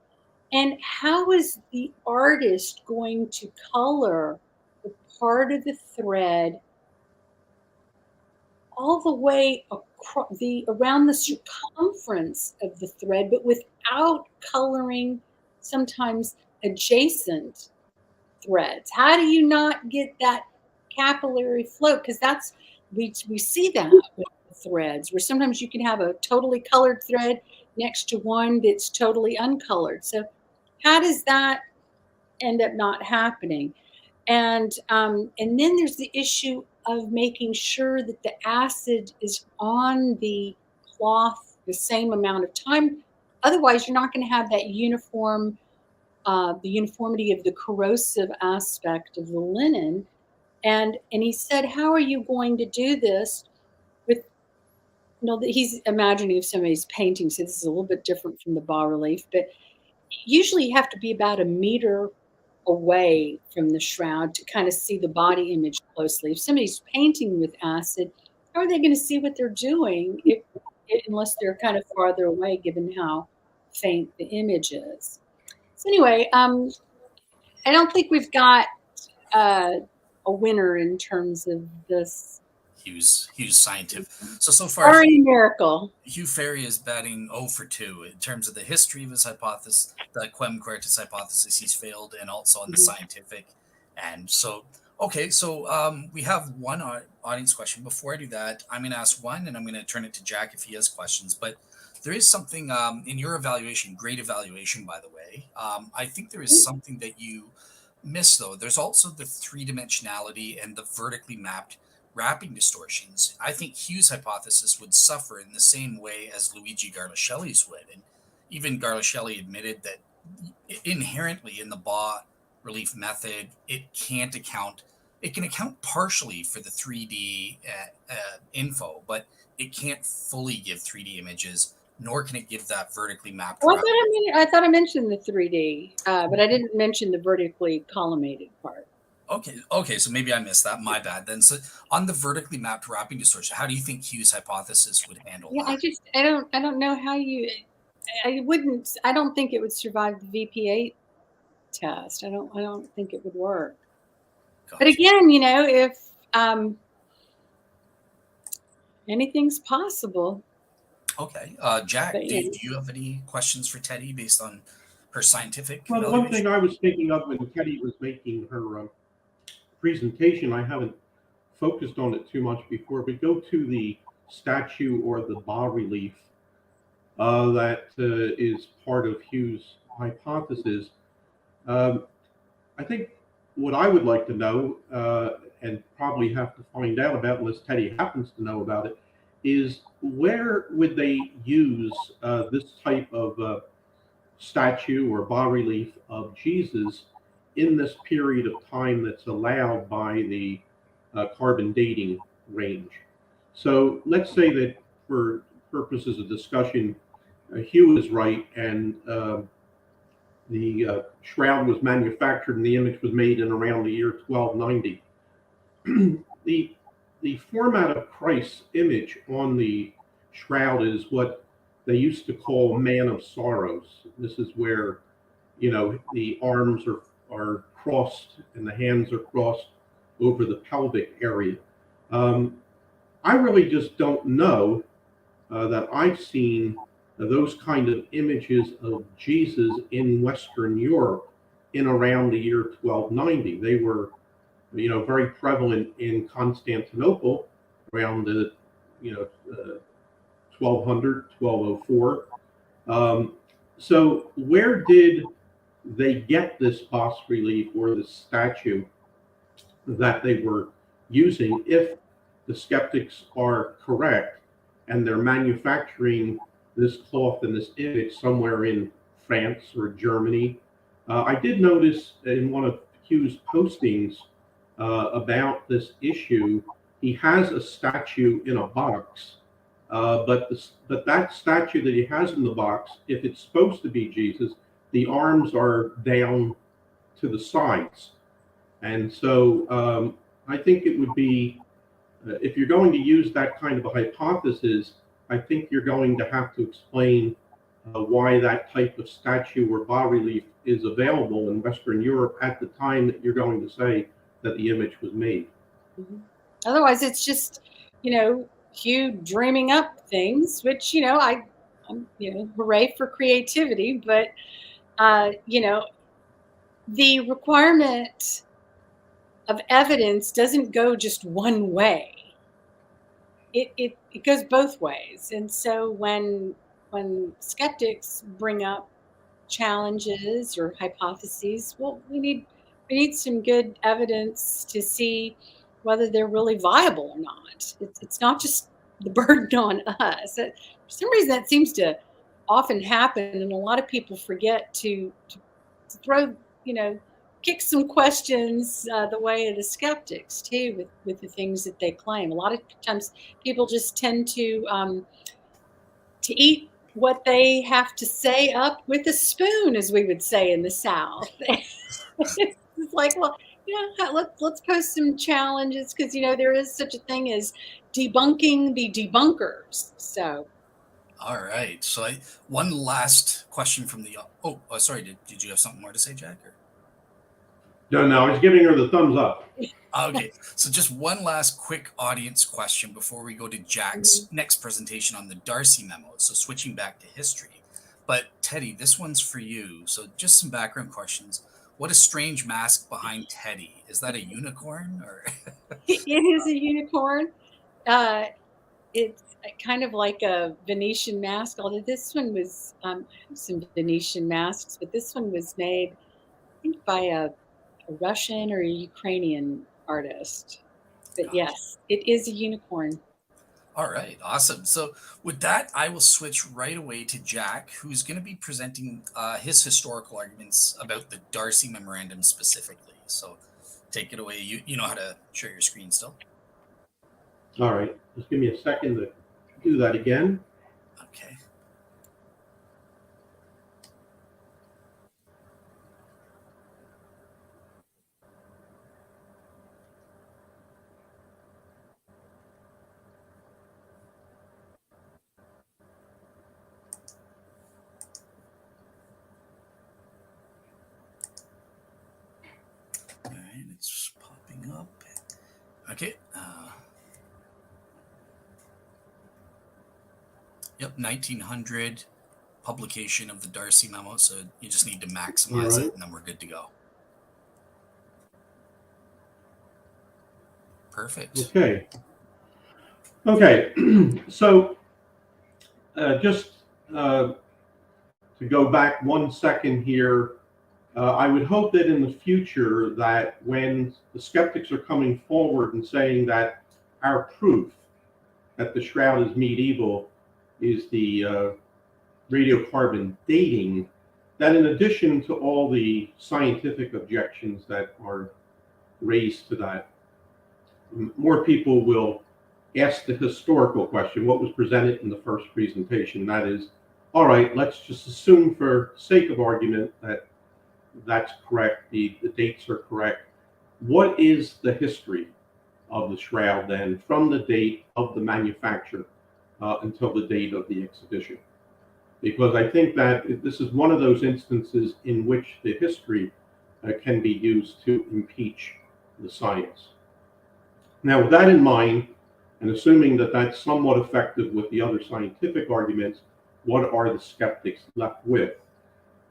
And how is the artist going to color the part of the thread all the way around the circumference of the thread, but without coloring sometimes adjacent threads? How do you not get that capillary flow? Because that's we see that with threads, where sometimes you can have a totally colored thread next to one that's totally uncolored. So how does that end up not happening? And then there's the issue of making sure that the acid is on the cloth the same amount of time. Otherwise, you're not going to have that the uniformity of the corrosive aspect of the linen. And he said, how are you going to do this with, he's imagining if somebody's painting, so this is a little bit different from the bas relief, but usually you have to be about 1 meter away from the shroud to kind of see the body image closely. If somebody's painting with acid, how are they going to see what they're doing unless they're kind of farther away, given how faint the image is? So anyway, I don't think we've got a winner in terms of this. Hugh's scientific. So far, Sorry, miracle. Hugh Ferry is batting 0 for 2 in terms of the history of his hypothesis, the Quem Quaeritis hypothesis. He's failed, and also on the scientific. And so, okay, so we have one audience question. Before I do that, I'm going to ask one, and I'm going to turn it to Jack if he has questions. But there is something in your evaluation, great evaluation, by the way. I think there is something that you miss, though. There's also the three-dimensionality and the vertically mapped wrapping distortions. I think Hugh's hypothesis would suffer in the same way as Luigi Garlascelli's would. And even Garlascelli admitted that inherently in the bas relief method, it can account partially for the 3D info, but it can't fully give 3D images, nor can it give that vertically mapped. Well, I thought I mentioned the 3D, but I didn't mention the vertically collimated part. Okay, so maybe I missed that. My bad. Then, so on the vertically mapped wrapping distortion, how do you think Hugh's hypothesis would handle that? I don't know how you. I don't think it would survive the VP8 test. I don't think it would work. Gotcha. But again, if anything's possible. Okay, Jack, do you have any questions for Teddi based on her scientific? Well, one thing I was thinking of when Teddi was making her presentation, I haven't focused on it too much before. But go to the statue or the bas-relief that is part of Hugh's hypothesis. I think what I would like to know, and probably have to find out about, unless Teddy happens to know about it, is where would they use this type of statue or bas-relief of Jesus in this period of time that's allowed by the carbon dating range. So let's say that for purposes of discussion, Hugh is right, and the shroud was manufactured and the image was made in around the year 1290. The format of Christ's image on the shroud is what they used to call Man of Sorrows. This is where, the arms are crossed and the hands are crossed over the pelvic area. I really just don't know that I've seen those kind of images of Jesus in Western Europe in around the year 1290. They were, very prevalent in Constantinople around the, 1200, 1204. So where did they get this bas-relief or this statue that they were using, if the skeptics are correct and they're manufacturing this cloth and this image somewhere in France or Germany? I did notice in one of Hugh's postings about this issue, he has a statue in a box, but that statue that he has in the box, if it's supposed to be Jesus, the arms are down to the sides. And so I think it would be, if you're going to use that kind of a hypothesis, I think you're going to have to explain why that type of statue or bas-relief is available in Western Europe at the time that you're going to say that the image was made. Mm-hmm. Otherwise, it's just, Hugh dreaming up things, which, I'm, hooray for creativity. But, the requirement of evidence doesn't go just one way. It goes both ways. And so when skeptics bring up challenges or hypotheses, well, we need some good evidence to see whether they're really viable or not. It's not just the burden on us. For some reason, that seems to often happen, and a lot of people forget to throw, kick some questions the way of the skeptics too, with the things that they claim. A lot of times, people just tend to eat what they have to say up with a spoon, as we would say in the South. It's like, well, let's post some challenges, because there is such a thing as debunking the debunkers. So, all right. So one last question from the. Sorry. Did you have something more to say, Jack? Or? No, I was giving her the thumbs up. Okay, so just one last quick audience question before we go to Jack's next presentation on the Darcy memo. So switching back to history. But Teddy, this one's for you. So just some background questions. What a strange mask behind Teddy. Is that a unicorn? Or it is a unicorn. It's kind of like a Venetian mask, although this one was, I have some Venetian masks, but this one was made, I think, by a Russian or a Ukrainian artist. But yes, it is a unicorn. All right, awesome. So with that, I will switch right away to Jack, who's going to be presenting his historical arguments about the Darcy memorandum specifically. So take it away. You know how to share your screen still? All right, just give me a second to do that again. Okay. All right, it's popping up. Okay. Yep, 1900 publication of the Darcy memo. So you just need to maximize it, and then we're good to go. Perfect. Okay. So just to go back 1 second here, I would hope that in the future that when the skeptics are coming forward and saying that our proof that the shroud is medieval is the radiocarbon dating, that in addition to all the scientific objections that are raised to that, more people will ask the historical question, what was presented in the first presentation. That is, all right, let's just assume for sake of argument that that's correct, the dates are correct. What is the history of the shroud then from the date of the manufacture until the date of the exhibition? Because I think that this is one of those instances in which the history can be used to impeach the science. Now, with that in mind, and assuming that that's somewhat effective with the other scientific arguments, what are the skeptics left with?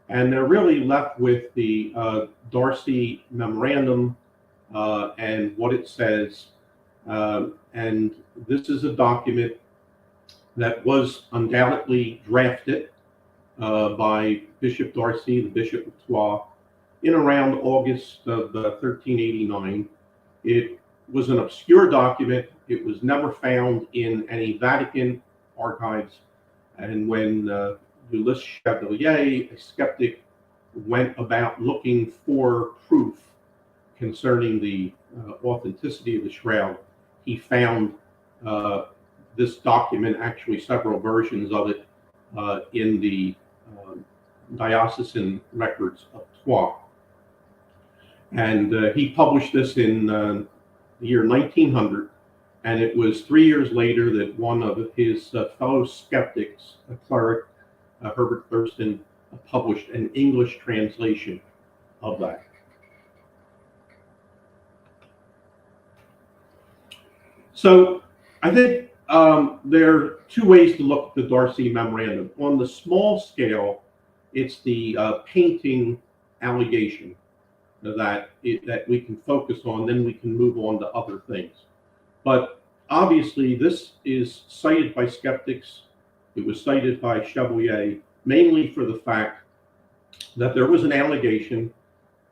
And they're really left with the Darcy memorandum and what it says. And this is a document that was undoubtedly drafted by Bishop Darcy, the Bishop of Troyes, in around August of 1389. It was an obscure document. It was never found in any Vatican archives. And when Ulysses Chevalier, a skeptic, went about looking for proof concerning the authenticity of the shroud, he found this document, actually several versions of it, in the diocesan records of Troyes. And he published this in the year 1900. And it was 3 years later that one of his fellow skeptics, a cleric, Herbert Thurston, published an English translation of that. So I think there are two ways to look at the Darcy memorandum. On the small scale, it's the painting allegation that we can focus on, then we can move on to other things. But obviously, this is cited by skeptics. It was cited by Chevalier mainly for the fact that there was an allegation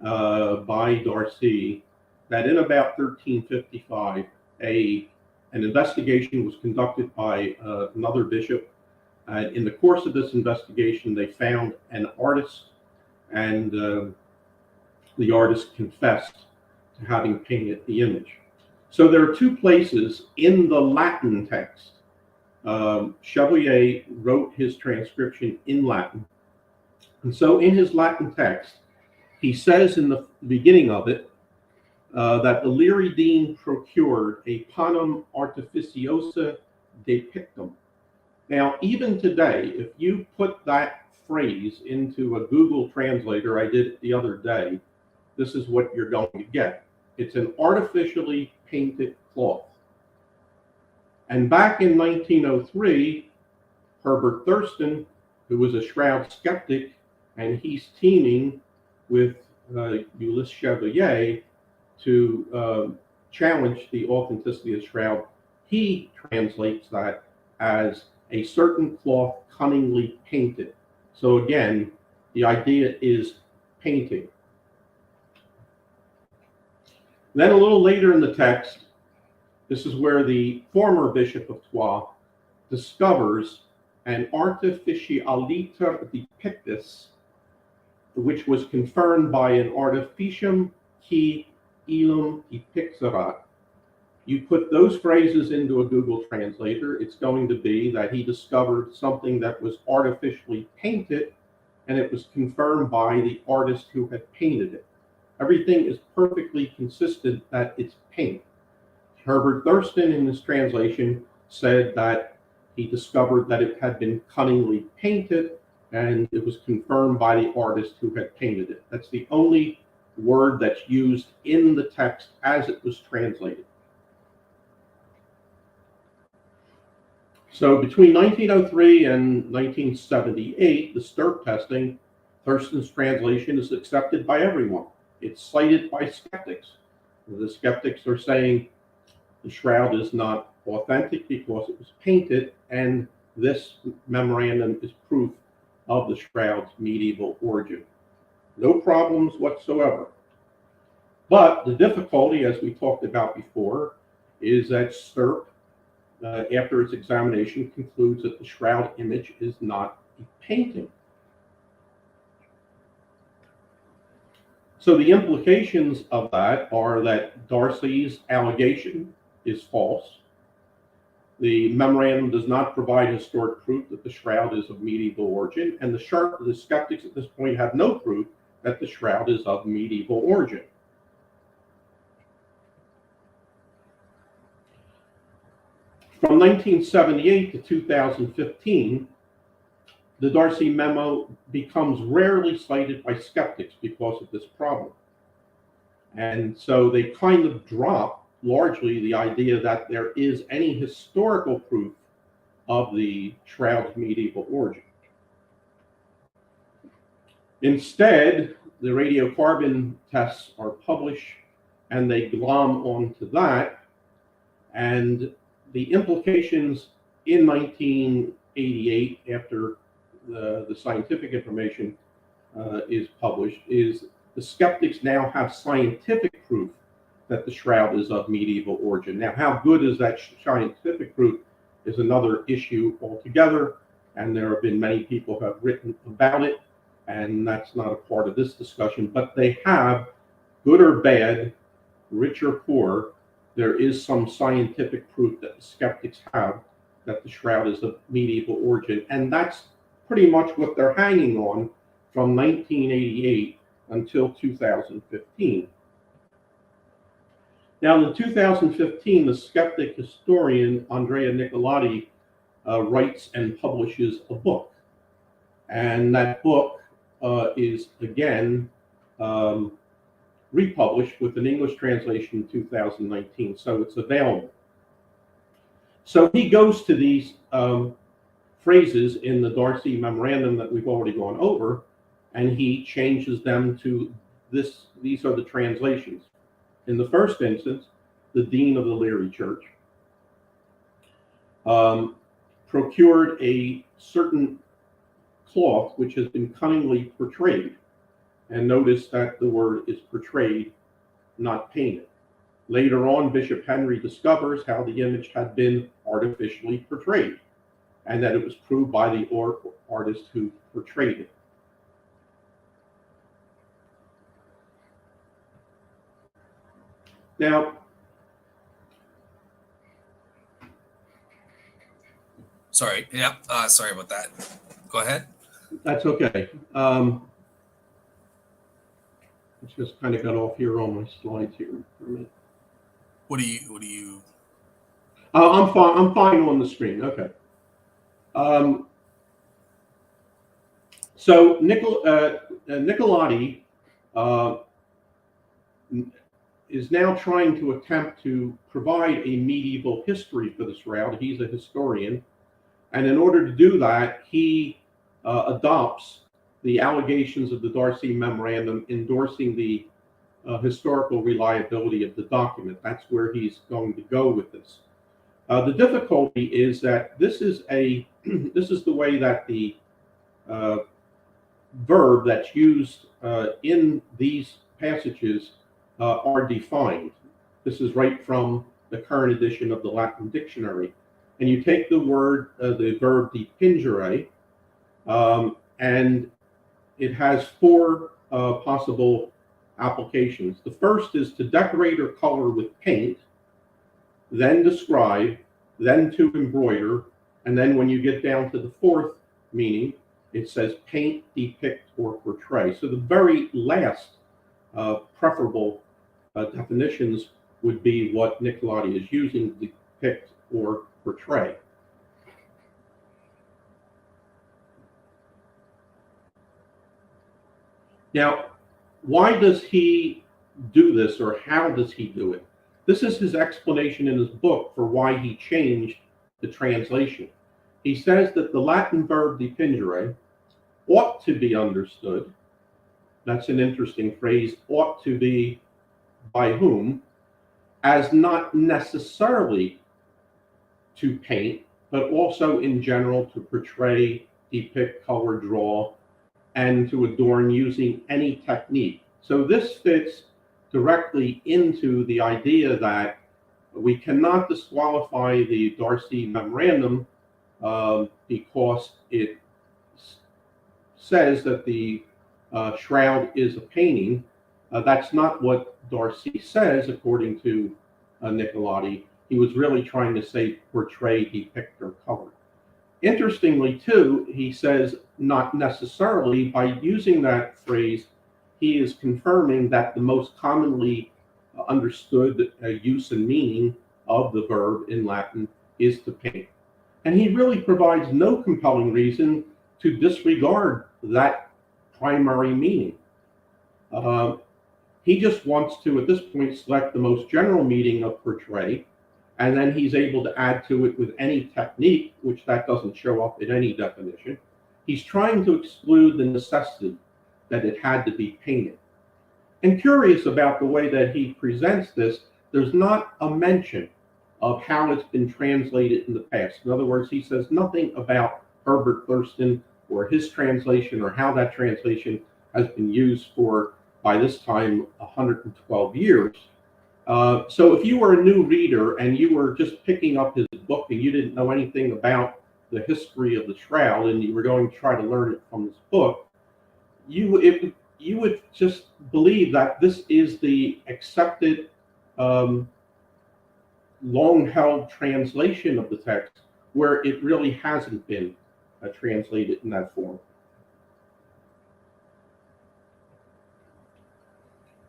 by Darcy that in about 1355, an investigation was conducted by another bishop. In the course of this investigation, they found an artist, and the artist confessed to having painted the image. So there are two places in the Latin text. Chevalier wrote his transcription in Latin. And so in his Latin text, he says in the beginning of it that the Leary Dean procured a panem artificiosa depictum. Now, even today, if you put that phrase into a Google translator, I did it the other day, this is what you're going to get. It's an artificially painted cloth. And back in 1903, Herbert Thurston, who was a Shroud skeptic, and he's teaming with Ulysses Chevalier to challenge the authenticity of the Shroud, he translates that as a certain cloth cunningly painted. So again, the idea is painting. Then a little later in the text, this is where the former Bishop of Troyes discovers an artificialiter depictus, which was confirmed by an artificium qui illum depixerat. You put those phrases into a Google translator, it's going to be that he discovered something that was artificially painted, and it was confirmed by the artist who had painted it. Everything is perfectly consistent that it's paint. Herbert Thurston in this translation said that he discovered that it had been cunningly painted, and it was confirmed by the artist who had painted it. That's the only word that's used in the text as it was translated. So between 1903 and 1978, the Stirp testing, Thurston's translation is accepted by everyone. It's cited by skeptics. The skeptics are saying, The shroud is not authentic because it was painted, and this memorandum is proof of the shroud's medieval origin. No problems whatsoever. But the difficulty, as we talked about before, is that STIRP, after its examination, concludes that the shroud image is not a painting. So the implications of that are that Darcy's allegation is false. The memorandum does not provide historic proof that the shroud is of medieval origin, and the skeptics at this point have no proof that the shroud is of medieval origin. From 1978 to 2015, the Darcy memo becomes rarely cited by skeptics because of this problem. And so they kind of drop largely the idea that there is any historical proof of the shroud's medieval origin. Instead, the radiocarbon tests are published and they glom onto that, and the implications in 1988, after the scientific information is published, is the skeptics now have scientific proof that the shroud is of medieval origin. Now, how good is that scientific proof is another issue altogether, and there have been many people who have written about it, and that's not a part of this discussion, but they have, good or bad, rich or poor, there is some scientific proof that the skeptics have that the shroud is of medieval origin, and that's pretty much what they're hanging on from 1988 until 2015. Now, in 2015, the skeptic historian Andrea Nicolati writes and publishes a book, and that book is again republished with an English translation in 2019, so it's available. So he goes to these phrases in the Darcy memorandum that we've already gone over, and he changes them to this. These are the translations. In the first instance, the dean of the Leary Church procured a certain cloth which has been cunningly portrayed. And notice that the word is portrayed, not painted. Later on, Bishop Henry discovers how the image had been artificially portrayed, and that it was proved by the artist who portrayed it. Now, sorry. Yeah. Sorry about that. Go ahead. That's okay. Just kind of got off here on my slides here for a minute. What do you? I'm fine. I'm fine on the screen. Okay. So Nicolati is now trying to attempt to provide a medieval history for the shroud. He's a historian, and in order to do that, he adopts the allegations of the Darcy memorandum, endorsing the historical reliability of the document. That's where he's going to go with this. The difficulty is that this is the way that the verb that's used in these passages are defined. This is right from the current edition of the Latin dictionary. And you take the verb depingere, and it has four possible applications. The first is to decorate or color with paint, then describe, then to embroider, and then when you get down to the fourth meaning, it says paint, depict, or portray. So the very last preferable definitions would be what Nicolati is using, depict or portray. Now, why does he do this, or how does he do it? This is his explanation in his book for why he changed the translation. He says that the Latin verb depingere ought to be understood. That's an interesting phrase, ought to be by whom? as not necessarily to paint, but also in general to portray, depict, color, draw, and to adorn using any technique. So this fits directly into the idea that we cannot disqualify the Darcy memorandum because it says that the shroud is a painting. That's not what Darcy says, according to Nicolodi. He was really trying to say portray, depict, or color. Interestingly, too, he says not necessarily. By using that phrase, he is confirming that the most commonly understood use and meaning of the verb in Latin is to paint. And he really provides no compelling reason to disregard that primary meaning. He just wants to, at this point, select the most general meaning of portray, and then he's able to add to it with any technique, which that doesn't show up in any definition. He's trying to exclude the necessity that it had to be painted. And curious about the way that he presents this, there's not a mention of how it's been translated in the past. In other words, he says nothing about Herbert Thurston or his translation or how that translation has been used for, by this time, 112 years. So if you were a new reader and you were just picking up his book and you didn't know anything about the history of the shroud and you were going to try to learn it from this book, you would just believe that this is the accepted, long-held translation of the text, where it really hasn't been translated in that form.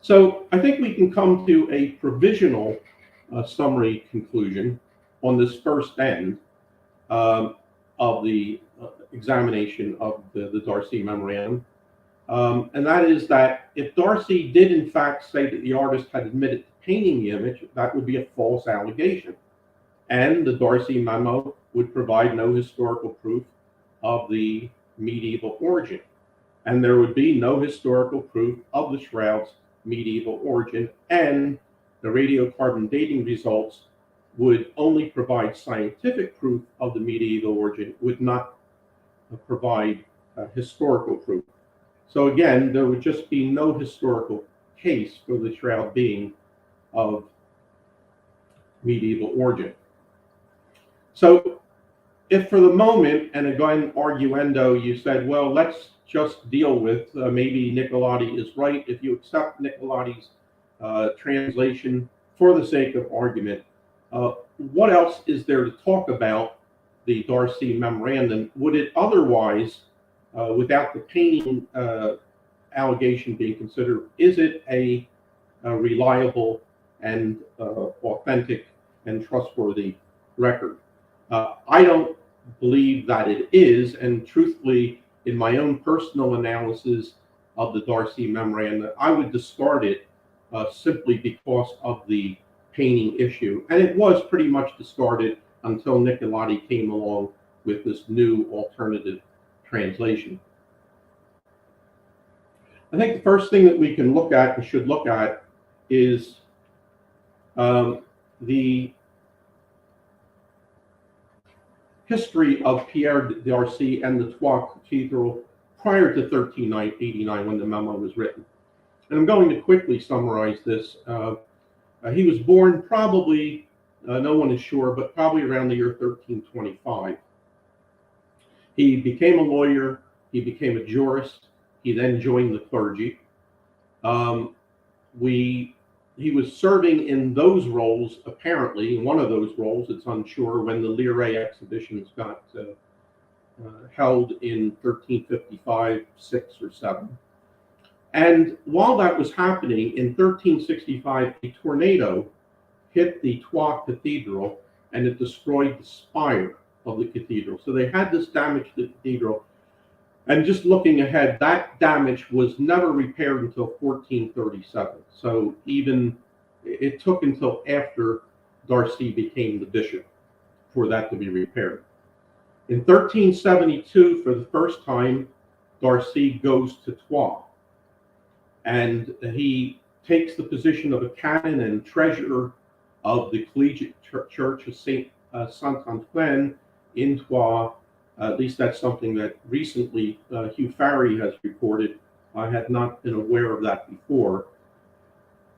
So I think we can come to a provisional summary conclusion on this first end of the examination of the Darcy memorandum. And that is that if Darcy did in fact say that the artist had admitted to painting the image, that would be a false allegation. And the Darcy memo would provide no historical proof of the medieval origin. And there would be no historical proof of the shroud's medieval origin, and the radiocarbon dating results would only provide scientific proof of the medieval origin, would not provide historical proof. So again, there would just be no historical case for the shroud being of medieval origin. So if for the moment, and again, arguendo, you said, well, let's just deal with maybe Nicolodi is right. If you accept Nicolodi's translation for the sake of argument, what else is there to talk about the Darcy memorandum? Would it otherwise, without the painting allegation being considered, is it a reliable and authentic and trustworthy record? I don't believe that it is, and truthfully, in my own personal analysis of the Darcy memorandum, I would discard it simply because of the painting issue. And it was pretty much discarded until Nicolodi came along with this new alternative translation. I think the first thing that we can look at and should look at is the history of Pierre Darcy and the Troyes Cathedral prior to 1389 when the memo was written. And I'm going to quickly summarize this. He was born probably, no one is sure, but probably around the year 1325. He became a lawyer, he became a jurist, he then joined the clergy. He was serving in those roles, apparently, in one of those roles, it's unsure, when the Lire exhibitions got held in 1355, 6 or 7. And while that was happening, in 1365, a tornado hit the Troyes Cathedral and it destroyed the spire of the cathedral. So they had this damage to the cathedral. And just looking ahead, that damage was never repaired until 1437. So even it took until after Darcy became the bishop for that to be repaired. In 1372, for the first time, Darcy goes to Troyes. And he takes the position of a canon and treasurer of the Collegiate Church of Saint-Antoine in Troyes. At least that's something that recently Hugh Farry has reported. I had not been aware of that before.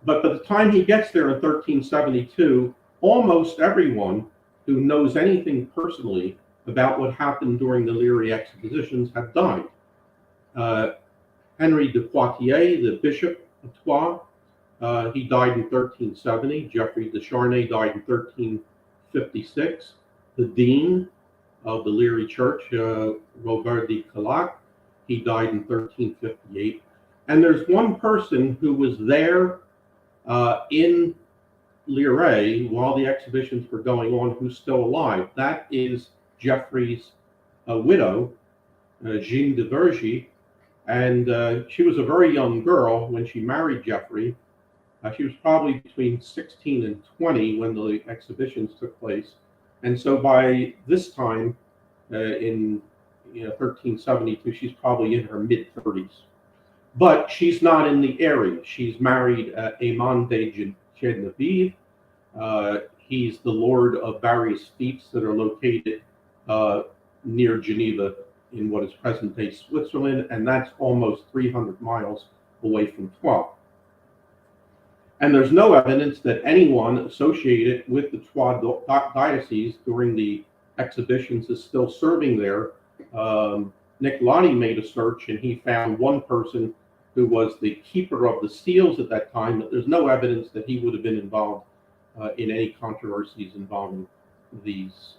But by the time he gets there in 1372, almost everyone who knows anything personally about what happened during the Leary expositions had died. Henry de Poitiers, the Bishop of Troyes, he died in 1370. Geoffrey de Charnay died in 1356. The Dean of the Leary Church, Robert de Calac, he died in 1358. And there's one person who was there in Leary while the exhibitions were going on who's still alive. That is Geoffrey's widow, Jeanne de Vergy. And she was a very young girl when she married Geoffrey. She was probably between 16 and 20 when the exhibitions took place. And so by this time, in 1372, she's probably in her mid-30s. But she's not in the area. She's married Aimon de Genevieve. He's the lord of various fiefs that are located near Geneva in what is present-day Switzerland, and that's almost 300 miles away from Troyes. And there's no evidence that anyone associated with the Troyes diocese during the exhibitions is still serving there. Nick Lottie made a search and he found one person who was the keeper of the seals at that time, but there's no evidence that he would have been involved in any controversies involving these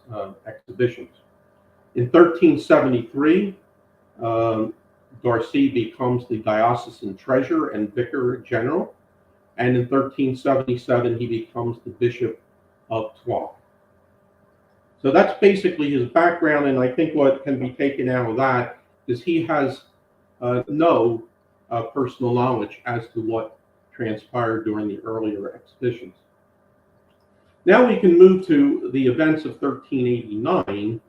exhibitions. In 1373, Darcy becomes the diocesan treasurer and vicar general, and in 1377 he becomes the bishop of Troyes. So that's basically his background, and I think what can be taken out of that is he has no personal knowledge as to what transpired during the earlier exhibitions. Now we can move to the events of 1389,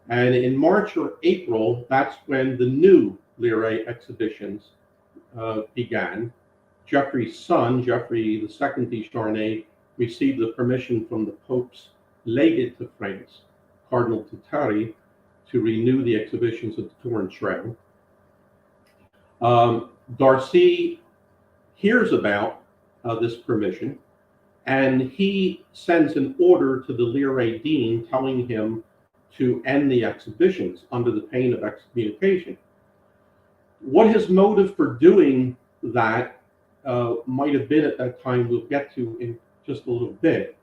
and in March or April, that's when the new Leary exhibitions began. Geoffrey's son, Geoffrey II de Charnay, received the permission from the Pope's legate to France, Cardinal Tutari, to renew the exhibitions of the Turin Shroud. Darcy hears about this permission, and he sends an order to the Leary dean telling him to end the exhibitions under the pain of excommunication. What his motive for doing that might have been at that time, we'll get to in just a little bit.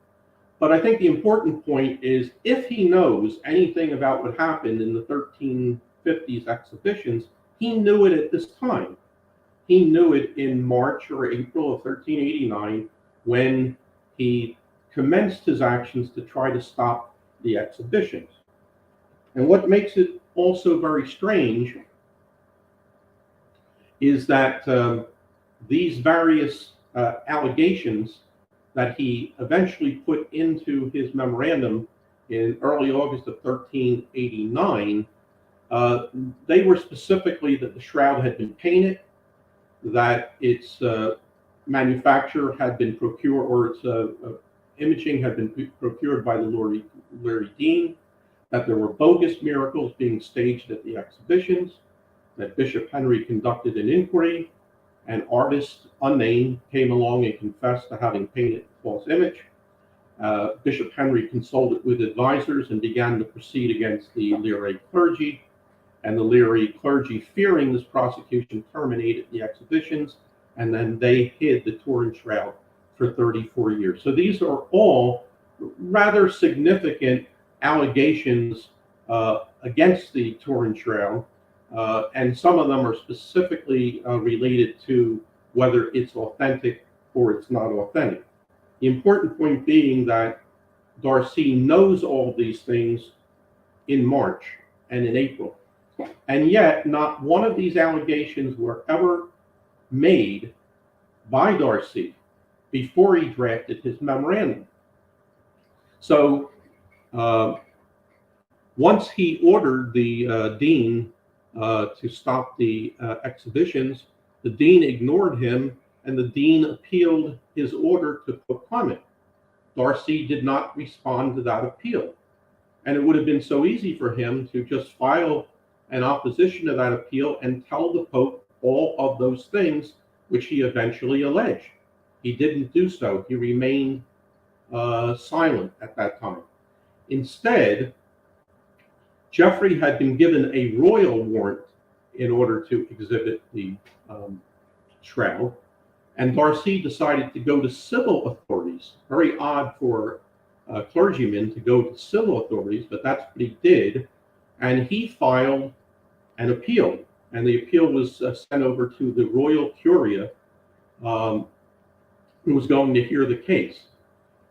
But I think the important point is if he knows anything about what happened in the 1350s exhibitions, he knew it at this time. He knew it in March or April of 1389 when he commenced his actions to try to stop the exhibitions. And what makes it also very strange is that these various allegations that he eventually put into his memorandum in early August of 1389, they were specifically that the shroud had been painted, that its manufacture had been procured, or its imaging had been procured by the Leary dean, that there were bogus miracles being staged at the exhibitions, that Bishop Henry conducted an inquiry, an artist unnamed came along and confessed to having painted a false image. Bishop Henry consulted with advisors and began to proceed against the Leary clergy, and the Leary clergy, fearing this prosecution, terminated the exhibitions, and then they hid the Turin Shroud for 34 years. So these are all rather significant allegations against the Turin Shroud, and some of them are specifically related to whether it's authentic or it's not authentic. The important point being that Darcy knows all of these things in March and in April, and yet not one of these allegations were ever made by Darcy before he drafted his memorandum. So once he ordered the dean to stop the exhibitions, the dean ignored him, and the dean appealed his order to Pope Clement. Darcy did not respond to that appeal. And it would have been so easy for him to just file an opposition to that appeal and tell the Pope all of those things which he eventually alleged. He didn't do so. He remained silent at that time. Instead, Geoffrey had been given a royal warrant in order to exhibit the shroud, and Darcy decided to go to civil authorities. Very odd for a clergyman to go to civil authorities, but that's what he did, and he filed an appeal, and the appeal was sent over to the royal curia, who was going to hear the case.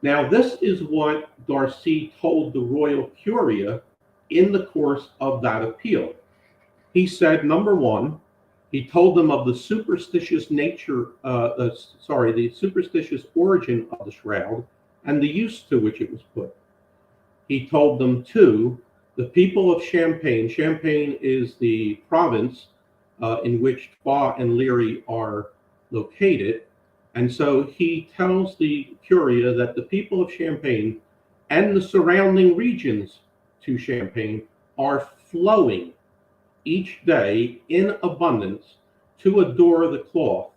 Now, this is what Darcy told the royal curia in the course of that appeal. He said, number one, he told them of the superstitious nature, the superstitious origin of the shroud and the use to which it was put. He told them, two, the people of Champagne is the province in which Troyes and Liry are located. And so he tells the curia that the people of Champagne and the surrounding regions to Champagne are flowing each day in abundance to adore the cloth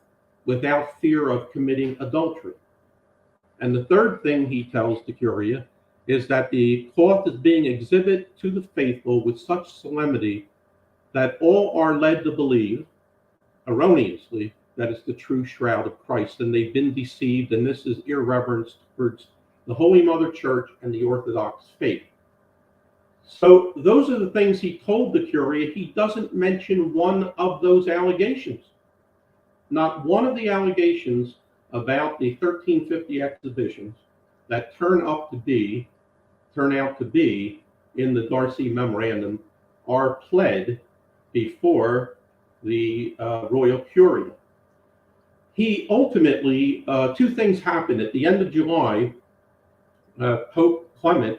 without fear of committing adultery. And the third thing he tells the curia is that the cloth is being exhibited to the faithful with such solemnity that all are led to believe, erroneously, that it's the true shroud of Christ, and they've been deceived, and this is irreverence towards the Holy Mother Church and the Orthodox faith. So those are the things he told the curia. He doesn't mention one of those allegations. Not one of the allegations about the 1350 exhibitions that turn out to be in the Darcy memorandum are pled before the royal curia. He ultimately, two things happened. At the end of July, Pope Clement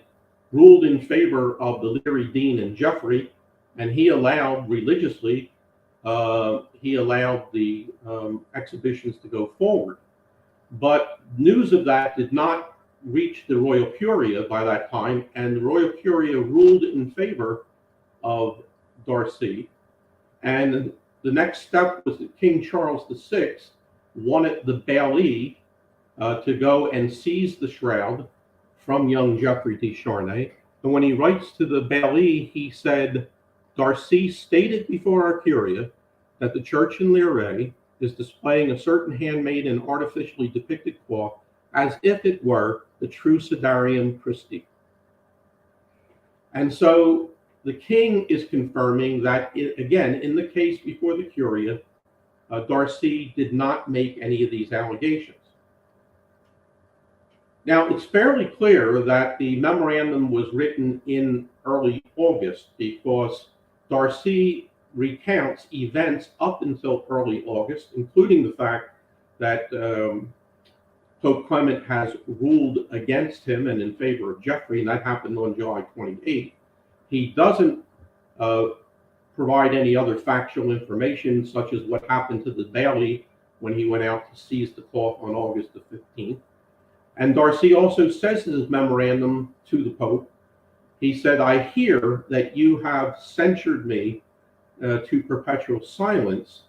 ruled in favor of the Liry Dean and Geoffrey, and he allowed religiously, the exhibitions to go forward. But news of that did not reach the royal curia by that time, and the royal curia ruled in favor of Darcy. And the next step was that King Charles VI wanted the baillie to go and seize the shroud from young Geoffrey de Charnay. And when he writes to the baillie, he said, Darcy stated before our curia that the church in Liray is displaying a certain handmade and artificially depicted cloth as if it were the true Sidarium Christi. And so the king is confirming that, again, in the case before the curia, Darcy did not make any of these allegations. Now, it's fairly clear that the memorandum was written in early August because Darcy recounts events up until early August, including the fact that Pope Clement has ruled against him and in favor of Geoffrey, and that happened on July 28th. He doesn't provide any other factual information, such as what happened to the baillie when he went out to seize the cloth on August the 15th. And Darcy also says in his memorandum to the Pope, he said, I hear that you have censured me to perpetual silence,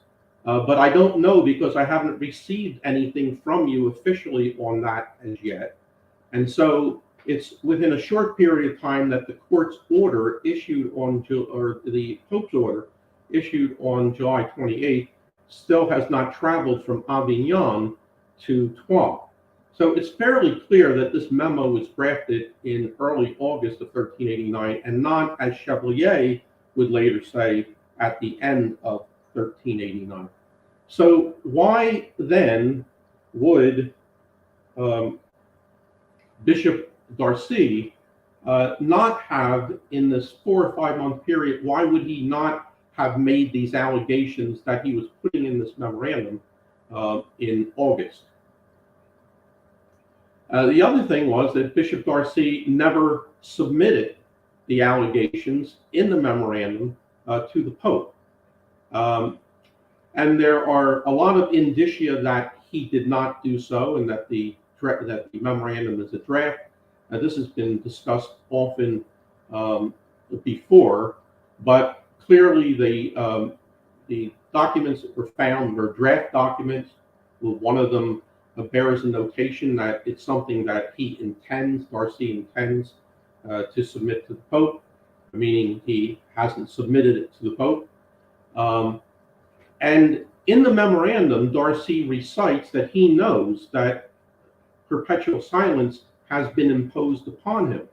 but I don't know because I haven't received anything from you officially on that as yet. And so it's within a short period of time that the court's order issued the Pope's order issued on July 28th still has not traveled from Avignon to Troyes. So it's fairly clear that this memo was drafted in early August of 1389 and not, as Chevalier would later say, at the end of 1389. So why then would Bishop Darcy not have, in this 4 or 5 month period, why would he not have made these allegations that he was putting in this memorandum in August? The other thing was that Bishop Darcy never submitted the allegations in the memorandum to the Pope. And there are a lot of indicia that he did not do so and that the that the memorandum is a draft. This has been discussed often before, but clearly the documents that were found were draft documents. One of them bears a notation that it's something that Darcy intends to submit to the Pope, meaning he hasn't submitted it to the Pope. And in the memorandum, Darcy recites that he knows that perpetual silence has been imposed upon him.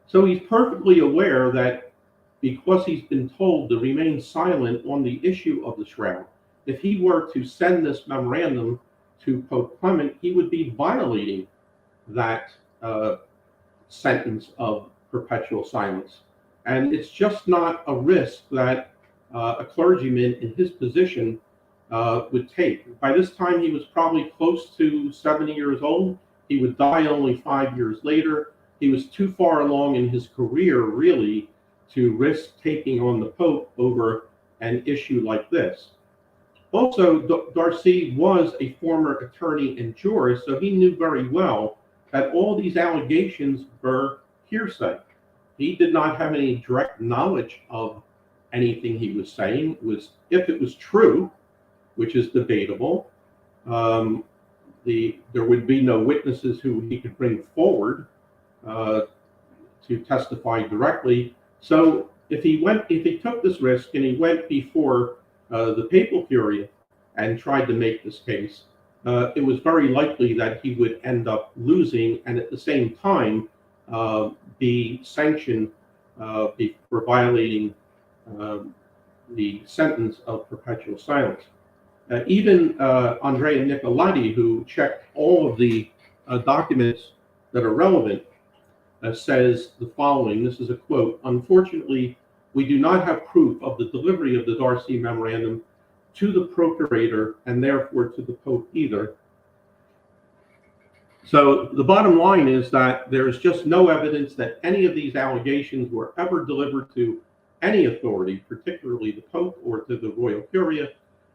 So he's perfectly aware that because he's been told to remain silent on the issue of the shroud, if he were to send this memorandum to Pope Clement, he would be violating that sentence of perpetual silence. And it's just not a risk that a clergyman in his position would take. By this time, he was probably close to 70 years old. He would die only 5 years later. He was too far along in his career, really, to risk taking on the Pope over an issue like this. Also, Darcy was a former attorney and jurist, so he knew very well that all these allegations were hearsay. He did not have any direct knowledge of anything he was saying. If it was true, which is debatable, there would be no witnesses who he could bring forward to testify directly. So if he took this risk and he went before the papal curia and tried to make this case, it was very likely that he would end up losing and at the same time be sanctioned for violating the sentence of perpetual silence. Even Andrea Nicolati, who checked all of the documents that are relevant, says the following. This is a quote: "Unfortunately, we do not have proof of the delivery of the Darcy memorandum to the procurator and therefore to the Pope either." So the bottom line is that there is just no evidence that any of these allegations were ever delivered to any authority, particularly the Pope or to the Royal Curia,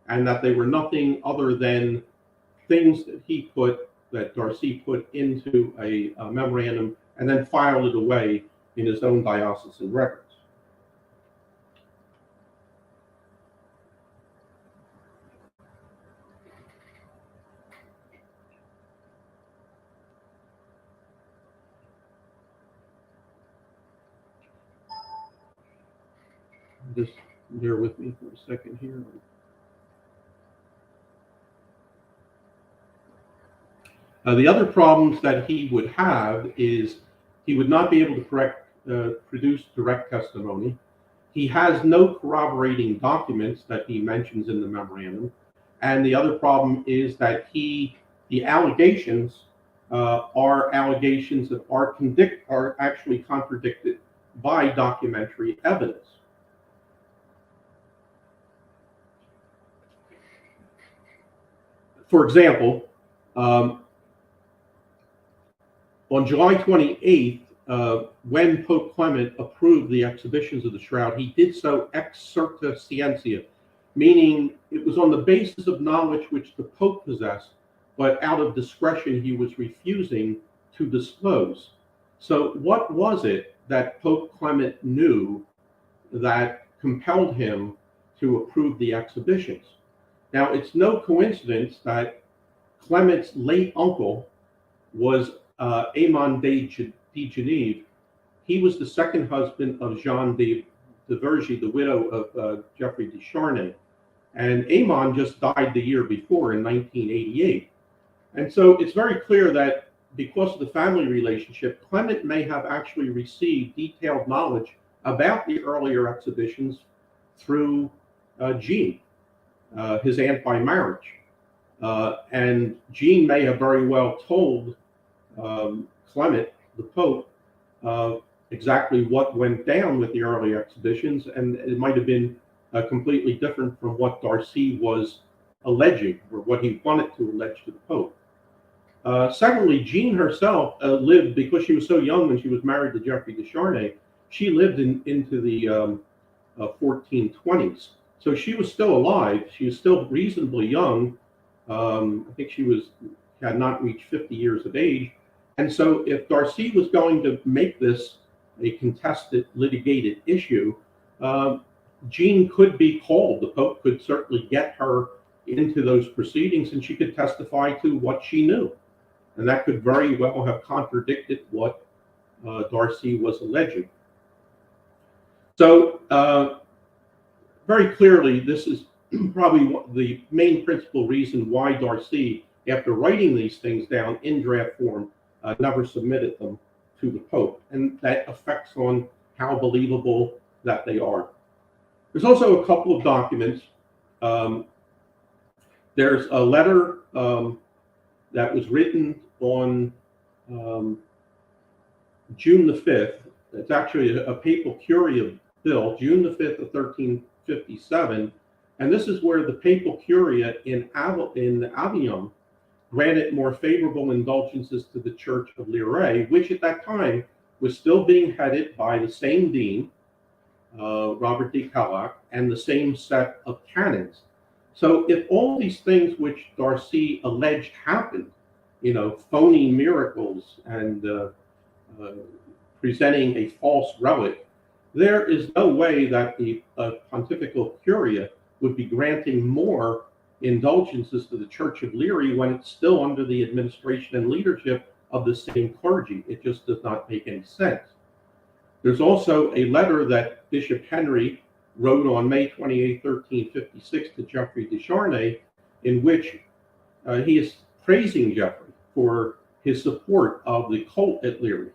and that they were nothing other than things that Darcy put into a memorandum and then filed it away in his own diocesan records. Just bear with me for a second here. The other problems that he would have is he would not be able to produce direct testimony. He has no corroborating documents that he mentions in the memorandum. And the other problem is that the allegations are allegations that are actually contradicted by documentary evidence. For example, on July 28th, when Pope Clement approved the exhibitions of the shroud, he did so ex certa scientia, meaning it was on the basis of knowledge which the Pope possessed, but out of discretion he was refusing to disclose. So what was it that Pope Clement knew that compelled him to approve the exhibitions? Now, it's no coincidence that Clement's late uncle was Aymon de Geneve. He was the second husband of Jeanne de Vergy, the widow of Geoffrey de Charnay. And Aymon just died the year before in 1988. And so it's very clear that because of the family relationship, Clement may have actually received detailed knowledge about the earlier exhibitions through Jean, his aunt by marriage. And Jean may have very well told Clement, the Pope, exactly what went down with the early exhibitions, and it might have been completely different from what Darcy was alleging or what he wanted to allege to the Pope. Secondly, Jean herself lived, because she was so young when she was married to Geoffrey de Charnay, she lived into the 1420s. So she was still alive. She was still reasonably young. I think she was had not reached 50 years of age. And so if Darcy was going to make this a contested, litigated issue, Jean could be called. The Pope could certainly get her into those proceedings, and she could testify to what she knew. And that could very well have contradicted what Darcy was alleging. So very clearly, this is probably the main principal reason why Darcy, after writing these things down in draft form, never submitted them to the Pope. And that affects on how believable that they are. There's also a couple of documents. There's a letter that was written on June the 5th. It's actually a papal curia bill, June the 5th of 1357. And this is where the papal curia in Avignon granted more favorable indulgences to the Church of Liray, which at that time was still being headed by the same dean, Robert de Callac, and the same set of canons. So if all these things which Darcy alleged happened, phony miracles and presenting a false relic, there is no way that the pontifical curia would be granting more indulgences to the Church of Liray when it's still under the administration and leadership of the same clergy. It just does not make any sense. There's also a letter that Bishop Henry wrote on May 28, 1356 to Geoffrey de Charnay, in which he is praising Geoffrey for his support of the cult at Liray,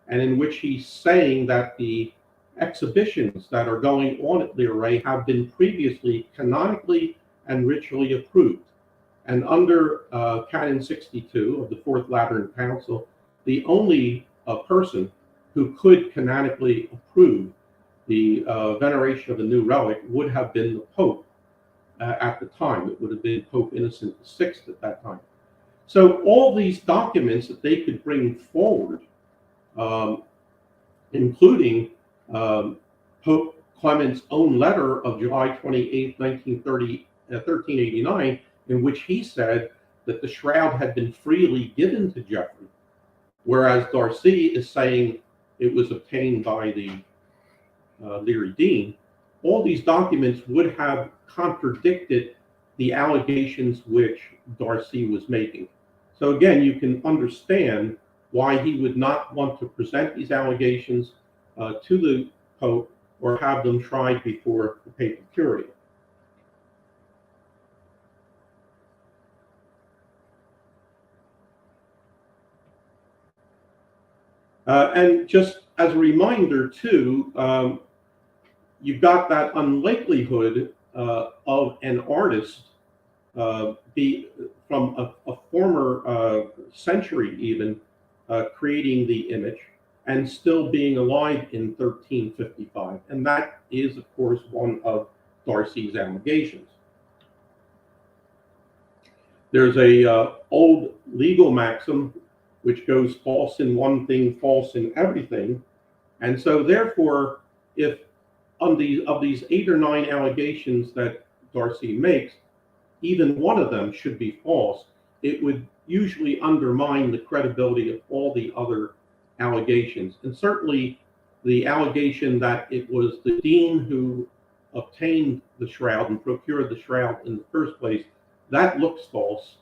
and in which he's saying that the exhibitions that are going on at Liray have been previously canonically and ritually approved. And under Canon 62 of the Fourth Lateran Council, the only person who could canonically approve the veneration of a new relic would have been the Pope at the time. It would have been Pope Innocent VI at that time. So all these documents that they could bring forward, including Pope Clement's own letter of July 28, 1389, in which he said that the shroud had been freely given to Geoffrey, whereas Darcy is saying it was obtained by the Liray dean. All these documents would have contradicted the allegations which Darcy was making. So again, you can understand why he would not want to present these allegations to the Pope or have them tried before the papal curia. And just as a reminder too, you've got that unlikelihood of an artist be from a former century even creating the image and still being alive in 1355. And that is, of course, one of Darcy's allegations. There's a old legal maxim which goes false in one thing, false in everything. And so therefore, if of these 8 or 9 allegations that Darcy makes, even one of them should be false, it would usually undermine the credibility of all the other allegations. And certainly the allegation that it was the dean who obtained the shroud and procured the shroud in the first place, that looks false.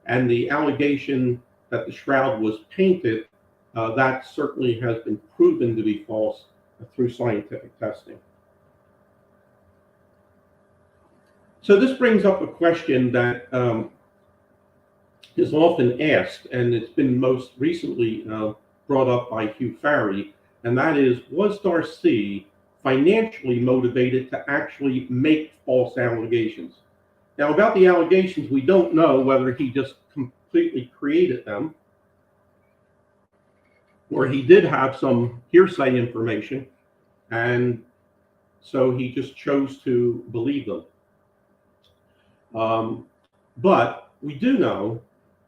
And the allegation that the shroud was painted, that certainly has been proven to be false through scientific testing. So this brings up a question that is often asked, and it's been most recently brought up by Hugh Farry, and that is, was Darcy financially motivated to actually make false allegations? Now, about the allegations, we don't know whether he just completely created them, or he did have some hearsay information, and so he just chose to believe them. But we do know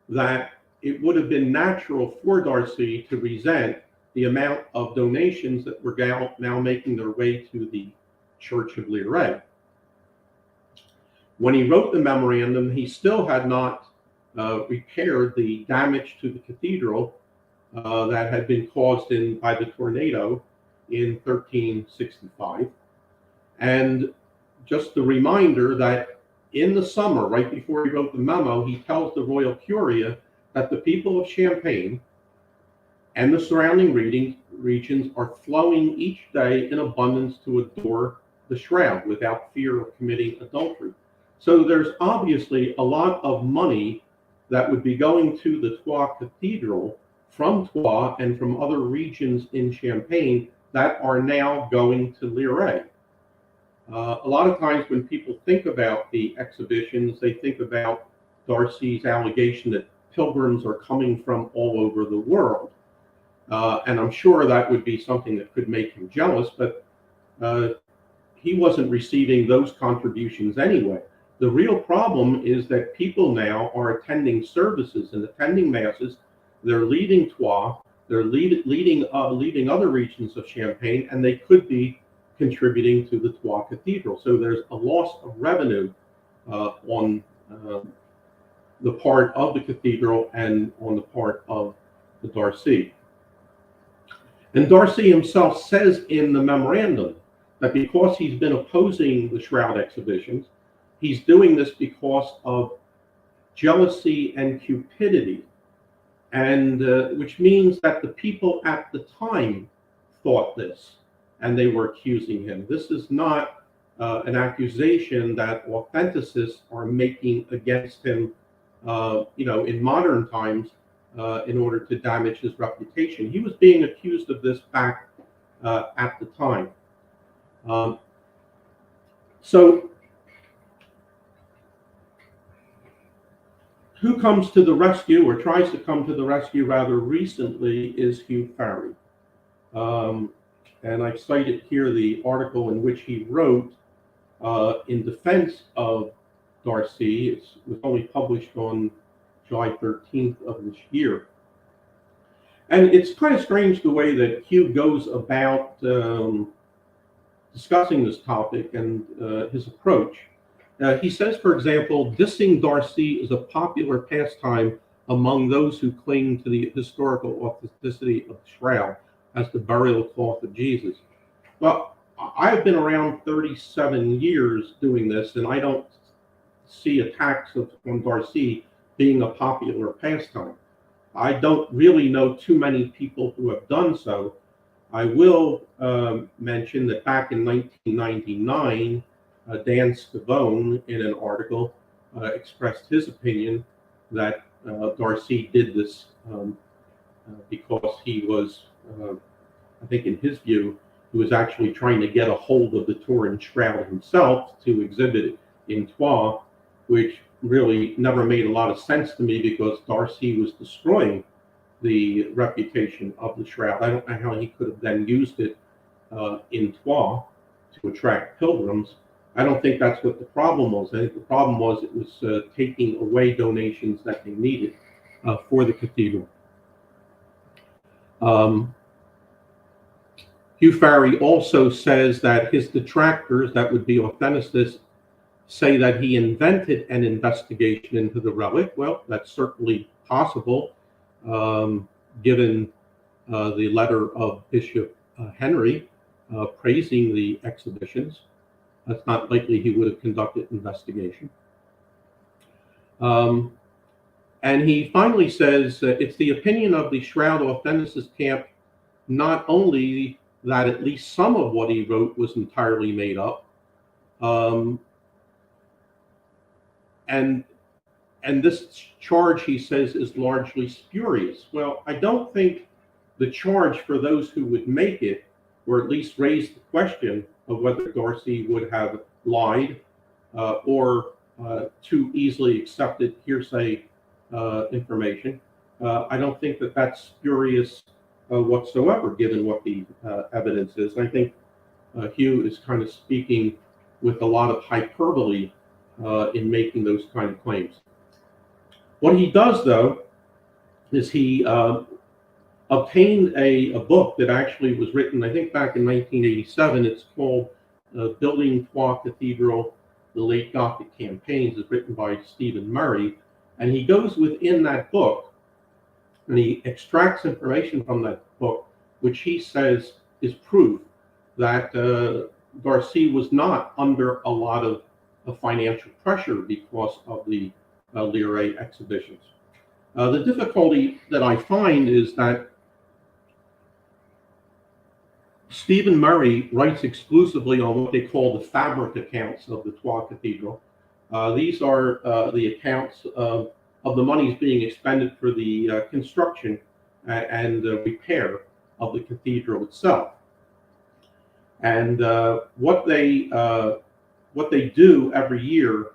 that it would have been natural for Darcy to resent the amount of donations that were now making their way to the Church of Liray. When he wrote the memorandum, he still had not repaired the damage to the cathedral that had been caused by the tornado in 1365. And just a reminder that in the summer, right before he wrote the memo, he tells the Royal Curia that the people of Champagne and the surrounding regions are flowing each day in abundance to adore the shroud without fear of committing adultery. So there's obviously a lot of money that would be going to the Troyes Cathedral from Troyes and from other regions in Champagne that are now going to Lirey. A lot of times when people think about the exhibitions, they think about Darcy's allegation that pilgrims are coming from all over the world. And I'm sure that would be something that could make him jealous, but he wasn't receiving those contributions anyway. The real problem is that people now are attending services and attending masses. They're leaving Troyes, they're leaving other regions of Champagne, and they could be contributing to the Troyes Cathedral. So there's a loss of revenue on the part of the cathedral and on the part of the Darcy. And Darcy himself says in the memorandum that because he's been opposing the Shroud exhibitions, he's doing this because of jealousy and cupidity, and which means that the people at the time thought this, and they were accusing him. This is not an accusation that authenticists are making against him, in modern times, in order to damage his reputation. He was being accused of this back at the time. So who comes to the rescue, or tries to come to the rescue rather recently, is Hugh Farry. And I've cited here the article in which he wrote in defense of Darcy. It was only published on July 13th of this year. And it's kind of strange the way that Hugh goes about discussing this topic and his approach. He says, for example, dissing Darcy is a popular pastime among those who cling to the historical authenticity of the shroud as the burial cloth of Jesus. Well, I've been around 37 years doing this, and I don't see attacks on Darcy being a popular pastime. I don't really know too many people who have done so. I will mention that back in 1999, Dan Scavone, in an article, expressed his opinion that Darcy did this because he was, I think in his view, he was actually trying to get a hold of the Turin shroud himself to exhibit it in Troyes, which really never made a lot of sense to me because Darcy was destroying the reputation of the shroud. I don't know how he could have then used it in Troyes to attract pilgrims. I don't think that's what the problem was. I think the problem was it was taking away donations that they needed for the cathedral. Hugh Farry also says that his detractors, that would be authenticists, say that he invented an investigation into the relic. Well, that's certainly possible, given the letter of Bishop Henry praising the exhibitions. That's not likely he would have conducted investigation. And he finally says, it's the opinion of the Shroud Authenticist camp not only that at least some of what he wrote was entirely made up, and this charge, he says, is largely spurious. Well, I don't think the charge for those who would make it, or at least raise the question of whether Darcy would have lied or too easily accepted hearsay information. I don't think that that's spurious whatsoever, given what the evidence is. I think Hugh is kind of speaking with a lot of hyperbole in making those kind of claims. What he does, though, is he obtained a book that actually was written, I think, back in 1987. It's called Building Troyes Cathedral, The Late Gothic Campaigns. It's written by Stephen Murray. And he goes within that book and he extracts information from that book, which he says is proof that Darcy was not under a lot of financial pressure because of the Leray exhibitions. The difficulty that I find is that Stephen Murray writes exclusively on what they call the fabric accounts of the Troyes Cathedral. These are the accounts of the monies being expended for the construction and repair of the cathedral itself. And what they do every year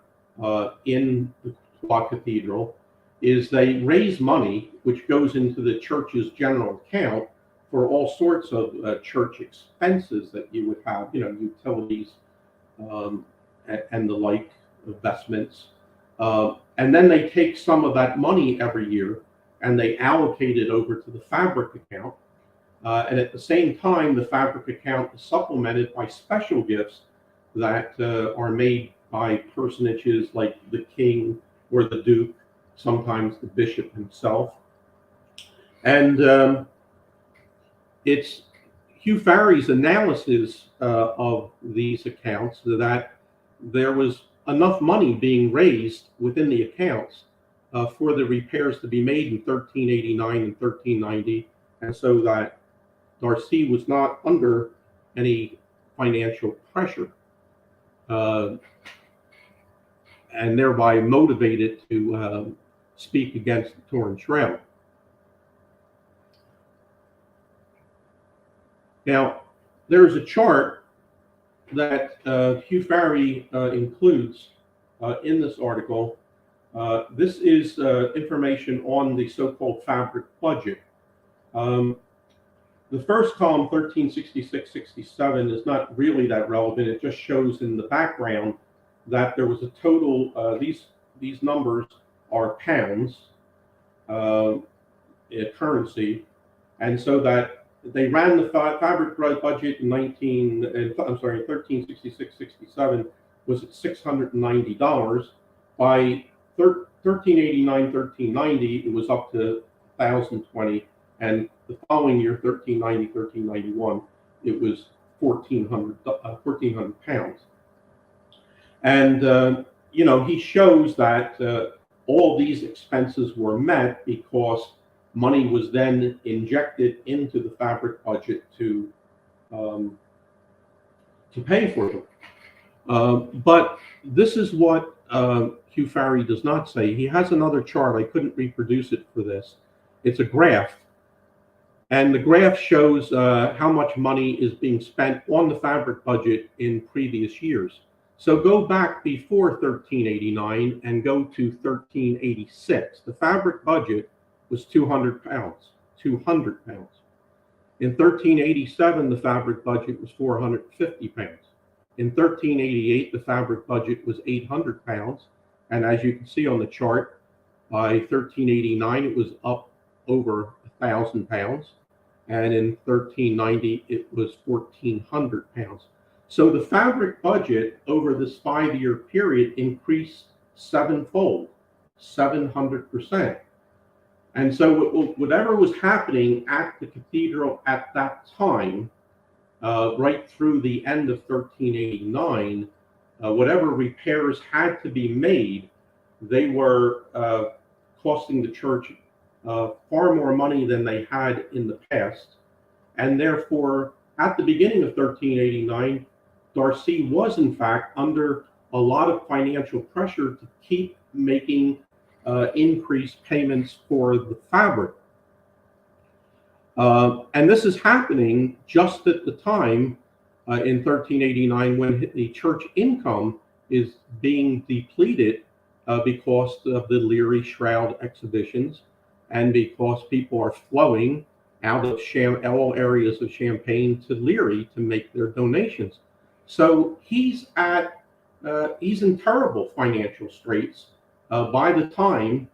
in the Troyes Cathedral is they raise money which goes into the church's general account for all sorts of church expenses that you would have, utilities and the like, investments. And then they take some of that money every year and they allocate it over to the fabric account. And at the same time, the fabric account is supplemented by special gifts that are made by personages like the king or the duke, sometimes the bishop himself. And it's Hugh Farry's analysis of these accounts that there was enough money being raised within the accounts for the repairs to be made in 1389 and 1390, and so that Darcy was not under any financial pressure, and thereby motivated to speak against the torn shroud. Now, there's a chart that Hugh Farry includes in this article. This is information on the so-called fabric budget. The first column, 1366-67, is not really that relevant. It just shows in the background that there was a total, these numbers are pounds, currency, and so that they ran the fabric budget in 1366-67 was at $690. By 1389-1390, it was up to $1,020, and the following year, 1390-1391, it was 1,400 pounds. And he shows that all these expenses were met because money was then injected into the fabric budget to pay for them. But this is what Hugh Farry does not say. He has another chart. I couldn't reproduce it for this. It's a graph. And the graph shows how much money is being spent on the fabric budget in previous years. So go back before 1389 and go to 1386. The fabric budget was 200 pounds, 200 pounds. In 1387, the fabric budget was 450 pounds. In 1388, the fabric budget was 800 pounds. And as you can see on the chart, by 1389, it was up over 1,000 pounds. And in 1390, it was 1,400 pounds. So the fabric budget over this 5-year period increased sevenfold, 700%. And so whatever was happening at the cathedral at that time, right through the end of 1389, whatever repairs had to be made, they were costing the church far more money than they had in the past. And therefore, at the beginning of 1389, Darcy was in fact under a lot of financial pressure to keep making increased payments for the fabric. And this is happening just at the time in 1389 when the church income is being depleted because of the Leary Shroud exhibitions and because people are flowing out of all areas of Champagne to Leary to make their donations. So he's in terrible financial straits by the time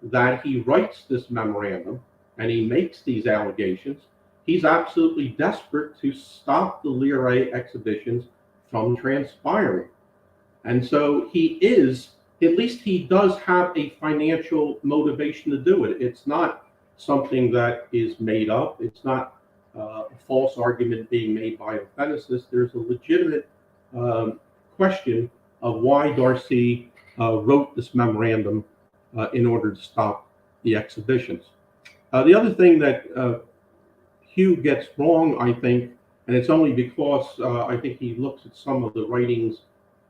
that he writes this memorandum and he makes these allegations. He's absolutely desperate to stop the Leary exhibitions from transpiring. And so his at least he does have a financial motivation to do it. It's not something that is made up. It's not a false argument being made by authenticists. There's a legitimate question of why Darcy wrote this memorandum in order to stop the exhibitions. The other thing that Hugh gets wrong, I think, and it's only because I think he looks at some of the writings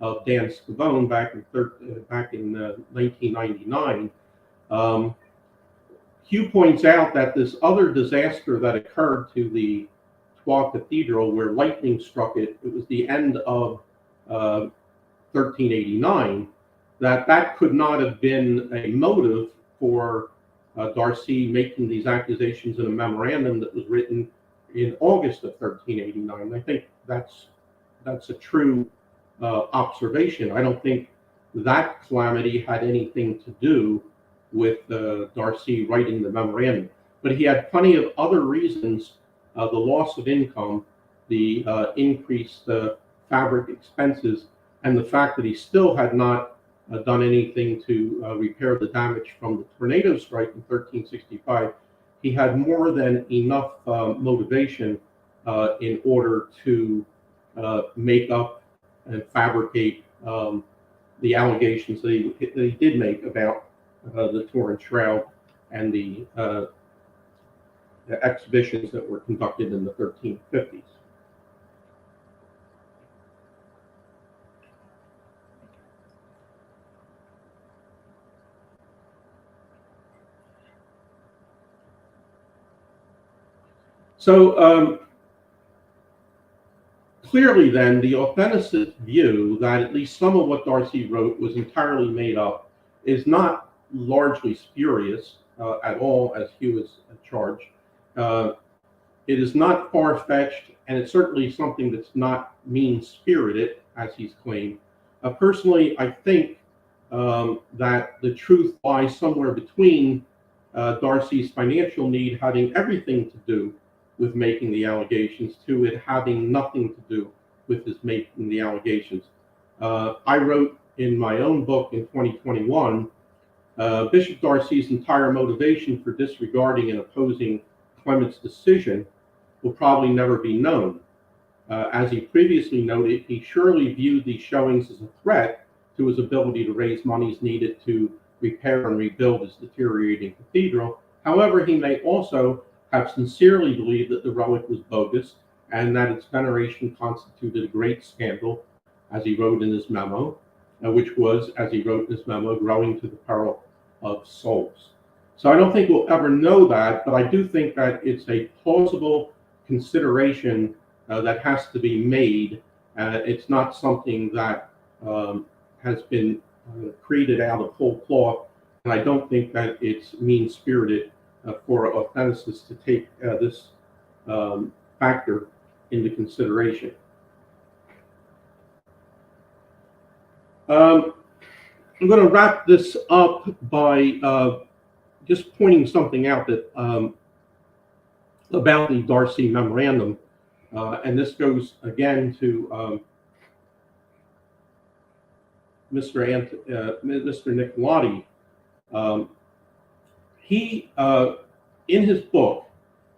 of Dan Scavone back in 1999. Hugh points out that this other disaster that occurred to the Troyes Cathedral, where lightning struck it, it was the end of 1389, that could not have been a motive for Darcy making these accusations in a memorandum that was written in August of 1389. I think that's a true observation. I don't think that calamity had anything to do with Darcy writing the memorandum, but he had plenty of other reasons: the loss of income, the increased fabric expenses, and the fact that he still had not done anything to repair the damage from the tornado strike in 1365. He had more than enough motivation in order to make up and fabricate the allegations that he did make about the Torrance Shroud and the exhibitions that were conducted in the 1350s. So clearly then, the authenticist view that at least some of what Darcy wrote was entirely made up is not largely spurious at all, as Hugh has charged. It is not far-fetched, and it's certainly something that's not mean-spirited, as he's claimed. Personally, I think that the truth lies somewhere between Darcy's financial need having everything to do with making the allegations to it having nothing to do with his making the allegations. I wrote in my own book in 2021, Bishop Darcy's entire motivation for disregarding and opposing Clement's decision will probably never be known. As he previously noted, he surely viewed these showings as a threat to his ability to raise monies needed to repair and rebuild his deteriorating cathedral. However, he may also have sincerely believed that the relic was bogus and that its veneration constituted a great scandal, as he wrote in his memo, which was, as he wrote in his memo, growing to the peril of souls. So I don't think we'll ever know that, but I do think that it's a plausible consideration that has to be made. It's not something that has been created out of whole cloth, and I don't think that it's mean-spirited for authenticists to take this factor into consideration. I'm going to wrap this up by just pointing something out that about the Darcy memorandum, and this goes again to Mr. Nicolati. He, in his book,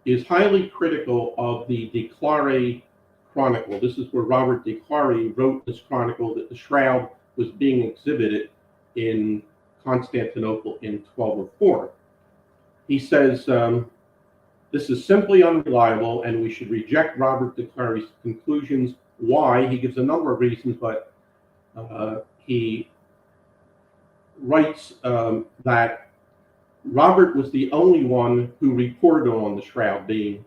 is highly critical of the De Clare Chronicle. This is where Robert De Clare wrote this chronicle that the shroud was being exhibited in Constantinople in 1204. He says, this is simply unreliable and we should reject Robert De Clare's conclusions. Why? He gives a number of reasons, but he writes that Robert was the only one who reported on the shroud being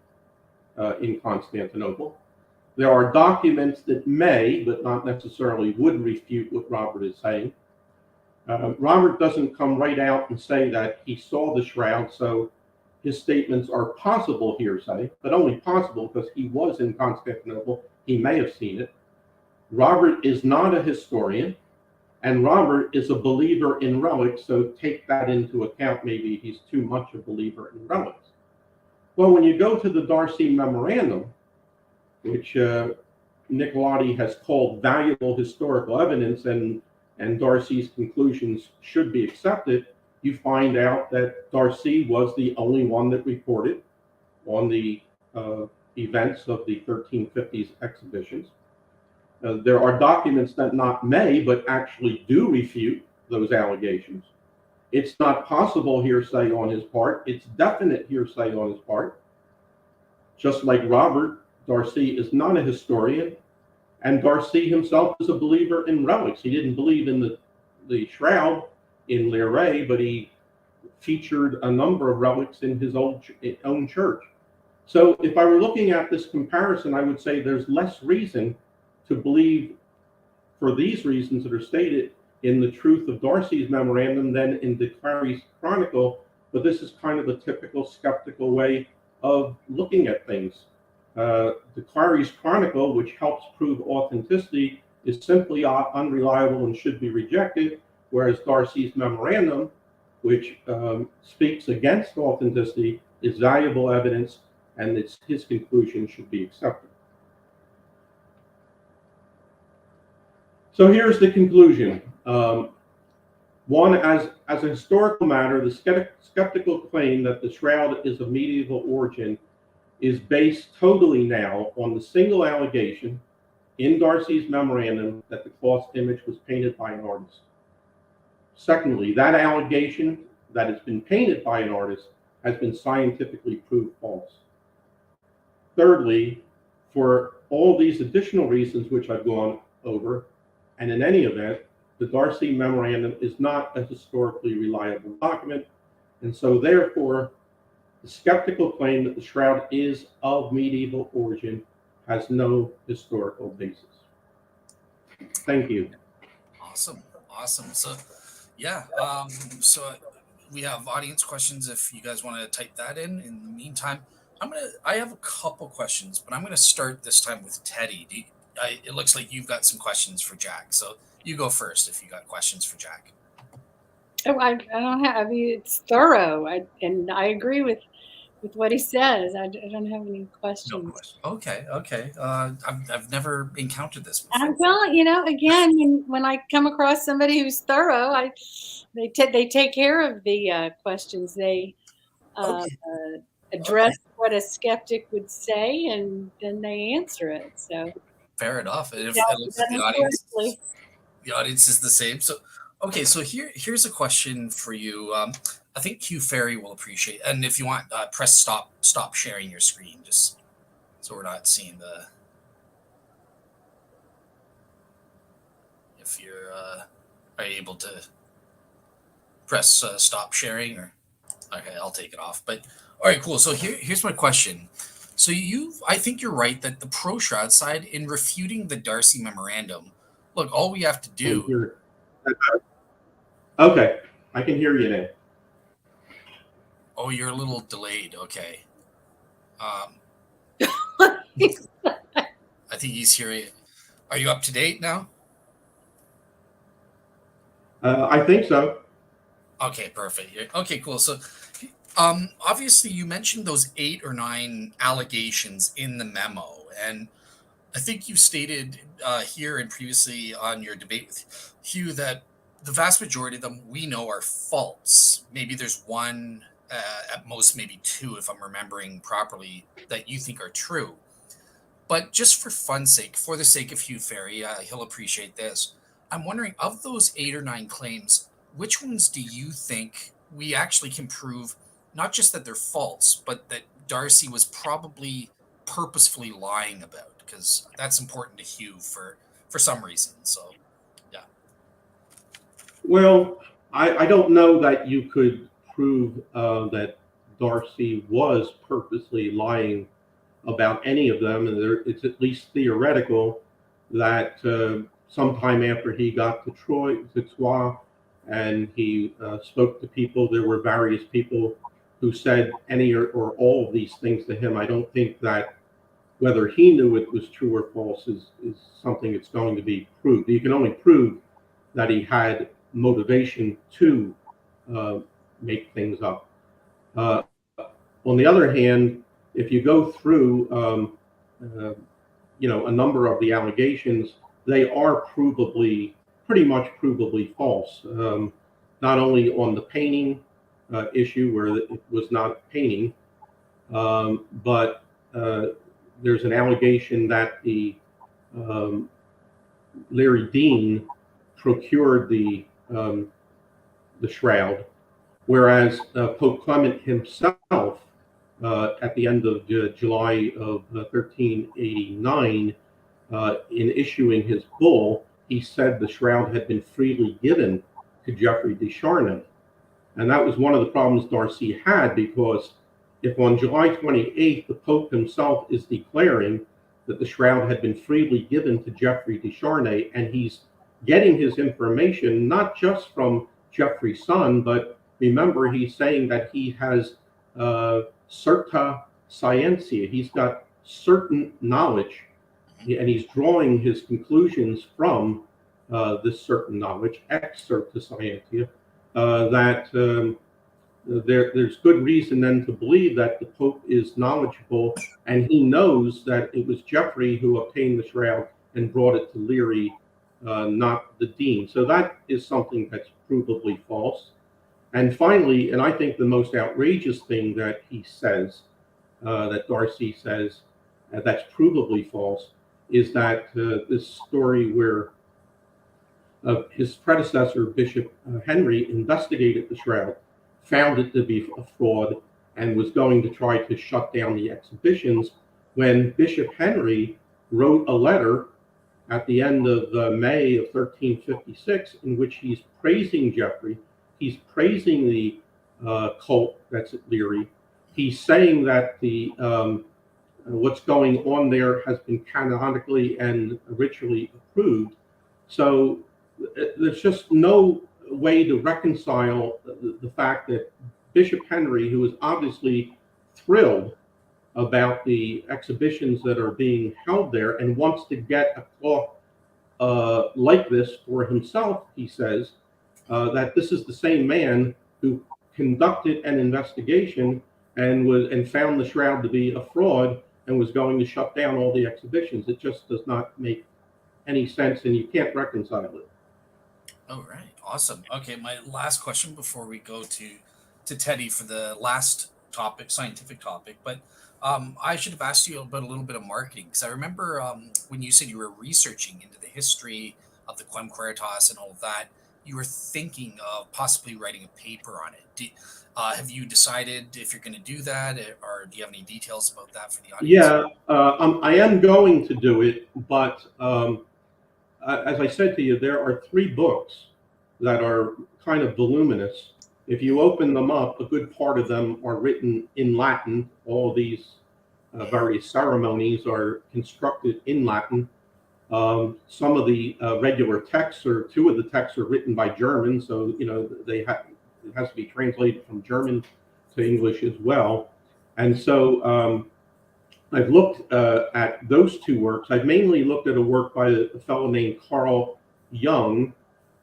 in Constantinople. There are documents that may, but not necessarily would, refute what Robert is saying. Robert doesn't come right out and say that he saw the shroud, so his statements are possible hearsay, but only possible because he was in Constantinople. He may have seen it. Robert is not a historian, and Robert is a believer in relics, so take that into account. Maybe he's too much a believer in relics. Well, when you go to the Darcy memorandum, which Nicolati has called valuable historical evidence, and and Darcy's conclusions should be accepted, you find out that Darcy was the only one that reported on the events of the 1350s exhibitions. There are documents that not may, but actually do refute those allegations. It's not possible hearsay on his part. It's definite hearsay on his part. Just like Robert, Darcy is not a historian, and Darcy himself is a believer in relics. He didn't believe in the shroud in Leray, but he featured a number of relics in his own church. So if I were looking at this comparison, I would say there's less reason to believe, for these reasons that are stated, in the truth of Darcy's memorandum than in de Queries' chronicle, but this is kind of a typical skeptical way of looking at things. De Queries' chronicle, which helps prove authenticity, is simply unreliable and should be rejected, whereas Darcy's memorandum, which speaks against authenticity, is valuable evidence, and his conclusion should be accepted. So here's the conclusion. One, as a historical matter, the skeptical claim that the shroud is of medieval origin is based totally now on the single allegation in Darcy's memorandum that the cloth image was painted by an artist. Secondly, that allegation that it's been painted by an artist has been scientifically proved false. Thirdly, for all these additional reasons which I've gone over, and in any event, the Darcy memorandum is not a historically reliable document, and so therefore, the skeptical claim that the shroud is of medieval origin has no historical basis. Thank you. Awesome. So, yeah. So we have audience questions. If you guys want to type that in the meantime, I have a couple questions, but I'm gonna start this time with Teddy. It looks like you've got some questions for Jack, so you go first if you got questions for Jack. Oh, I don't have. I mean, it's thorough, and I agree with what he says. I don't have any questions. No question. Okay. I've never encountered this before. Well, again, when I come across somebody who's thorough, they take care of the questions. They address what a skeptic would say, and then they answer it. So fair enough. And if it looks like the audience is the same. So okay, so here's a question for you. I think Q Ferry will appreciate, and if you want, press stop sharing your screen, just so we're not seeing the. If you're are you able to press stop sharing, or okay, I'll take it off. But all right, cool. So here's my question. So I think you're right that the pro shroud side, in refuting the Darcy memorandum, look, all we have to do. Okay, I can hear you now. Oh, you're a little delayed. Okay. I think he's hearing. Are you up to date now? I think so. Okay, perfect. Okay, cool. So, obviously, you mentioned those 8 or 9 allegations in the memo, and I think you stated here and previously on your debate with Hugh that the vast majority of them we know are false. Maybe there's one, at most maybe 2, if I'm remembering properly, that you think are true. But just for fun's sake, for the sake of Hugh Ferry, he'll appreciate this. I'm wondering, of those 8 or 9 claims, which ones do you think we actually can prove, not just that they're false, but that Darcy was probably purposefully lying about? Because that's important to Hugh for some reason. So, yeah. Well, I don't know that you could prove that Darcy was purposely lying about any of them, and it's at least theoretical that sometime after he got to Troyes, and he spoke to people, there were various people who said any or all of these things to him. I don't think that whether he knew it was true or false is something that's going to be proved. You can only prove that he had motivation to make things up. On the other hand, if you go through, a number of the allegations, they are provably pretty much provably false. Not only on the painting issue where it was not painting, but there's an allegation that the Larry Dean procured the shroud, whereas Pope Clement himself, at the end of July of 1389, in issuing his bull, he said the shroud had been freely given to Geoffrey de Charnay. And that was one of the problems Darcy had, because if on July 28th the Pope himself is declaring that the shroud had been freely given to Geoffrey de Charnay, and he's getting his information not just from Geoffrey's son, but remember, he's saying that he has certa scientia, he's got certain knowledge, and he's drawing his conclusions from this certain knowledge, ex certa scientia, there's good reason then to believe that the Pope is knowledgeable, and he knows that it was Geoffrey who obtained the shroud and brought it to Leary, not the Dean. So that is something that's provably false. And finally, and I think the most outrageous thing that he says, that Darcy says, that's provably false, is that this story where his predecessor, Bishop Henry, investigated the shroud, found it to be a fraud, and was going to try to shut down the exhibitions, when Bishop Henry wrote a letter at the end of May of 1356 in which he's praising Geoffrey. He's praising the cult that's at Leary. He's saying that the what's going on there has been canonically and ritually approved. So there's just no way to reconcile the fact that Bishop Henry, who is obviously thrilled about the exhibitions that are being held there and wants to get a cloth like this for himself, he says, that this is the same man who conducted an investigation and found the shroud to be a fraud and was going to shut down all the exhibitions. It just does not make any sense, and you can't reconcile it. All right, awesome. Okay, my last question before we go to Teddy for the last topic, scientific topic, but I should have asked you about a little bit of marketing, because I remember when you said you were researching into the history of the Quem Quaeritis and all of that, you were thinking of possibly writing a paper on it. Have you decided if you're going to do that, or do you have any details about that for the audience? Yeah, I am going to do it, but as I said to you, there are 3 books that are kind of voluminous. If you open them up, a good part of them are written in Latin. All these various ceremonies are constructed in Latin. Some of the regular texts, or 2 of the texts, are written by Germans, so it has to be translated from German to English as well. And so I've looked at those 2 works. I've mainly looked at a work by a fellow named Carl Jung,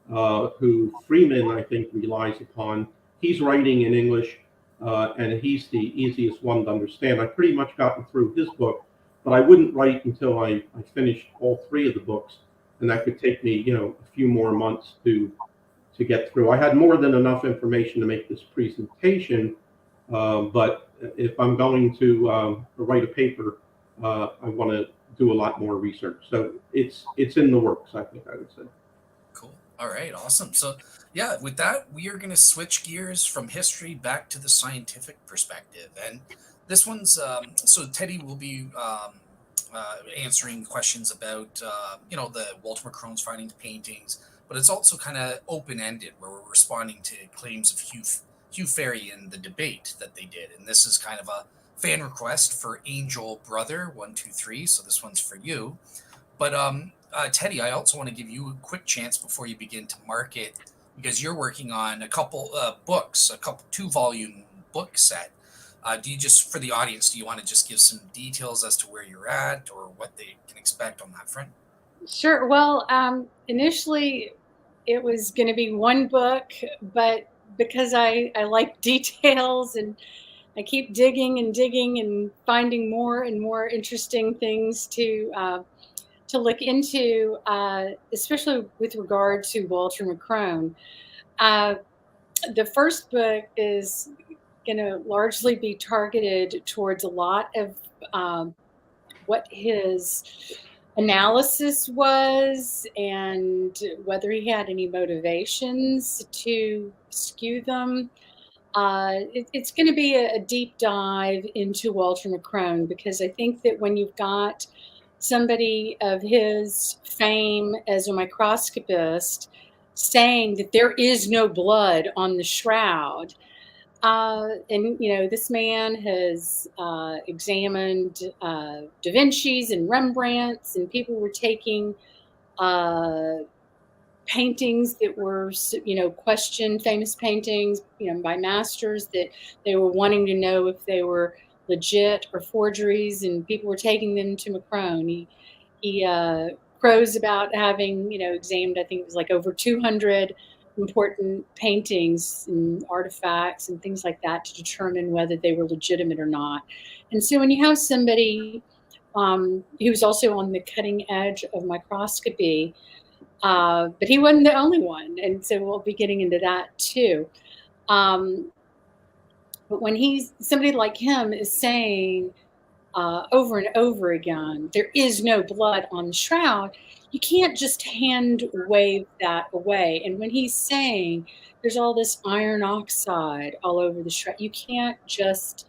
who Freeman, I think, relies upon. He's writing in English, and he's the easiest one to understand. I've pretty much gotten through his book, but I wouldn't write until I finished all 3 of the books, and that could take me, a few more months to get through. I had more than enough information to make this presentation, but if I'm going to write a paper, I want to do a lot more research. So it's in the works, I think I would say. Cool. All right, awesome. So yeah, with that, we are going to switch gears from history back to the scientific perspective. And this one's, so Teddy will be answering questions about, the Walter McCrone's findings, paintings, but it's also kind of open-ended, where we're responding to claims of Hugh Ferry in the debate that they did. And this is kind of a fan request for Angel Brother 123. So this one's for you. But Teddy, I also want to give you a quick chance before you begin to market, because you're working on a couple books, 2-volume book set. Do you just, for the audience, do you want to just give some details as to where you're at or what they can expect on that front? Sure. Well, initially it was going to be 1 book, but because I like details, and I keep digging and finding more and more interesting things to to look into, especially with regard to Walter McCrone. The first book is going to largely be targeted towards a lot of what his analysis was and whether he had any motivations to skew them. It's going to be a deep dive into Walter McCrone, because I think that when you've got somebody of his fame as a microscopist saying that there is no blood on the shroud, and this man has examined Da Vinci's and Rembrandt's, and people were taking paintings that were, questioned, famous paintings, by masters, that they were wanting to know if they were legit or forgeries, and people were taking them to McCrone. He crows about having, examined, I think it was like over 200 important paintings and artifacts and things like that to determine whether they were legitimate or not. And so when you have somebody who's also on the cutting edge of microscopy, but he wasn't the only one, and so we'll be getting into that too. But when somebody like him is saying over and over again, there is no blood on the shroud, you can't just hand wave that away. And when he's saying there's all this iron oxide all over the shroud, you can't just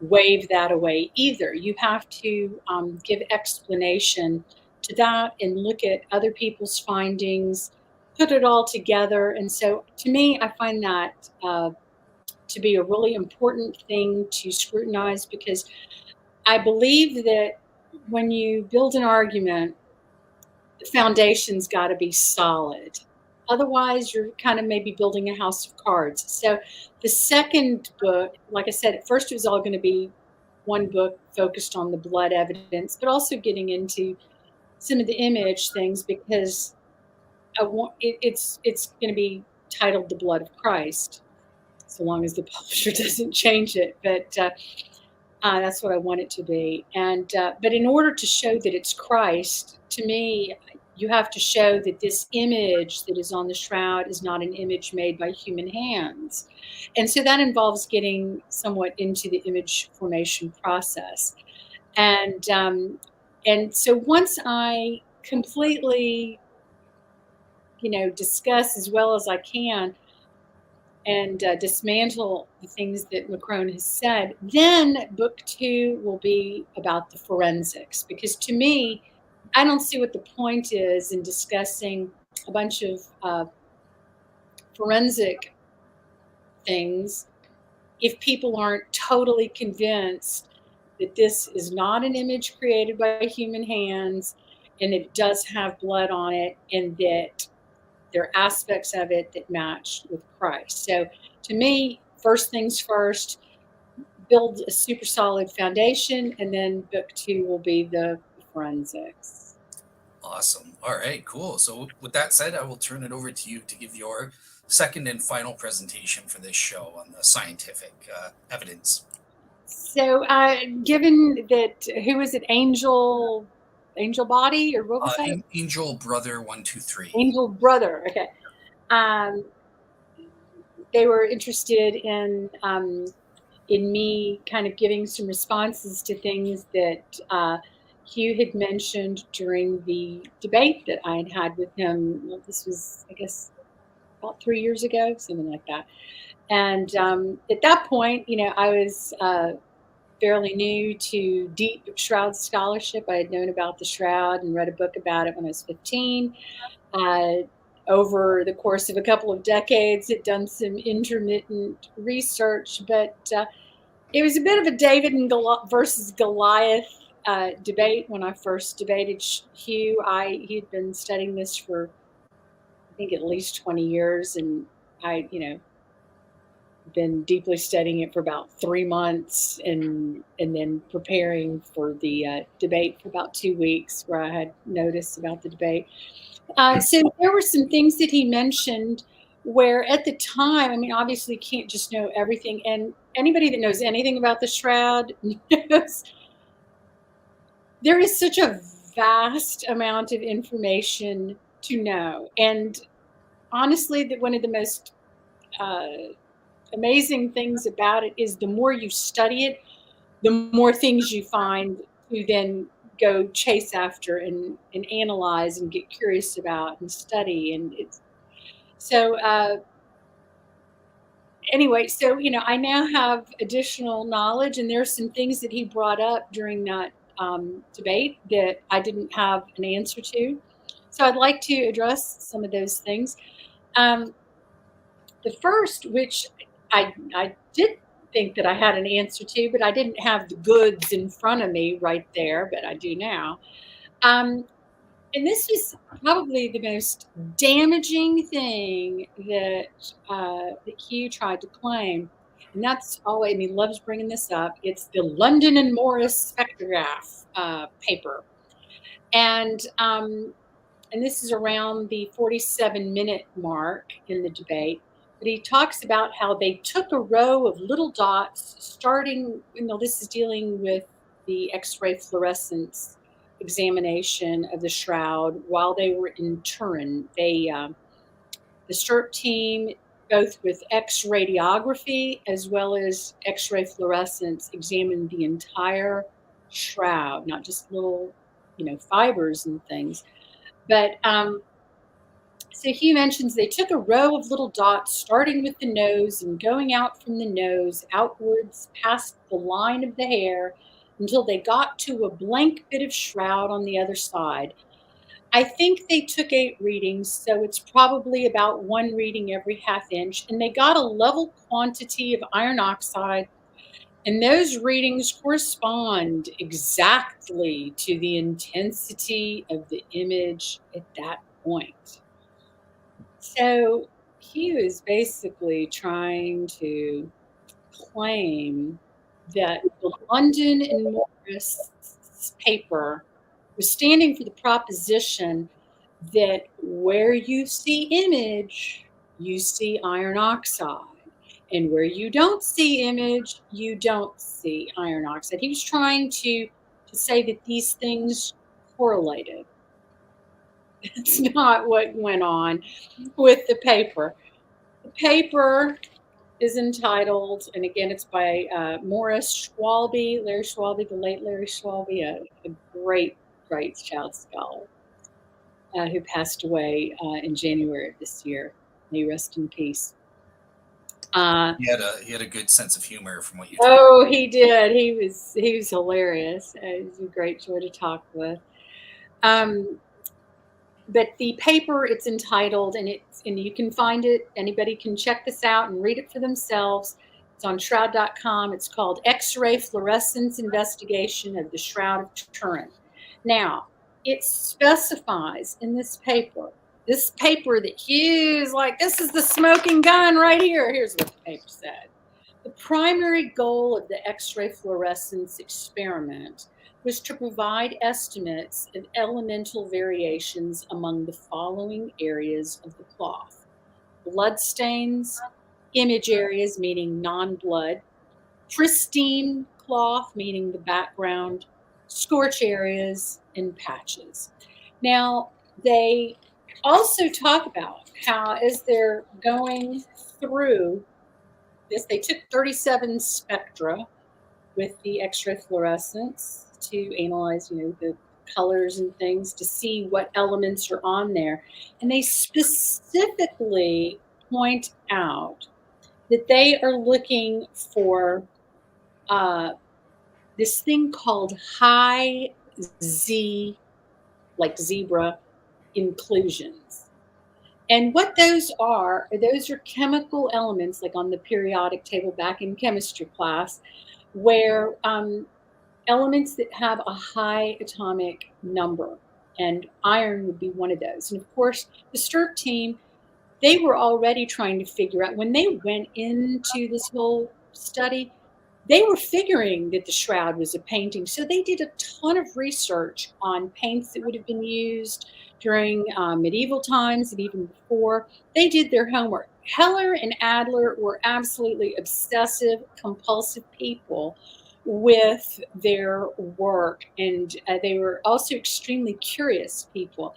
wave that away either. You have to give explanation to that and look at other people's findings, put it all together. And so to me, I find that to be a really important thing to scrutinize, because I believe that when you build an argument, the foundation's got to be solid. Otherwise, you're kind of maybe building a house of cards. So the second book, like I said, at first it was all going to be one book focused on the blood evidence, but also getting into some of the image things, because it's going to be titled The Blood of Christ, so long as the publisher doesn't change it. But that's what I want it to be. And but in order to show that it's Christ, to me, you have to show that this image that is on the shroud is not an image made by human hands. And so that involves getting somewhat into the image formation process. And so once I completely, discuss as well as I can and dismantle the things that McCrone has said, then book 2 will be about the forensics. Because to me, I don't see what the point is in discussing a bunch of forensic things if people aren't totally convinced that this is not an image created by human hands, and it does have blood on it, and that there are aspects of it that match with Christ. So to me, first things first, build a super solid foundation, and then book 2 will be the forensics. Awesome. All right, cool. So with that said, I will turn it over to you to give your second and final presentation for this show on the scientific evidence. So given that, who was it, Angel Body, or what was that? Angel Brother 123. Angel Brother, okay. They were interested in me kind of giving some responses to things that Hugh had mentioned during the debate that I had with him. Well, this was, I guess, about 3 years ago, something like that. And at that point, I was fairly new to deep Shroud scholarship. I had known about the Shroud and read a book about it when I was 15. Over the course of a couple of decades, had done some intermittent research, but it was a bit of a David versus Goliath debate when I first debated Hugh. He had been studying this for, I think, at least 20 years, and I, been deeply studying it for about 3 months, and then preparing for the debate for about 2 weeks, where I had notice about the debate. So there were some things that he mentioned where at the time, obviously you can't just know everything. And anybody that knows anything about the Shroud knows there is such a vast amount of information to know. And honestly, that one of the most amazing things about it is the more you study it, the more things you find to then go chase after and analyze and get curious about and study. And it's so anyway, so I now have additional knowledge, and there's some things that he brought up during that debate that I didn't have an answer to. So I'd like to address some of those things. The first, which I did think that I had an answer to, but I didn't have the goods in front of me right there, but I do now. And this is probably the most damaging thing that Hugh tried to claim. And that's always, he loves bringing this up. It's the London and Morris spectrograph paper. And this is around the 47-minute mark in the debate. But he talks about how they took a row of little dots starting, this is dealing with the X-ray fluorescence examination of the shroud while they were in Turin. The STIRP team, both with X-radiography as well as X-ray fluorescence, examined the entire shroud, not just little, fibers and things. But so he mentions they took a row of little dots starting with the nose and going out from the nose outwards past the line of the hair until they got to a blank bit of shroud on the other side. I think they took 8 readings, so it's probably about 1 reading every ½ inch, and they got a level quantity of iron oxide, and those readings correspond exactly to the intensity of the image at that point. So he was basically trying to claim that the London and Morris paper was standing for the proposition that where you see image, you see iron oxide. And where you don't see image, you don't see iron oxide. He was trying to say that these things correlated. That's not what went on with the paper. The paper is entitled, and again, it's by Morris Schwalbe, Larry Schwalbe, the late Larry Schwalbe, a great child scholar who passed away in January of this year. May he rest in peace. He had a good sense of humor, from what you. Oh, he did. He was hilarious. He was a great joy to talk with. But the paper, it's entitled, and you can find it. Anybody can check this out and read it for themselves. It's on shroud.com. It's called X-ray Fluorescence Investigation of the Shroud of Turin. Now, it specifies in this paper that Hugh's like, this is the smoking gun right here. Here's what the paper said. The primary goal of the X-ray fluorescence experiment was to provide estimates of elemental variations among the following areas of the cloth: blood stains, image areas, meaning non-blood, pristine cloth, meaning the background, scorch areas, and patches. Now, they also talk about how, as they're going through this, they took 37 spectra with the X-ray fluorescence to analyze, the colors and things to see what elements are on there. And they specifically point out that they are looking for this thing called high Z, like zebra, inclusions. And what those are chemical elements, like on the periodic table back in chemistry class, where elements that have a high atomic number, and iron would be one of those. And of course, the STIRP team, they were already trying to figure out, when they went into this whole study, they were figuring that the shroud was a painting. So they did a ton of research on paints that would have been used during medieval times and even before. They did their homework. Heller and Adler were absolutely obsessive, compulsive people with their work, and they were also extremely curious people,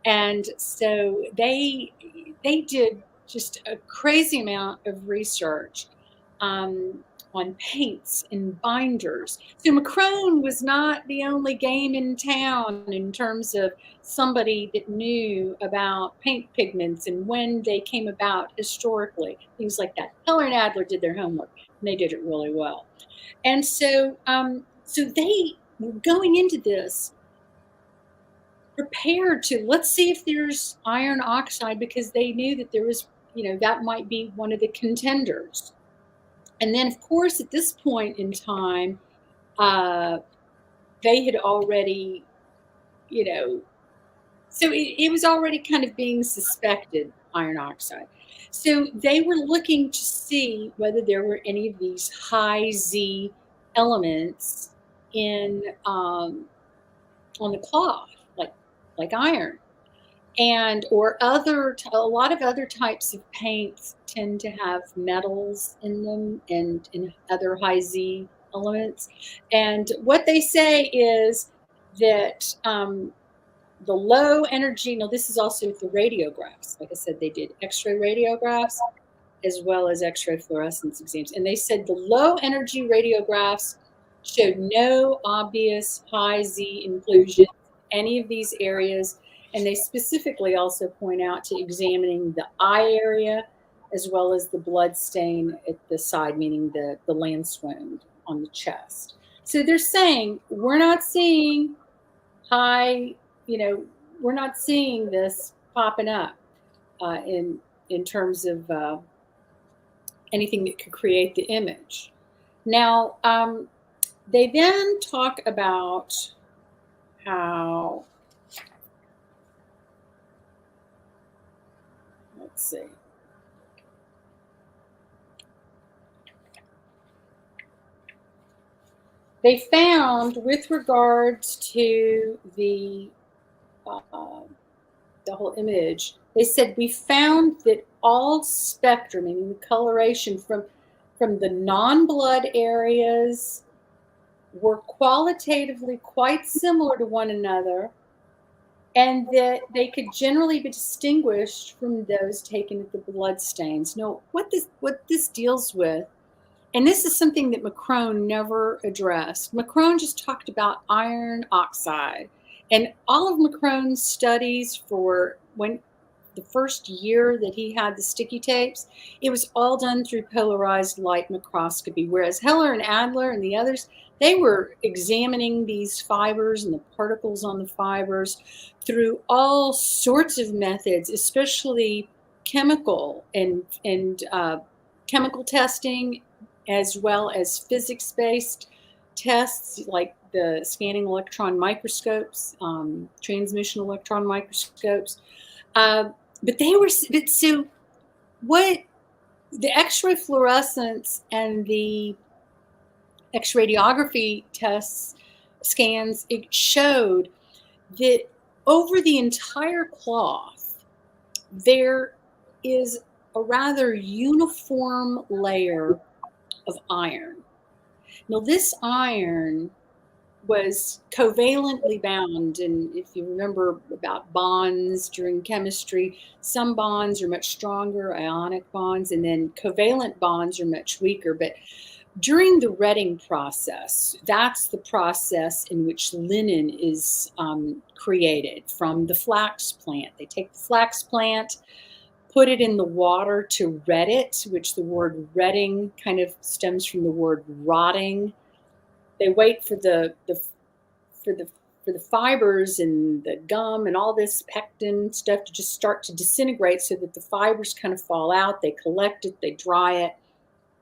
and so they did just a crazy amount of research um, on paints and binders. So McCrone was not the only game in town in terms of somebody that knew about paint pigments and when they came about historically, things like that. Heller and Adler did their homework, and they did it really well. And so, so they were going into this prepared to, let's see if there's iron oxide, because they knew that there was, that might be one of the contenders. And then, of course, at this point in time, they had already, so it was already kind of being suspected, iron oxide. So they were looking to see whether there were any of these high Z elements in on the cloth, like iron, and or a lot of other types of paints tend to have metals in them and other high Z elements. And what they say is that the low energy, now this is also with the radiographs. Like I said, they did X-ray radiographs as well as X-ray fluorescence exams. And they said the low energy radiographs showed no obvious high Z inclusion in any of these areas. And they specifically also point out to examining the eye area as well as the blood stain at the side, meaning the lance wound on the chest. So they're saying we're not seeing high, we're not seeing this popping up in terms of anything that could create the image. Now, they then talk about how, let's see. They found, with regards to the whole image, they said we found that all spectrum, meaning the coloration from the non-blood areas, were qualitatively quite similar to one another, and that they could generally be distinguished from those taken at the blood stains. Now, what this deals with, and this is something that McCrone never addressed. McCrone just talked about iron oxide. And all of McCrone's studies for when the first year that he had the sticky tapes, it was all done through polarized light microscopy, whereas Heller and Adler and the others, they were examining these fibers and the particles on the fibers through all sorts of methods, especially chemical and chemical testing, as well as physics-based tests like the scanning electron microscopes, transmission electron microscopes. But so what the X-ray fluorescence and the X-radiography tests, scans, it showed that over the entire cloth, there is a rather uniform layer of iron. Now, this iron was covalently bound, and if you remember about bonds during chemistry, some bonds are much stronger, ionic bonds, and then covalent bonds are much weaker. But during the retting process, that's the process in which linen is created from the flax plant. They take the flax plant, put it in the water to ret it, which the word retting kind of stems from the word rotting. They wait for the fibers and the gum and all this pectin stuff to just start to disintegrate, so that the fibers kind of fall out. They collect it, they dry it,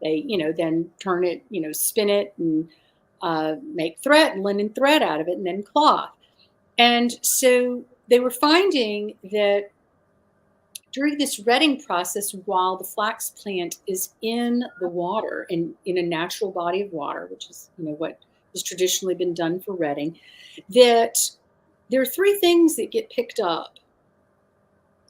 they then turn it, spin it and make linen thread out of it, and then cloth. And so they were finding that during this retting process, while the flax plant is in the water and in a natural body of water, which is what has traditionally been done for retting, that there are three things that get picked up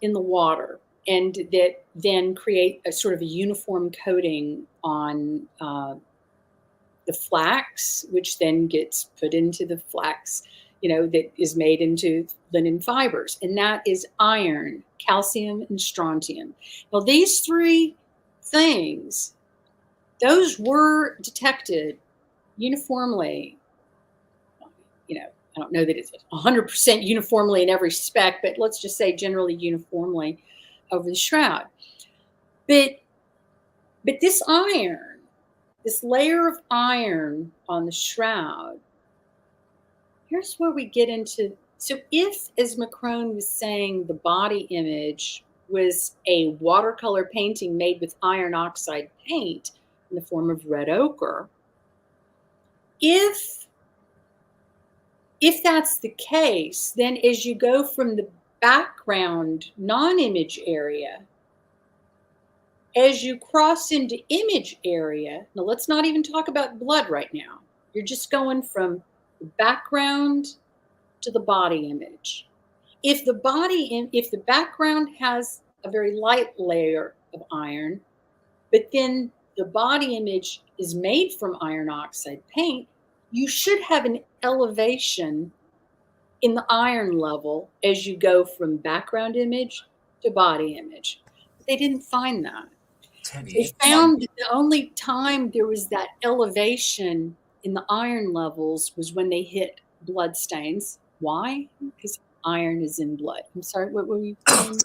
in the water and that then create a sort of a uniform coating on the the flax, which then gets put into the flax, that is made into linen fibers. And that is iron, calcium, and strontium. Now, these three things, those were detected uniformly. I don't know that it's 100% uniformly in every spec, but let's just say generally uniformly over the shroud. But this iron, this layer of iron on the shroud, here's where we get into. So if, as McCrone was saying, the body image was a watercolor painting made with iron oxide paint in the form of red ochre, if that's the case, then as you go from the background non-image area, as you cross into image area, now let's not even talk about blood right now. You're just going from the background to the body image. If the background has a very light layer of iron, but then the body image is made from iron oxide paint, you should have an elevation in the iron level as you go from background image to body image. But they didn't find that. Teddi, They found that the only time there was that elevation in the iron levels was when they hit blood stains. Why? Because iron is in blood. I'm sorry, what were you saying?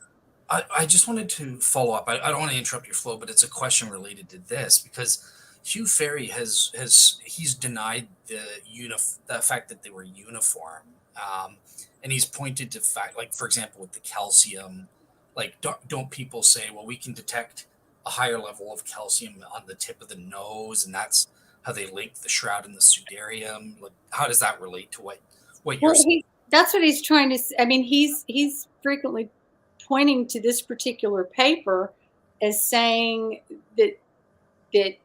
I just wanted to follow up. I don't want to interrupt your flow, but it's a question related to this because Hugh Ferry he's denied the fact that they were uniform, and he's pointed to fact, like for example with the calcium, like don't people say, well, we can detect a higher level of calcium on the tip of the nose, and that's how they link the shroud and the sudarium. Like, how does that relate to what you're saying? That's what he's trying to say. I mean, he's frequently pointing to this particular paper as saying that the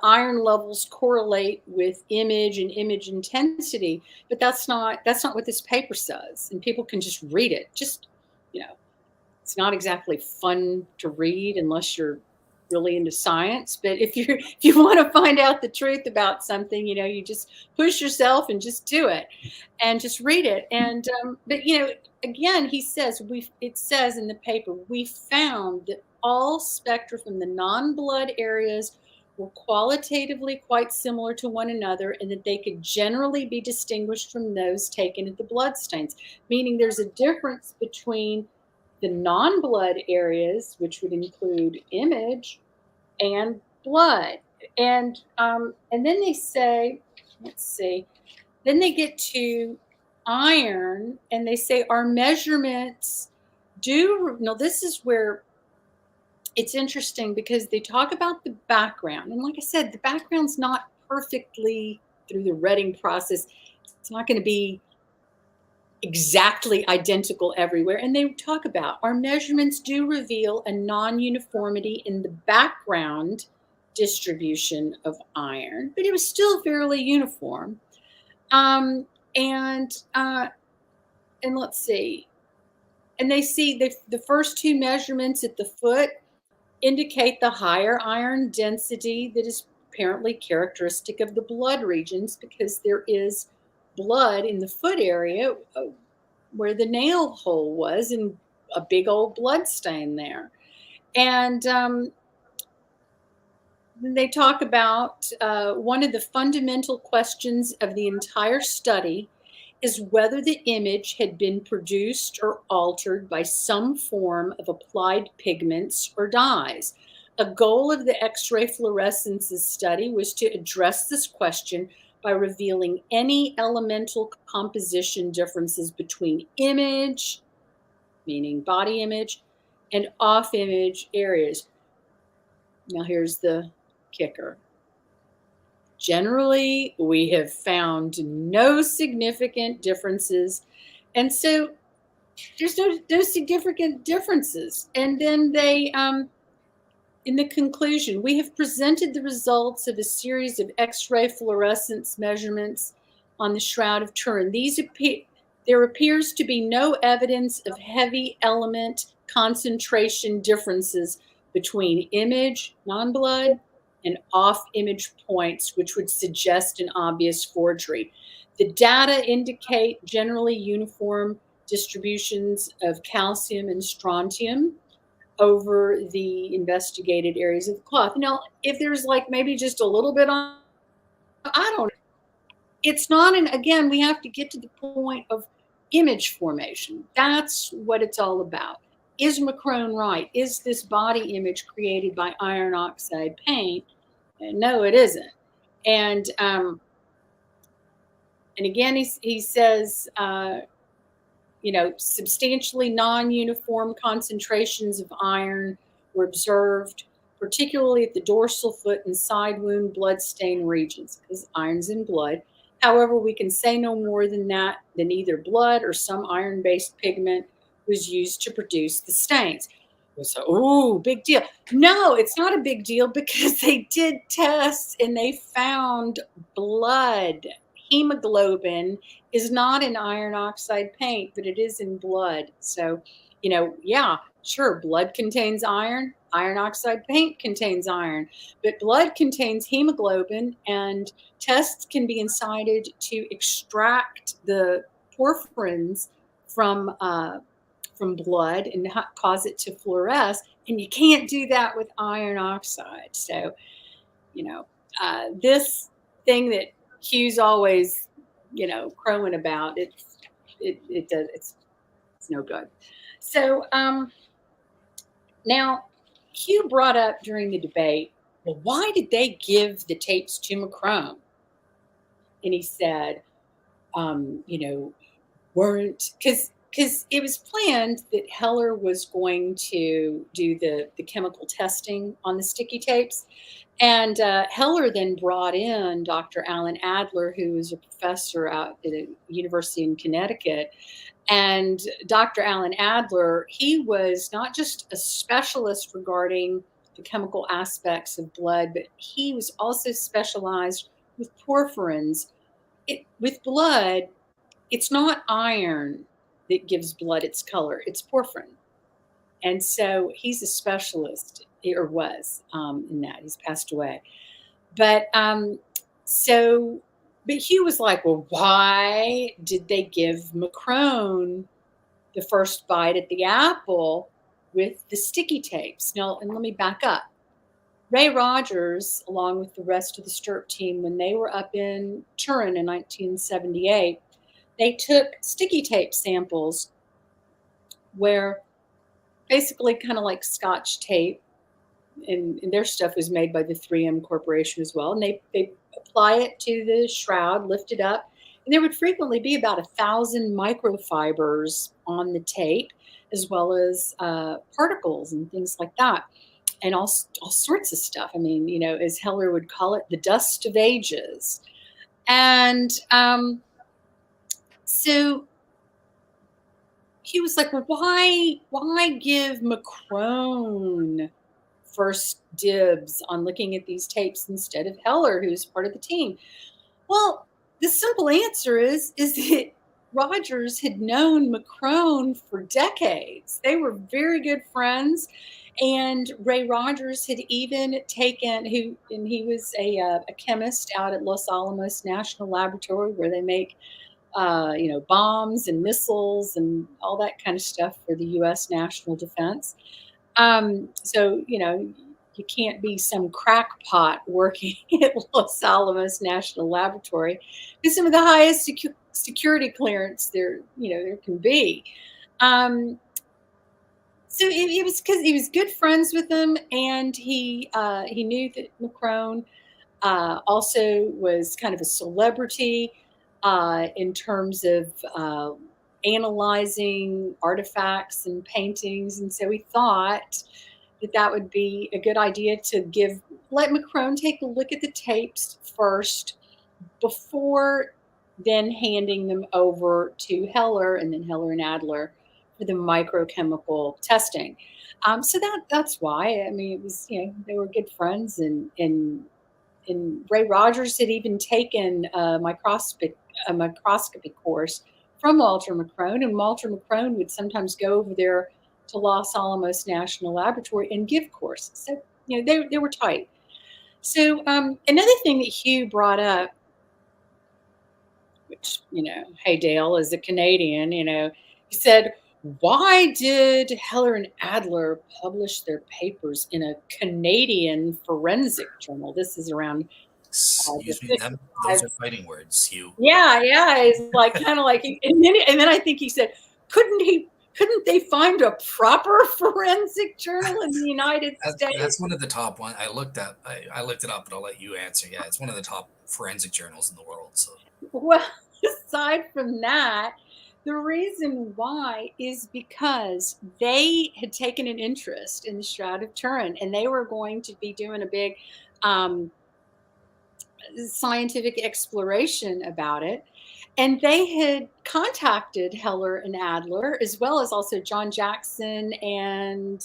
iron levels correlate with image and image intensity, but that's not what this paper says. And people can just read it. It's not exactly fun to read unless you're really into science. But if you want to find out the truth about something, you just push yourself and just do it and just read it. And but again, he says it says in the paper, we found that all spectra from the non-blood areas were qualitatively quite similar to one another, and that they could generally be distinguished from those taken at the blood stains, meaning there's a difference between the non-blood areas, which would include image, and blood. And then they say, let's see, then they get to iron, and they say our measurements do. Now, this is where it's interesting because they talk about the background. And like I said, the background's not perfectly through the reading process. It's not going to be exactly identical everywhere. And they talk about our measurements do reveal a non-uniformity in the background distribution of iron, but it was still fairly uniform. And let's see. And they see the first two measurements at the foot indicate the higher iron density that is apparently characteristic of the blood regions, because there is blood in the foot area where the nail hole was, and a big old blood stain there. And they talk about one of the fundamental questions of the entire study is whether the image had been produced or altered by some form of applied pigments or dyes. A goal of the X-ray fluorescences study was to address this question by revealing any elemental composition differences between image, meaning body image, and off-image areas. Now here's the kicker. Generally, we have found no significant differences. And so there's no significant differences. And then they, in the conclusion, we have presented the results of a series of X-ray fluorescence measurements on the Shroud of Turin. There appears to be no evidence of heavy element concentration differences between image, non-blood, and off-image points, which would suggest an obvious forgery. The data indicate generally uniform distributions of calcium and strontium over the investigated areas of cloth. Now, if there's like maybe just a little bit on, I don't know. It's not again, we have to get to the point of image formation. That's what it's all about. Is McCrone right? Is this body image created by iron oxide paint? And no, it isn't. And again, he says, substantially non-uniform concentrations of iron were observed, particularly at the dorsal foot and side wound blood stain regions, because iron's in blood. However, we can say no more than that, than either blood or some iron-based pigment was used to produce the stains. So, oh, big deal. No, it's not a big deal because they did tests and they found blood. Hemoglobin is not in iron oxide paint, but it is in blood. So, yeah, sure, blood contains iron. Iron oxide paint contains iron, but blood contains hemoglobin, and tests can be incited to extract the porphyrins from blood and cause it to fluoresce, and you can't do that with iron oxide. So, this thing that Hugh's always, crowing about, it's no good. So now Hugh brought up during the debate, well, why did they give the tapes to McCrone? And he said, weren't, because it was planned that Heller was going to do the chemical testing on the sticky tapes. And Heller then brought in Dr. Alan Adler, who was a professor out at the University in Connecticut. And Dr. Alan Adler, he was not just a specialist regarding the chemical aspects of blood, but he was also specialized with porphyrins. With blood, it's not iron that gives blood its color, it's porphyrin. And so he's a specialist, or was, in that. He's passed away. But but Hugh was like, well, why did they give McCrone the first bite at the apple with the sticky tapes? Now, and let me back up. Ray Rogers, along with the rest of the Stirp team, when they were up in Turin in 1978, they took sticky tape samples where basically kind of like Scotch tape, and their stuff was made by the 3M Corporation as well. And they apply it to the shroud, lift it up, and there would frequently be about 1,000 microfibers on the tape, as well as particles and things like that, and all sorts of stuff. I mean, as Heller would call it, the dust of ages. And so he was like, well, why give McCrone first dibs on looking at these tapes instead of Heller, who's part of the team? Well, the simple answer is that Rogers had known McCrone for decades. They were very good friends, and Ray Rogers had even he was a chemist out at Los Alamos National Laboratory, where they make bombs and missiles and all that kind of stuff for the U.S. national defense. So, you can't be some crackpot working at Los Alamos National Laboratory. It's some of the highest security clearance there can be. So it was because he was good friends with them, and he knew that McCrone also was kind of a celebrity in terms of analyzing artifacts and paintings. And so we thought that would be a good idea to let McCrone take a look at the tapes first before then handing them over to Heller, and then Heller and Adler for the microchemical testing. So that's why. I mean, it was, they were good friends, and Ray Rogers had even taken a microscopy course from Walter McCrone, and Walter McCrone would sometimes go over there to Los Alamos National Laboratory and give courses. So, they were tight. So another thing that Hugh brought up, which, hey, Dale, as a Canadian, he said, why did Heller and Adler publish their papers in a Canadian forensic journal? This is around the Excuse me, those 55. are fighting words, Hugh. Yeah, yeah. It's like kind of like, and then I think he said, couldn't they find a proper forensic journal in the United States? That's one of the top one. I looked it up, but I'll let you answer. Yeah, it's one of the top forensic journals in the world. So Well, aside from that, the reason why is because they had taken an interest in the Shroud of Turin, and they were going to be doing a big um, scientific exploration about it. And they had contacted Heller and Adler, as well as also John Jackson and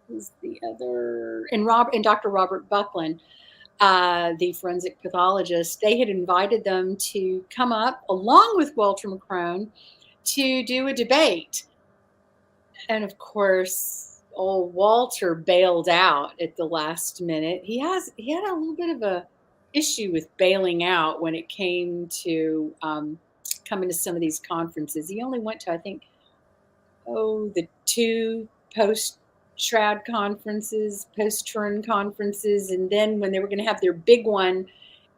who's the other, and Dr. Robert Buckland, the forensic pathologist. They had invited them to come up along with Walter McCrone to do a debate. And of course, old Walter bailed out at the last minute. He had a little bit of a issue with bailing out when it came to coming to some of these conferences. He only went to, I think, the 2 post Shroud conferences, post Turin conferences, and then when they were going to have their big one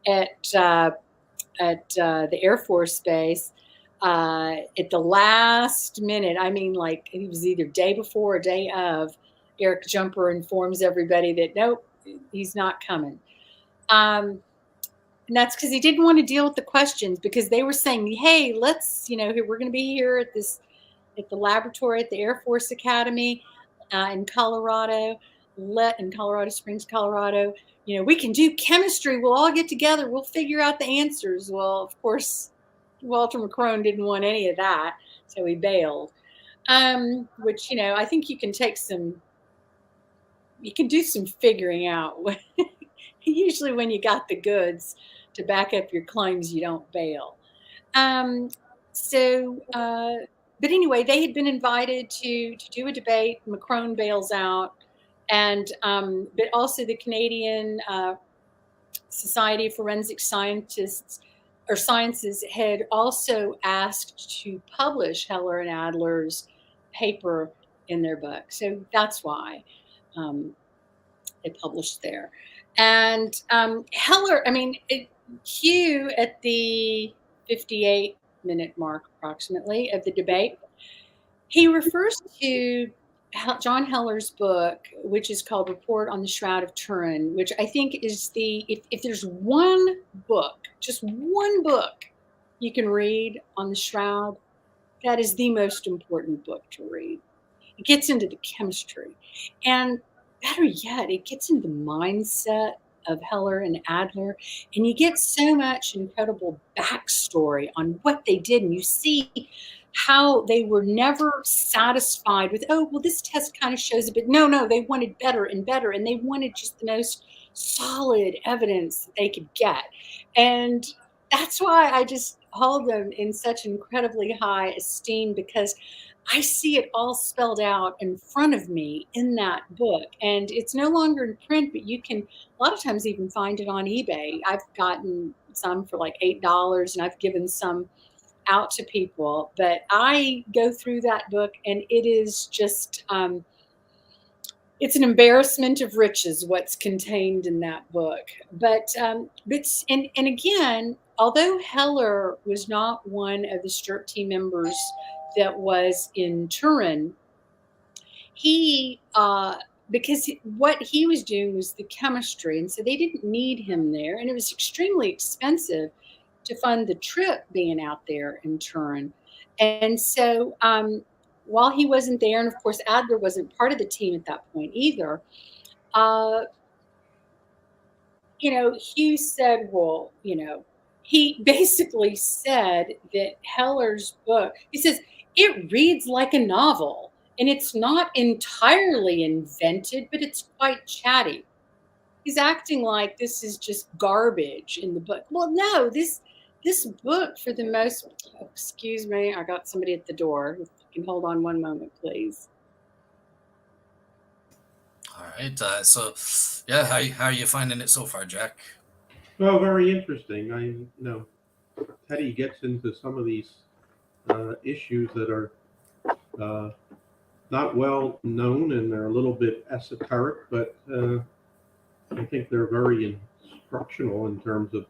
at the Air Force Base, at the last minute, I mean, like it was either day before or day of, Eric Jumper informs everybody that nope, he's not coming. And that's because he didn't want to deal with the questions, because they were saying, hey, let's, we're going to be here at the laboratory at the Air Force Academy in Colorado, in Colorado Springs, Colorado. We can do chemistry. We'll all get together. We'll figure out the answers. Well, of course, Walter McCrone didn't want any of that, so he bailed. Which, I think you can do some figuring out. Usually when you got the goods to back up your claims, you don't bail. But anyway, they had been invited to do a debate. McCrone bails out. And but also the Canadian Society of Forensic Scientists or Sciences had also asked to publish Heller and Adler's paper in their book. So that's why they published there. And Heller, Hugh, at the 58-minute mark approximately of the debate, he refers to John Heller's book, which is called Report on the Shroud of Turin, which I think is if there's one book, just one book you can read on the Shroud, that is the most important book to read. It gets into the chemistry, and better yet, it gets into the mindset of Heller and Adler, and you get so much incredible backstory on what they did, and you see how they were never satisfied with, oh, well, this test kind of shows it, but no, they wanted better and better, and they wanted just the most solid evidence that they could get. And that's why I just hold them in such incredibly high esteem, because I see it all spelled out in front of me in that book. And it's no longer in print, but you can a lot of times even find it on eBay. I've gotten some for like $8, and I've given some out to people. But I go through that book, and it is just it's an embarrassment of riches what's contained in that book. But again, although Heller was not one of the STURT team members that was in Turin, he because what he was doing was the chemistry, and so they didn't need him there, and it was extremely expensive to fund the trip being out there in Turin. And so while he wasn't there, and of course Adler wasn't part of the team at that point either, Hugh said, well, he basically said that Heller's book, he says, it reads like a novel, and it's not entirely invented, but it's quite chatty. He's acting like this is just garbage in the book. Well, no, this book, for the most, excuse me, I got somebody at the door. If you can hold on one moment, please. All right. Yeah, how are you finding it so far, Jack? Well, very interesting. Teddy gets into some of these issues that are uh, not well known and they're a little bit esoteric, but I think they're very instructional in terms of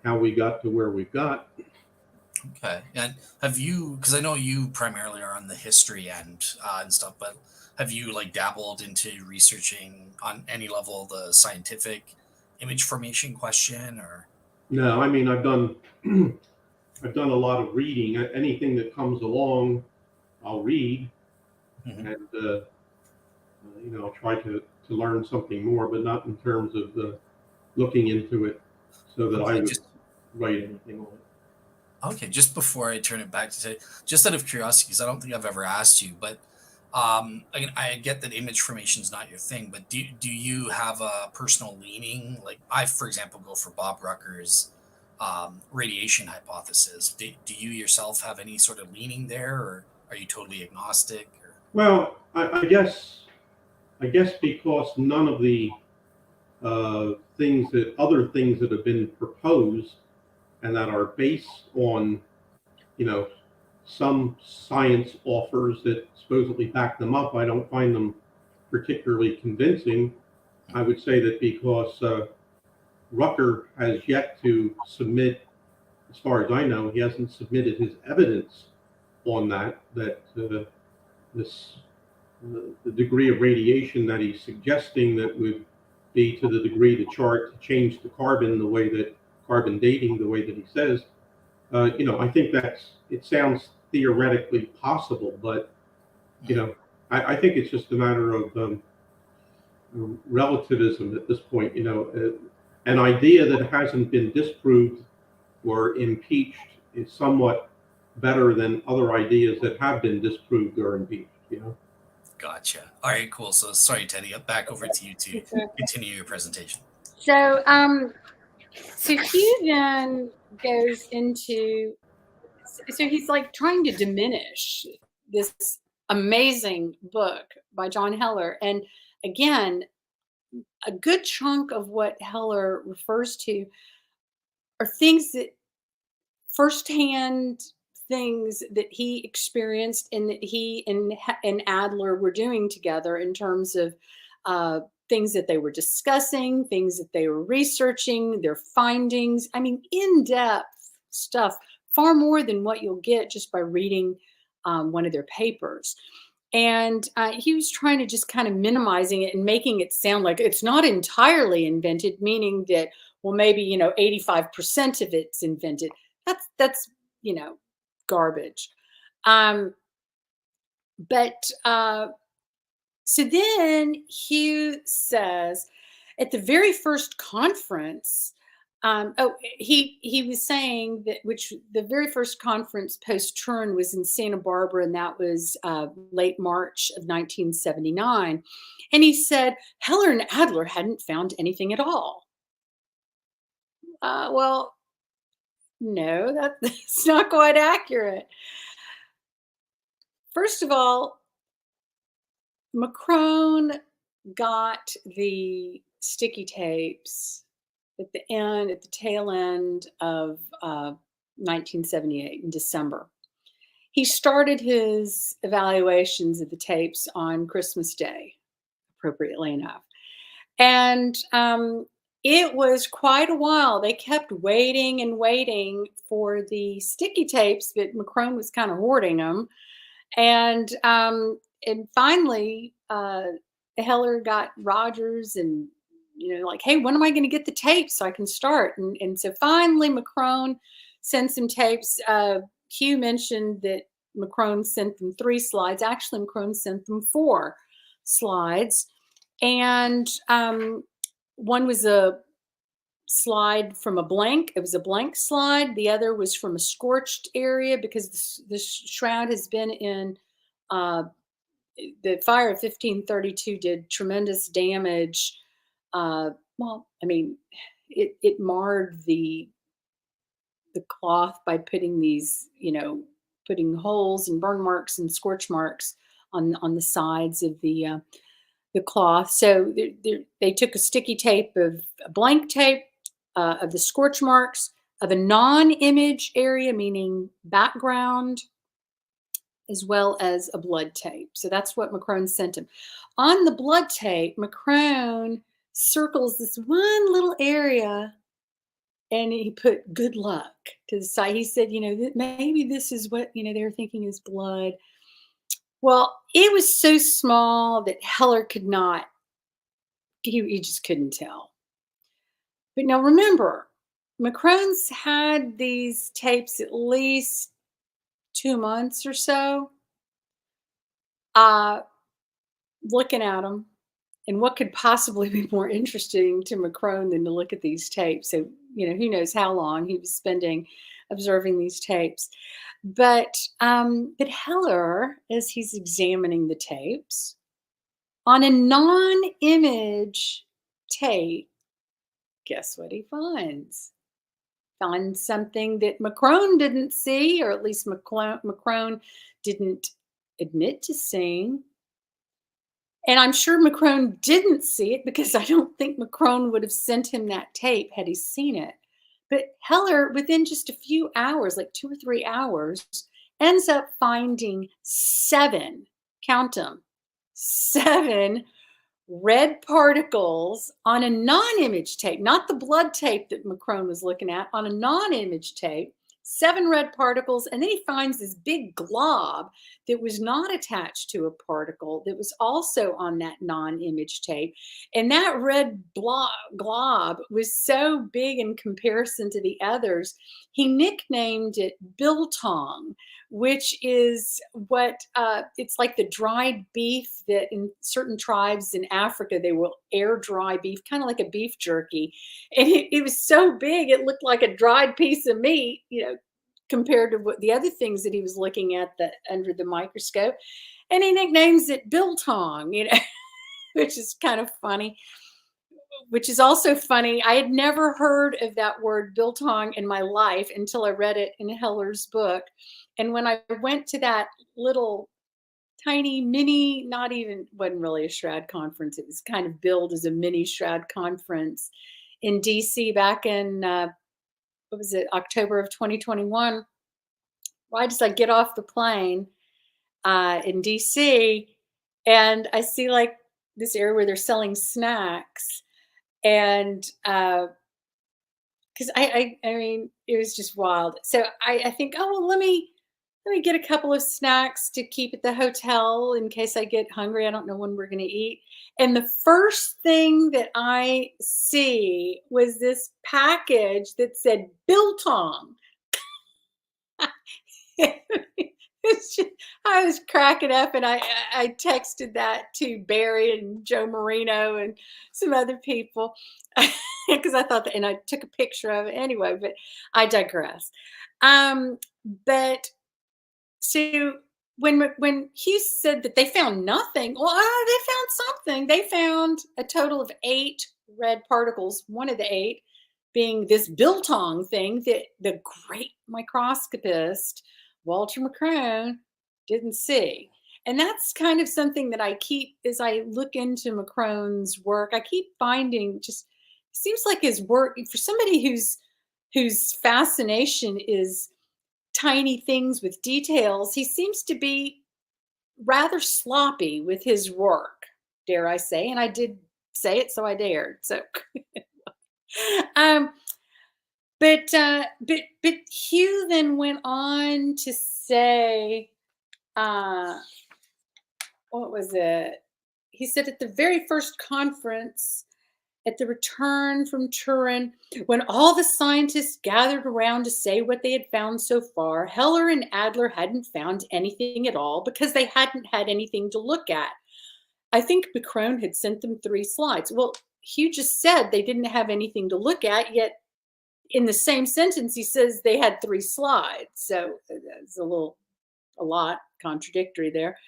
how we got to where we got. Okay. And have you, because I know you primarily are on the history end and stuff, but have you like dabbled into researching on any level the scientific image formation question or? No, I mean I've done I've done a lot of reading. Anything that comes along, I'll read, Mhm. and I'll try to learn something more, but not in terms of looking into it so that I Okay, would write anything on it. okay, just before I turn it back to say, just out of curiosity, because I don't think I've ever asked you, but I get that image formation is not your thing, but do you have a personal leaning? Like I, for example, go for Bob Rucker's radiation hypothesis. Do you yourself have any sort of leaning there, or are you totally agnostic? Or Well, I guess because none of the other things that have been proposed and that are based on, you know, some science offers that supposedly back them up, I don't find them particularly convincing. I would say that because Rucker has yet to submit, as far as I know, he hasn't submitted his evidence on that this the degree of radiation that he's suggesting that would be to the degree the chart to change the carbon the way that carbon dating the way that he says. I think it sounds theoretically possible, but I think it's just a matter of relativism at this point. An idea that hasn't been disproved or impeached is somewhat better than other ideas that have been disproved or impeached. gotcha. All right, cool. So sorry, Teddy. Back over to you to Okay. continue your presentation. So, so Hugh then goes into, so he's like trying to diminish this amazing book by John Heller. And again, a good chunk of what Heller refers to are things that firsthand things that he experienced and that he and Adler were doing together in terms of things that they were discussing, things that they were researching, their findings. I mean, in depth stuff, far more than what you'll get just by reading one of their papers. And he was trying to just kind of minimizing it and making it sound like it's not entirely invented, meaning that, well, maybe, 85% of it's invented. That's garbage. Um, but so then Hugh says at the very first conference, he was saying that which the very first conference post Turin was in Santa Barbara, and that was late March of 1979. And he said Heller and Adler hadn't found anything at all. Well, no, that's not quite accurate. First of all, McCrone got the sticky tapes at the tail end of 1978 in December. He started his evaluations of the tapes on Christmas Day, appropriately enough. And it was quite a while. They kept waiting and waiting for the sticky tapes, but McCrone was kind of hoarding them. And finally, Heller got Rogers and like, hey, when am I going to get the tapes so I can start? And so finally, McCrone sent some tapes. Hugh mentioned that McCrone sent them 3 slides. Actually, McCrone sent them 4 slides, and one was a slide from a blank. It was a blank slide. The other was from a scorched area because this shroud has been in the fire of 1532 did tremendous damage. Well, I mean, it marred the cloth by putting these, putting holes and burn marks and scorch marks on the sides of the cloth. So they took a sticky tape of a blank tape, of the scorch marks, of a non-image area, meaning background, as well as a blood tape. So that's what McCrone sent him. On the blood tape, McCrone circles this one little area, and he put "good luck" to the side. He said, maybe this is what, they were thinking is blood. Well, it was so small that Heller could not, he just couldn't tell. But now remember, McCrone's had these tapes at least 2 months or so, looking at them. And what could possibly be more interesting to McCrone than to look at these tapes? So, who knows how long he was spending observing these tapes. But Heller, as he's examining the tapes, on a non-image tape, guess what he finds? Finds something that McCrone didn't see, or at least McCrone didn't admit to seeing. And I'm sure McCrone didn't see it, because I don't think McCrone would have sent him that tape had he seen it. But Heller, within just a few hours, like 2 or 3 hours, ends up finding 7, count them, 7 red particles on a non-image tape, not the blood tape that McCrone was looking at, on a non-image tape, 7 red particles. And then he finds this big glob that was not attached to a particle that was also on that non-image tape. And that red glob was so big in comparison to the others, he nicknamed it biltong, which is what, it's like the dried beef that in certain tribes in Africa, they will air dry beef, kind of like a beef jerky. And it was so big, it looked like a dried piece of meat, compared to what the other things that he was looking at under the microscope. And he nicknames it biltong, which is kind of funny. Which is also funny, I had never heard of that word biltong in my life until I read it in Heller's book. And when I went to that little tiny mini, wasn't really a Shroud conference, it was kind of billed as a mini Shroud conference in DC back in, October of 2021. Right as I get off the plane in DC, and I see like this area where they're selling snacks. And because I mean, it was just wild. So I think, oh, well, let me get a couple of snacks to keep at the hotel in case I get hungry. I don't know when we're going to eat. And the first thing that I see was this package that said biltong. I was cracking up, and I texted that to Barry and Joe Marino and some other people because I thought that, and I took a picture of it anyway, but I digress. But so when Hugh said that they found nothing, well, they found something. They found a total of 8 red particles, one of the 8 being this biltong thing that the great microscopist Walter McCrone didn't see. And that's kind of something that I keep, as I look into McCrone's work, I keep finding just, seems like his work, for somebody whose fascination is tiny things with details, he seems to be rather sloppy with his work, dare I say. And I did say it, so I dared. So But Hugh then went on to say, what was it? He said at the very first conference, at the return from Turin, when all the scientists gathered around to say what they had found so far, Heller and Adler hadn't found anything at all because they hadn't had anything to look at. I think McCrone had sent them 3 slides. Well, Hugh just said they didn't have anything to look at, yet in the same sentence, he says they had 3 slides. So it's a lot contradictory there.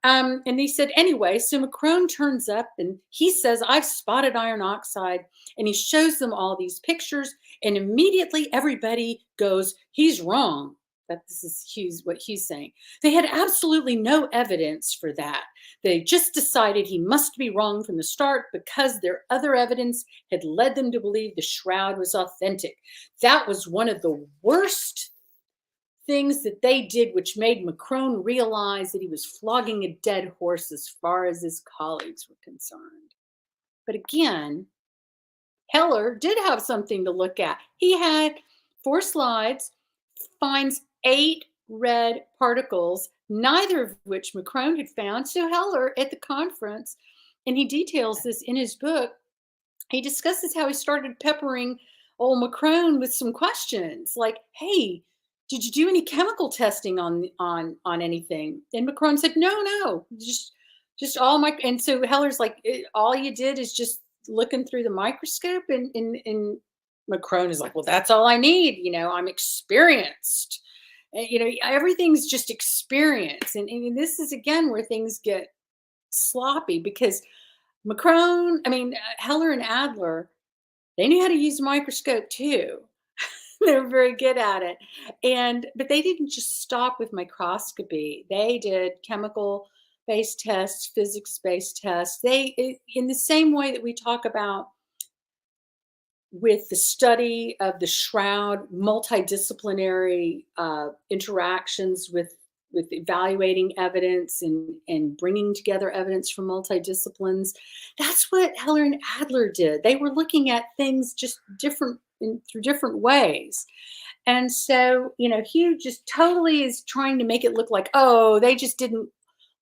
And he said, anyway, so McCrone turns up and he says, I've spotted iron oxide. And he shows them all these pictures. And immediately everybody goes, he's wrong. this is what Hugh's saying. They had absolutely no evidence for that. They just decided he must be wrong from the start because their other evidence had led them to believe the shroud was authentic. That was one of the worst things that they did, which made McCrone realize that he was flogging a dead horse as far as his colleagues were concerned. But again, Heller did have something to look at. He had 4 slides, finds 8 red particles, neither of which McCrone had found. So Heller at the conference, and he details this in his book, he discusses how he started peppering old McCrone with some questions like, hey, did you do any chemical testing on anything? And McCrone said, no, just all my, and so Heller's like, all you did is just looking through the microscope, and McCrone is like, well, that's all I need. I'm experienced. Everything's just experience. And this is again where things get sloppy because Heller and Adler, they knew how to use a microscope too. They were very good at it. But they didn't just stop with microscopy. They did chemical-based tests, physics-based tests. In the same way that we talk about with the study of the shroud, multidisciplinary interactions with evaluating evidence and bringing together evidence from multidisciplines. That's what Heller and Adler did. They were looking at things just through different ways. And so, Hugh just totally is trying to make it look like, oh, they just didn't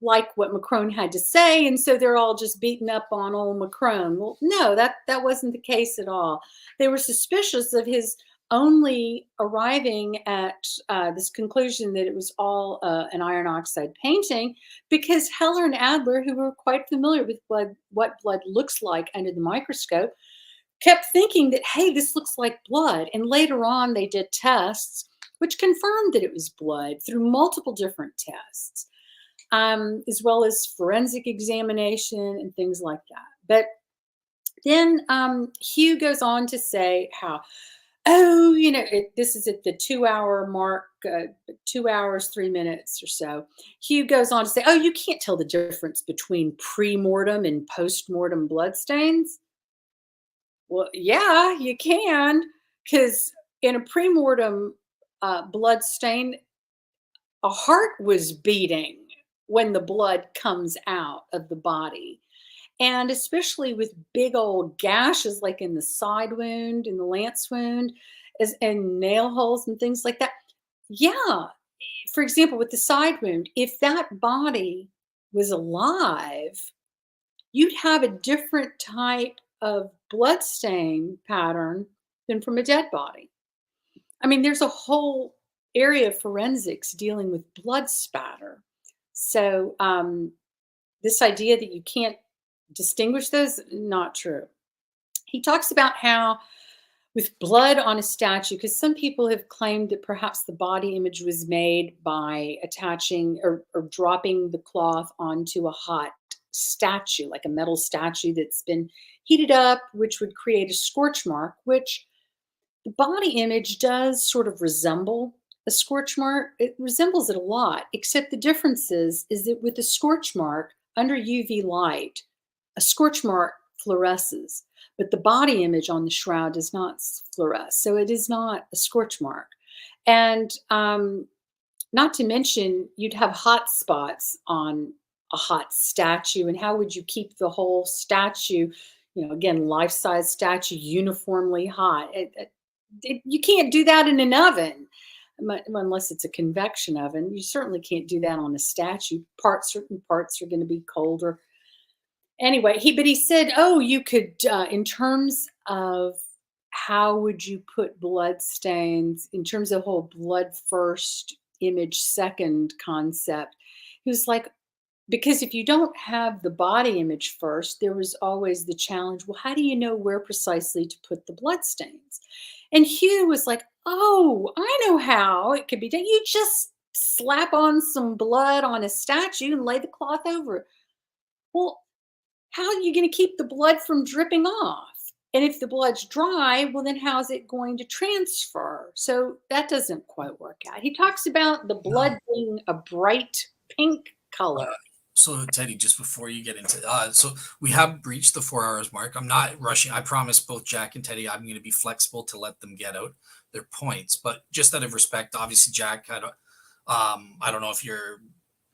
like what McCrone had to say, and so they're all just beating up on old McCrone. Well, no, that wasn't the case at all. They were suspicious of his only arriving at this conclusion that it was all an iron oxide painting because Heller and Adler, who were quite familiar with what blood looks like under the microscope, kept thinking that, hey, this looks like blood. And later on, they did tests which confirmed that it was blood through multiple different tests, as well as forensic examination and things like that. But then Hugh goes on to say how, this is at the 2-hour mark, 2 hours, 3 minutes or so. Hugh goes on to say, you can't tell the difference between pre-mortem and post-mortem bloodstains. Well, yeah, you can, because in a pre-mortem blood stain, a heart was beating when the blood comes out of the body. And especially with big old gashes like in the side wound, in the lance wound, and nail holes and things like that. Yeah, for example, with the side wound, if that body was alive, you'd have a different type of blood stain pattern than from a dead body. There's a whole area of forensics dealing with blood spatter. So this idea that you can't distinguish those, not true. He talks about how with blood on a statue, because some people have claimed that perhaps the body image was made by attaching or dropping the cloth onto a hot statue, like a metal statue that's been heated up, which would create a scorch mark, which the body image does sort of resemble a scorch mark. It resembles it a lot, except the difference is that with a scorch mark under UV light, a scorch mark fluoresces, but the body image on the shroud does not fluoresce. So it is not a scorch mark. And not to mention, you'd have hot spots on a hot statue. And how would you keep the whole statue, again, life-size statue, uniformly hot? You can't do that in an oven unless it's a convection oven. You certainly can't do that on a statue. Certain parts are going to be colder. Anyway, he said, you could, in terms of how would you put blood stains, in terms of whole blood first, image second concept, he was like, because if you don't have the body image first, there was always the challenge, well, how do you know where precisely to put the blood stains? And Hugh was like, I know how it could be done. You just slap on some blood on a statue and lay the cloth over it. Well, how are you going to keep the blood from dripping off? And if the blood's dry, well, then how's it going to transfer? So that doesn't quite work out. He talks about the blood being a bright pink color. So Teddy, just before you get into so we have breached the 4 hours mark. I'm not rushing. I promise both Jack and Teddy I'm going to be flexible to let them get out their points, but just out of respect, obviously, Jack, I don't know if you're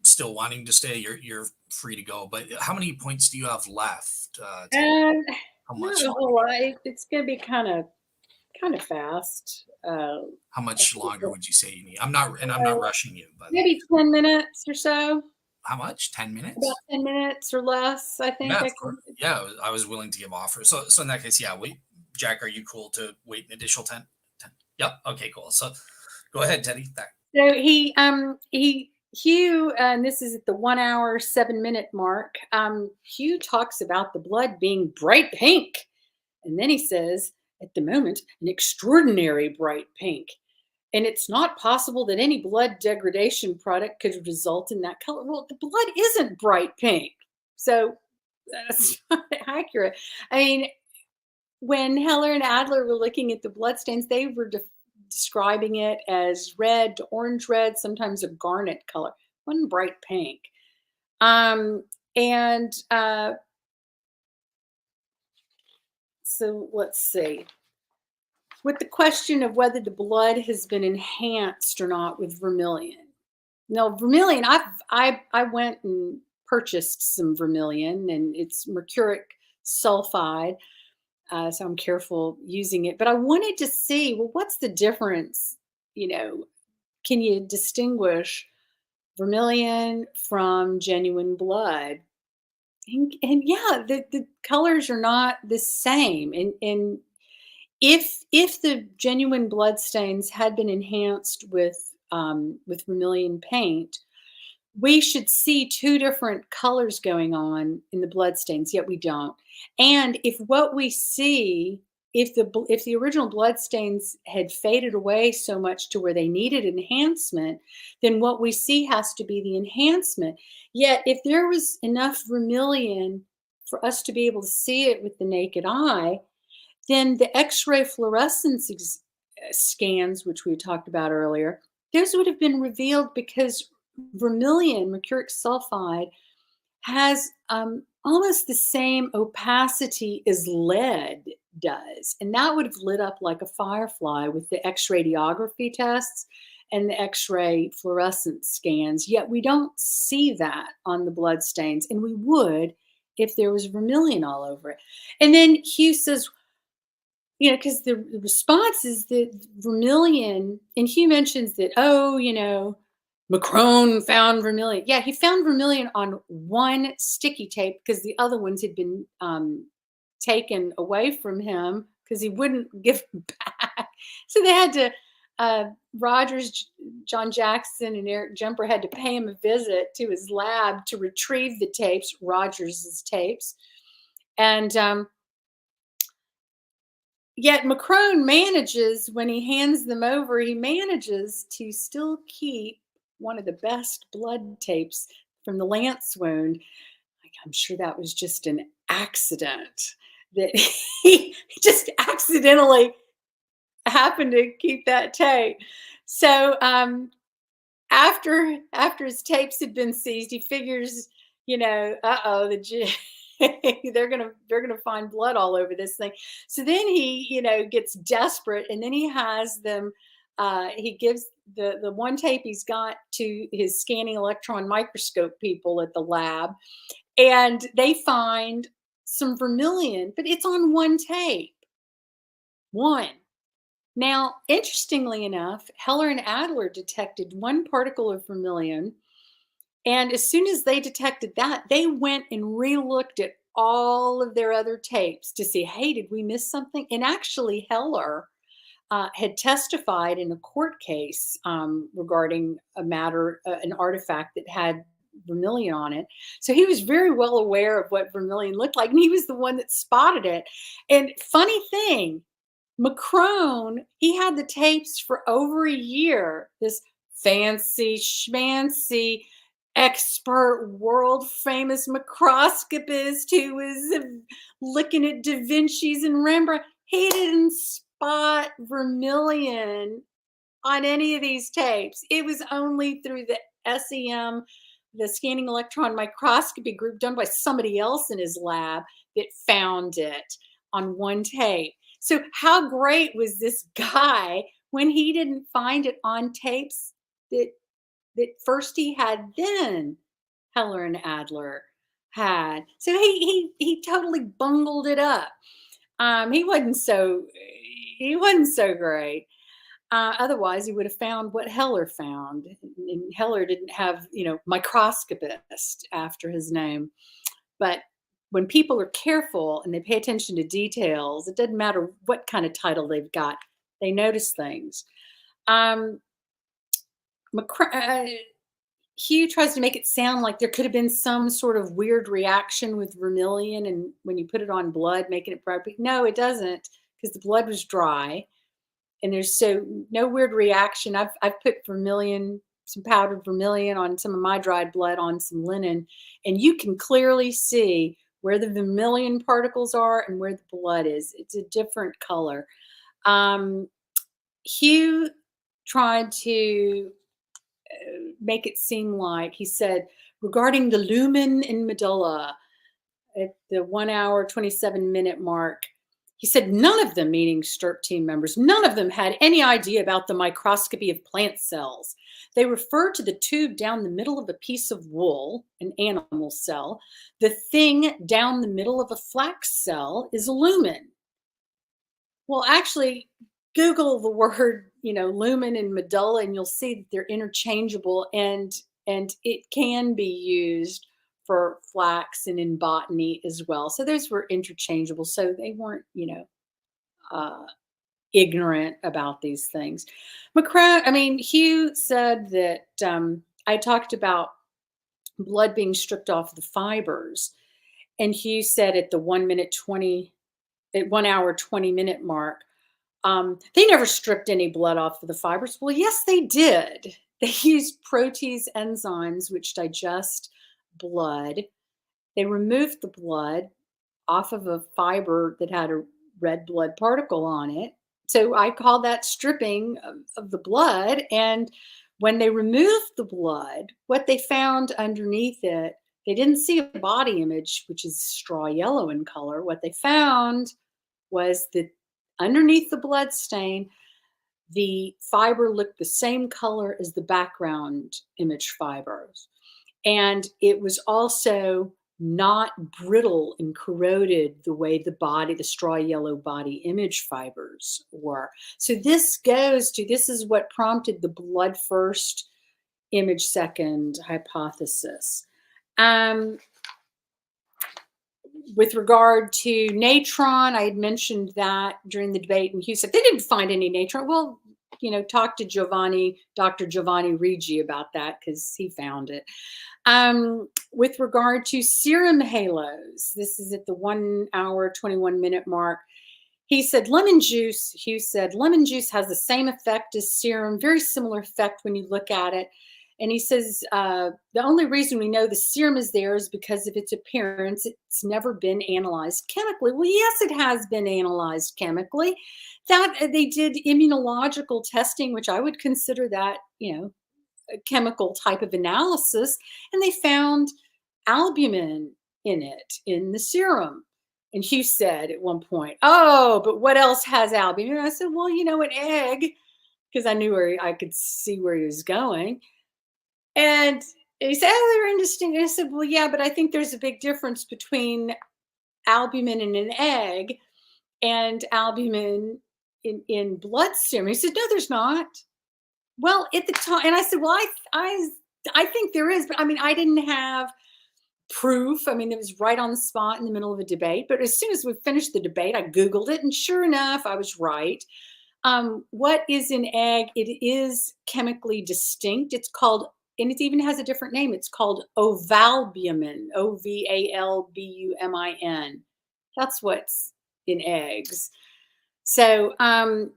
still wanting to stay. You're free to go. But how many points do you have left? And How much? not a whole lot. It's going to be kind of fast. How much longer would you say you need? I'm not rushing you, but maybe 10 minutes or so. how much? 10 minutes? About 10 minutes or less, I think. Yeah, of course. Yeah, I was willing to give offers. So in that case, yeah, wait, Jack, are you cool to wait an additional 10? Yep. Okay, cool. So go ahead, Teddy. So Hugh, and this is at the 1 hour, 7 minute mark. Hugh talks about the blood being bright pink. And then he says, at the moment, an extraordinary bright pink. And it's not possible that any blood degradation product could result in that color. Well, the blood isn't bright pink. So that's not accurate. I mean, when Heller and Adler were looking at the blood stains, they were describing it as red to orange red, sometimes a garnet color. It wasn't bright pink. So let's see. With the question of whether the blood has been enhanced or not with vermilion. Now, vermilion, I went and purchased some vermilion, and it's mercuric sulfide, so I'm careful using it. But I wanted to see, well, what's the difference? Can you distinguish vermilion from genuine blood? And yeah, the colors are not the same. And if the genuine blood stains had been enhanced with vermilion paint, we should see two different colors going on in the blood stains, yet we don't. And if what we see, if the original blood stains had faded away so much to where they needed enhancement, then what we see has to be the enhancement. Yet if there was enough vermilion for us to be able to see it with the naked eye, then the X-ray fluorescence scans, which we talked about earlier, those would have been revealed because vermilion, mercuric sulfide, has almost the same opacity as lead does. And that would have lit up like a firefly with the X-radiography tests and the X-ray fluorescence scans. Yet we don't see that on the blood stains, and we would if there was vermilion all over it. And then Hugh says, because the response is that vermilion, and Hugh mentions that, McCrone found vermilion. Yeah, he found vermilion on one sticky tape because the other ones had been taken away from him because he wouldn't give them back. So they had to, Rogers, John Jackson, and Eric Jumper had to pay him a visit to his lab to retrieve the tapes, Rogers's tapes. And yet McCrone manages, when he hands them over, he manages to still keep one of the best blood tapes from the lance wound. I'm sure that was just an accident, that he just accidentally happened to keep that tape. So after his tapes had been seized, he figures, they're gonna find blood all over this thing. So then he, gets desperate, and then he has them. He gives the one tape he's got to his scanning electron microscope people at the lab, and they find some vermilion, but it's on one tape. One. Now, interestingly enough, Heller and Adler detected one particle of vermilion, and as soon as they detected that, they went and re-looked at all of their other tapes to see, hey, did we miss something? And actually, Heller had testified in a court case regarding an artifact that had vermilion on it. So he was very well aware of what vermilion looked like, and he was the one that spotted it. And funny thing, McCrone, he had the tapes for over a year, this fancy schmancy expert, world famous microscopist who was looking at Da Vinci's and Rembrandt. He didn't spot vermilion on any of these tapes. It was only through the SEM, the scanning electron microscopy group done by somebody else in his lab, that found it on one tape. So how great was this guy when he didn't find it on tapes that first he had, then Heller and Adler had. So he totally bungled it up. He wasn't so great. Otherwise, he would have found what Heller found. And Heller didn't have, microscopist after his name. But when people are careful and they pay attention to details, it doesn't matter what kind of title they've got. They notice things. Hugh tries to make it sound like there could have been some sort of weird reaction with vermilion, and when you put it on blood, making it bright. No, it doesn't, because the blood was dry, and there's no weird reaction. I've put vermilion, some powdered vermilion, on some of my dried blood on some linen, and you can clearly see where the vermilion particles are and where the blood is. It's a different color. Hugh tried to make it seem like, he said, regarding the lumen in medulla at the 1 hour, 27 minute mark, he said none of them, meaning STURT team members, none of them had any idea about the microscopy of plant cells. They referred to the tube down the middle of a piece of wool, an animal cell. The thing down the middle of a flax cell is a lumen. Well, actually, Google the word, lumen and medulla, and you'll see that they're interchangeable, and it can be used for flax and in botany as well. So those were interchangeable. So they weren't, ignorant about these things. Hugh said that I talked about blood being stripped off the fibers, and Hugh said at the 1 hour, 20 minute mark, they never stripped any blood off of the fibers. Well, yes, they did. They used protease enzymes, which digest blood. They removed the blood off of a fiber that had a red blood particle on it. So I call that stripping of the blood. And when they removed the blood, what they found underneath it, they didn't see a body image, which is straw yellow in color. What they found was that underneath the blood stain, the fiber looked the same color as the background image fibers. And it was also not brittle and corroded the way the straw yellow body image fibers were. So this is what prompted the blood first, image second hypothesis. With regard to natron, I had mentioned that during the debate, and Hugh said they didn't find any natron. Well, talk to Dr. Giovanni Rigi about that, because he found it. With regard to serum halos, this is at the 1 hour, 21 minute mark. Hugh said lemon juice has the same effect as serum, very similar effect when you look at it. And he says the only reason we know the serum is there is because of its appearance. It's never been analyzed chemically. Well, yes, it has been analyzed chemically. That they did immunological testing, which I would consider that, a chemical type of analysis, and they found albumin in it, in the serum. And Hugh said at one point, "Oh, but what else has albumin?" And I said, "Well, an egg," because I knew I could see where he was going. And he said, "Oh, they're interesting." And I said, "Well, yeah, but I think there's a big difference between albumin in an egg and albumin in blood serum." He said, "No, there's not." Well, at the time, and I said, "Well, I think there is, but I didn't have proof. It was right on the spot in the middle of a debate. But as soon as we finished the debate, I Googled it, and sure enough, I was right. What is an egg? It is chemically distinct. It's called, and it even has a different name. It's called ovalbumin, Ovalbumin. That's what's in eggs. So, and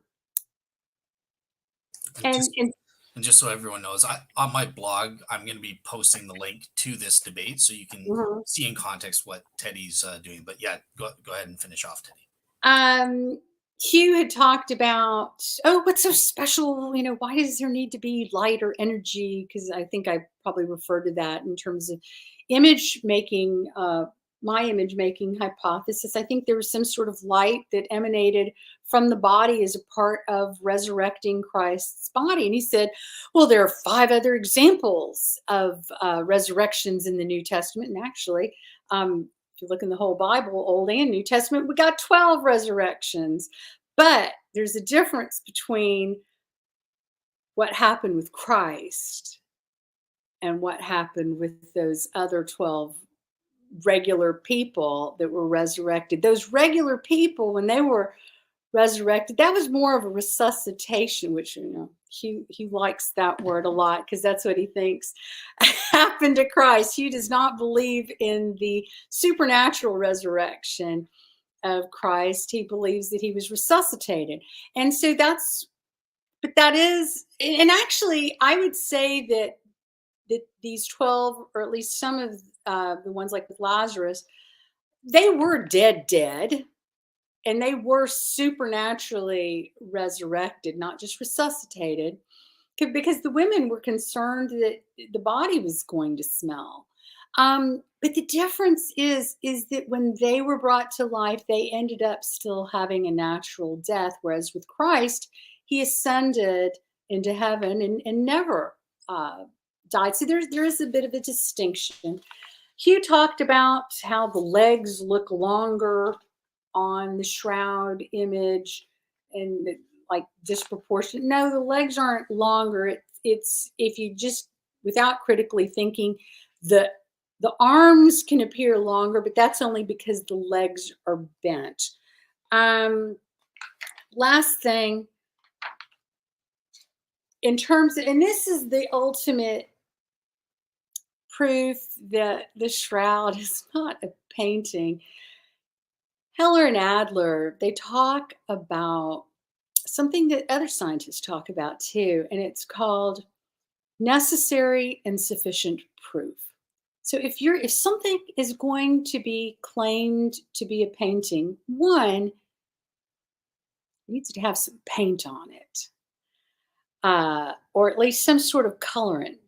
And just so everyone knows, on my blog, I'm going to be posting the link to this debate so you can Mhm. see in context what Teddy's doing. But yeah, go ahead and finish off, Teddy. Hugh had talked about, oh, what's so special? Why does there need to be light or energy? Because I think I probably referred to that in terms of image making, my image making hypothesis. I think there was some sort of light that emanated from the body as a part of resurrecting Christ's body. And he said, well, there are 5 other examples of resurrections in the New Testament. And actually, if you look in the whole Bible, Old and New Testament, we got 12 resurrections. But there's a difference between what happened with Christ and what happened with those other 12 regular people that were resurrected. Those regular people, when they were resurrected, that was more of a resuscitation, which he likes that word a lot because that's what he thinks happened to Christ. He does not believe in the supernatural resurrection of Christ. He believes that he was resuscitated. And so but that is, and actually I would say that these 12, or at least some of the ones like with Lazarus, they were dead, and they were supernaturally resurrected, not just resuscitated, because the women were concerned that the body was going to smell. But the difference is that when they were brought to life, they ended up still having a natural death, whereas with Christ, he ascended into heaven and never died. So there is a bit of a distinction. Hugh talked about how the legs look longer on the shroud image and like disproportionate. No, the legs aren't longer. It's if you just, without critically thinking, the arms can appear longer, but that's only because the legs are bent. Last thing, in terms of, and this is the ultimate proof that the shroud is not a painting. Heller and Adler, they talk about something that other scientists talk about too, and it's called necessary and sufficient proof. So if something is going to be claimed to be a painting, one, it needs to have some paint on it. Or at least some sort of colorant.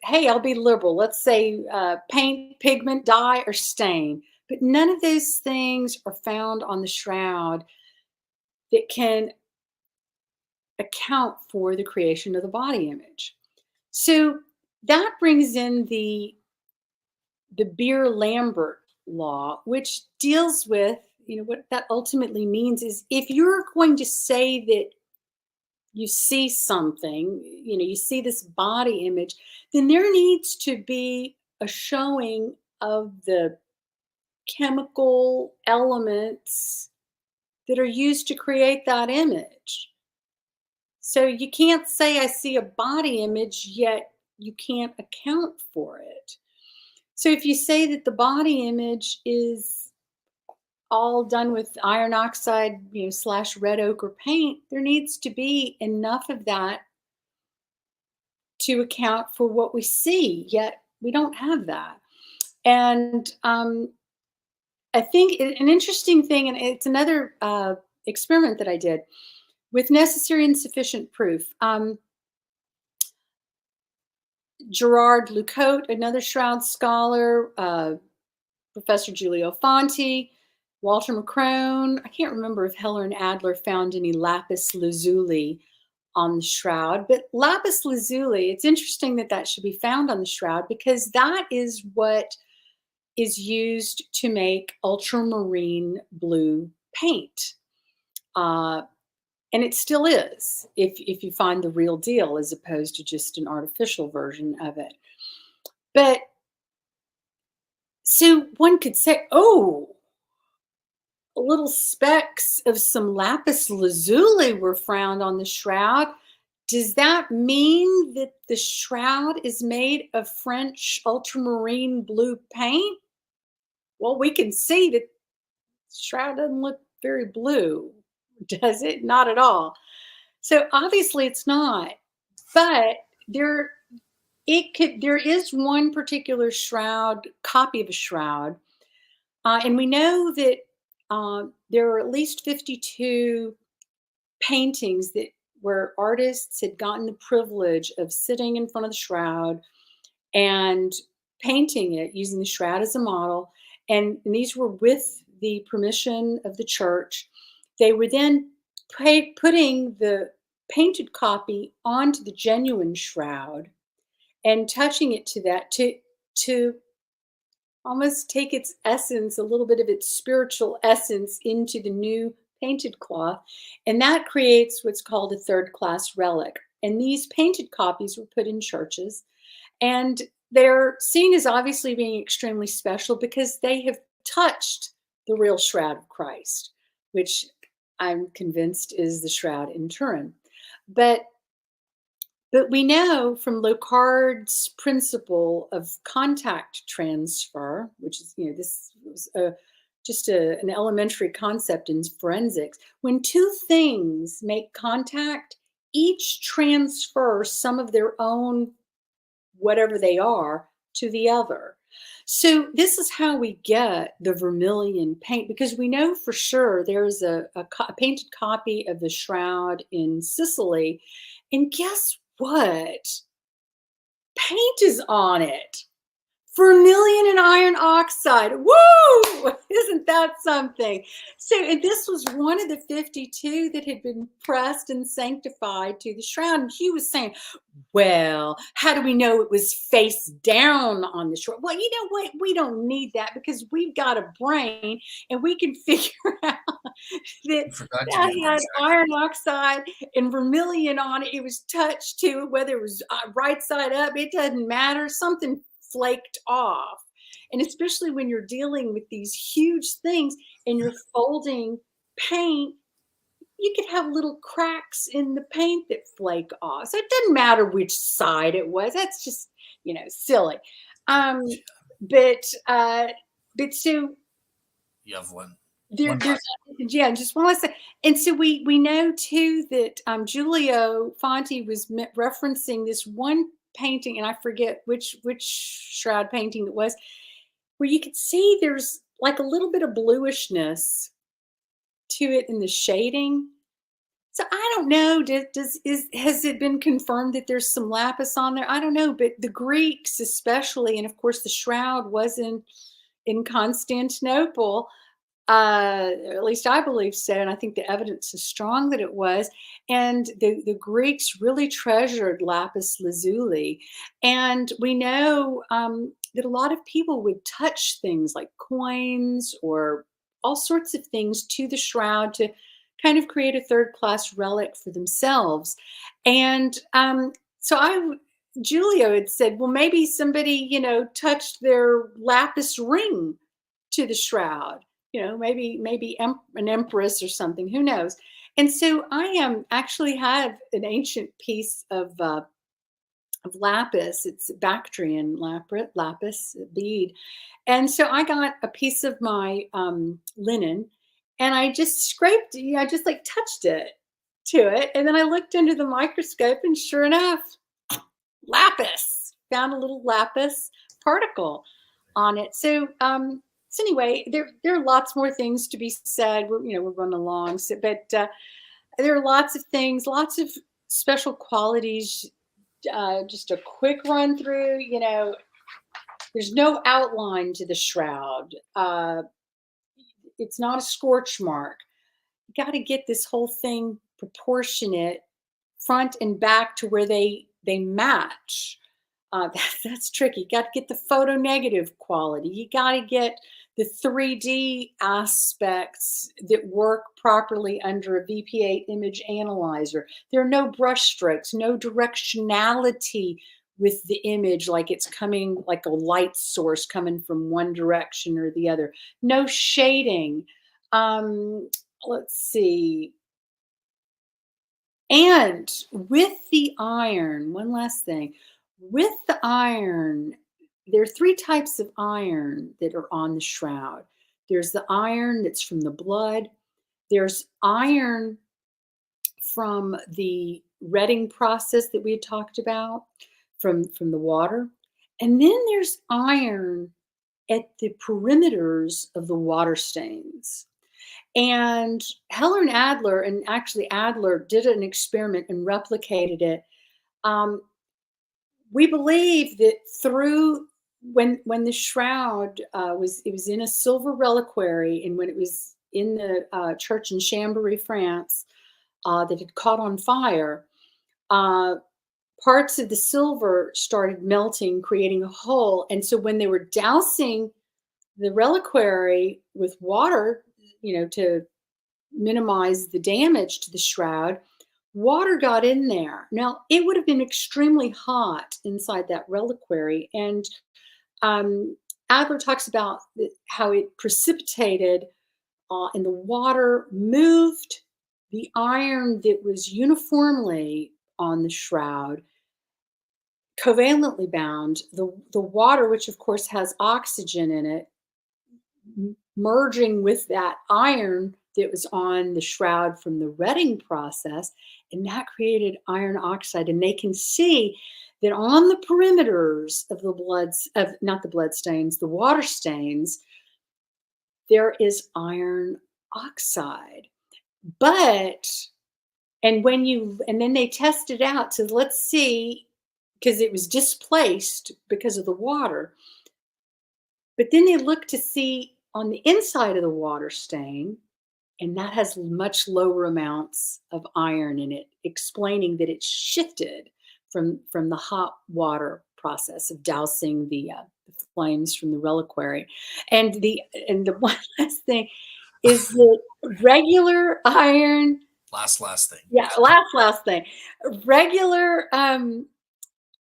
Hey, I'll be liberal. Let's say paint, pigment, dye, or stain. But none of those things are found on the shroud that can account for the creation of the body image. So that brings in the Beer-Lambert law, which deals with, what that ultimately means is if you're going to say that you see something, you see this body image, then there needs to be a showing of the chemical elements that are used to create that image. So you can't say I see a body image, yet you can't account for it. So if you say that the body image is all done with iron oxide, / red ochre paint, there needs to be enough of that to account for what we see, yet we don't have that. And I think an interesting thing, and it's another experiment that I did with necessary and sufficient proof. Gerard Lecote, another Shroud scholar, Professor Giulio Fanti, Walter McCrone. I can't remember if Heller and Adler found any lapis lazuli on the shroud, but lapis lazuli, it's interesting that should be found on the shroud because that is what is used to make ultramarine blue paint. And it still is, if you find the real deal as opposed to just an artificial version of it. But so one could say, oh, little specks of some lapis lazuli were found on the shroud. Does that mean that the shroud is made of French ultramarine blue paint? Well, we can see that the shroud doesn't look very blue, does it? Not at all. So obviously it's not. But there is one particular shroud, copy of a shroud, and we know that there are at least 52 paintings that where artists had gotten the privilege of sitting in front of the shroud and painting it using the shroud as a model. And these were with the permission of the church. They were then putting the painted copy onto the genuine shroud and touching it to that to almost take its essence, a little bit of its spiritual essence into the new painted cloth. And that creates what's called a third class relic. And these painted copies were put in churches, and they're seen as obviously being extremely special because they have touched the real shroud of Christ, which I'm convinced is the shroud in Turin. But we know from Locard's principle of contact transfer, which is, this was an elementary concept in forensics. When two things make contact, each transfers some of their own, whatever they are, to the other. So this is how we get the vermilion paint, because we know for sure there's a painted copy of the shroud in Sicily. And guess what? Paint is on it. Vermilion and iron oxide. Woo! Isn't that something? So, and this was one of the 52 that had been pressed and sanctified to the shroud. And he was saying, well, how do we know it was face down on the shroud? Well, you know what? We don't need that because we've got a brain and we can figure out that had iron oxide and vermilion on it. It was touched to, whether it was right side up, it doesn't matter. Something flaked off. And especially when you're dealing with these huge things and you're folding paint, you could have little cracks in the paint that flake off. So it doesn't matter which side it was. That's just, silly. But so you have one. There's just one last thing. And so we know too that Giulio Fanti was referencing this one painting, and I forget which shroud painting it was, where you could see there's like a little bit of bluishness to it in the shading. So I don't know, has it been confirmed that there's some lapis on there? I don't know, but the Greeks especially, and of course the shroud was in Constantinople, at least I believe so, and I think the evidence is strong that it was. And the Greeks really treasured lapis lazuli. And we know that a lot of people would touch things like coins or all sorts of things to the shroud to kind of create a third-class relic for themselves. And Giulio had said, well, maybe somebody, touched their lapis ring to the shroud. Maybe an empress or something, who knows? And so I actually have an ancient piece of lapis. It's Bactrian lapis bead. And so I got a piece of my linen and I just scraped it. I just like touched it to it. And then I looked under the microscope and sure enough, lapis, found a little lapis particle on it. So anyway, there are lots more things to be said. We're running along, but there are lots of things, lots of special qualities. Just a quick run through. There's no outline to the shroud. It's not a scorch mark. You got to get this whole thing proportionate, front and back, to where they match. That's tricky. You got to get the photo negative quality. You got to get the 3D aspects that work properly under a VP8 image analyzer. There are no brush strokes, no directionality with the image, like it's coming like a light source coming from one direction or the other. No shading. Let's see. And with the iron, one last thing. With the iron, there are 3 types of iron that are on the shroud. There's the iron that's from the blood. There's iron from the retting process that we had talked about from the water. And then there's iron at the perimeters of the water stains. And Heller and Adler, and actually Adler did an experiment and replicated it. We believe that through when the shroud was in a silver reliquary, and when it was in the church in Chambéry, France, that had caught on fire, parts of the silver started melting, creating a hole. And so when they were dousing the reliquary with water, to minimize the damage to the shroud, water got in there. Now, it would have been extremely hot inside that reliquary. And Adler talks about how it precipitated and the water moved the iron that was uniformly on the shroud, covalently bound. The water, which of course has oxygen in it, merging with that iron that was on the shroud from the retting process, and that created iron oxide. And they can see that on the perimeters of the the water stains, there is iron oxide. And then they tested out to, let's see, because it was displaced because of the water. But then they looked to see on the inside of the water stain, and that has much lower amounts of iron in it, explaining that it's shifted from the hot water process of dousing the flames from the reliquary. And the one last thing is that regular iron. Last thing. Yeah, last thing. Regular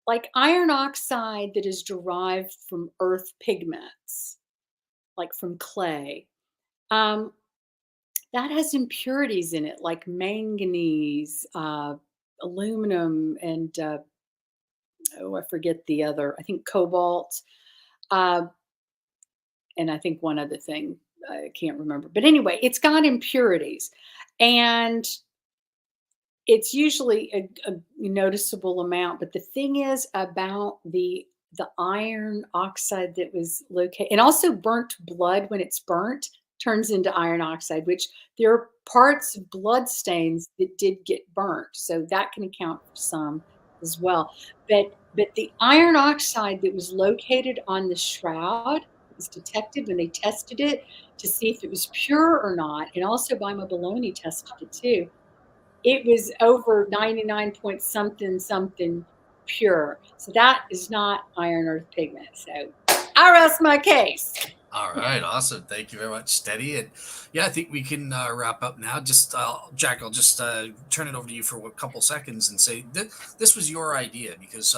like iron oxide that is derived from earth pigments, like from clay, that has impurities in it, like manganese, aluminum, and I forget the other. I think cobalt, and I think one other thing. I can't remember. But anyway, it's got impurities, and it's usually a noticeable amount. But the thing is about the iron oxide that was located, and also burnt blood, when it's burnt, turns into iron oxide, which there are parts of blood stains that did get burnt. So that can account for some as well. But the iron oxide that was located on the shroud was detected when they tested it to see if it was pure or not. And also Bima Bologna tested it too. It was over 99 point something pure. So that is not iron earth pigment. So I rest my case. All right, awesome. Thank you very much, Teddi. And yeah, I think we can wrap up now. Just Jack, I'll just turn it over to you for a couple seconds and say this was your idea because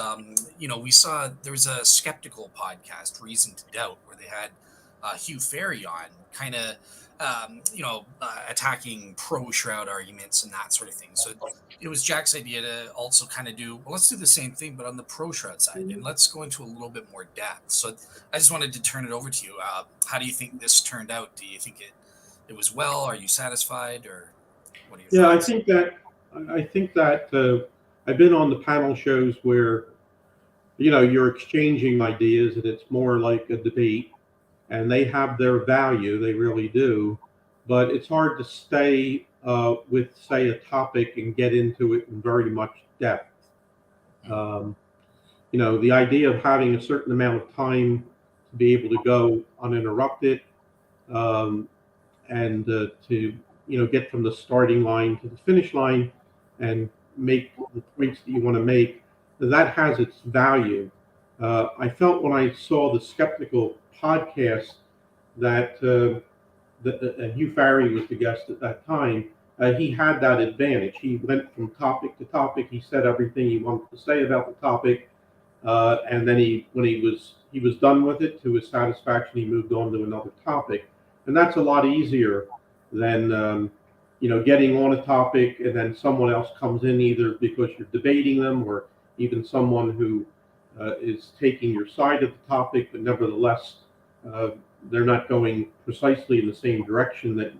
we saw there was a skeptical podcast, Reason to Doubt, where they had Hugh Ferry on, kind of attacking pro Shroud arguments and that sort of thing. So it was Jack's idea to also kind of let's do the same thing, but on the pro Shroud side, and let's go into a little bit more depth. So I just wanted to turn it over to you. How do you think this turned out? Do you think it was well? Are you satisfied, or what are your thoughts? I think that I've been on the panel shows where you're exchanging ideas, and it's more like a debate, and they have their value, they really do, but it's hard to stay with, say, a topic and get into it in very much depth. The idea of having a certain amount of time to be able to go uninterrupted, and to get from the starting line to the finish line and make the points that you want to make, that has its value. I felt when I saw the skeptical podcast that Hugh Ferry was the guest at that time. He had that advantage. He went from topic to topic. He said everything he wanted to say about the topic, and then when he was done with it to his satisfaction, he moved on to another topic, and that's a lot easier than getting on a topic and then someone else comes in, either because you're debating them or even someone who is taking your side of the topic, but nevertheless they're not going precisely in the same direction that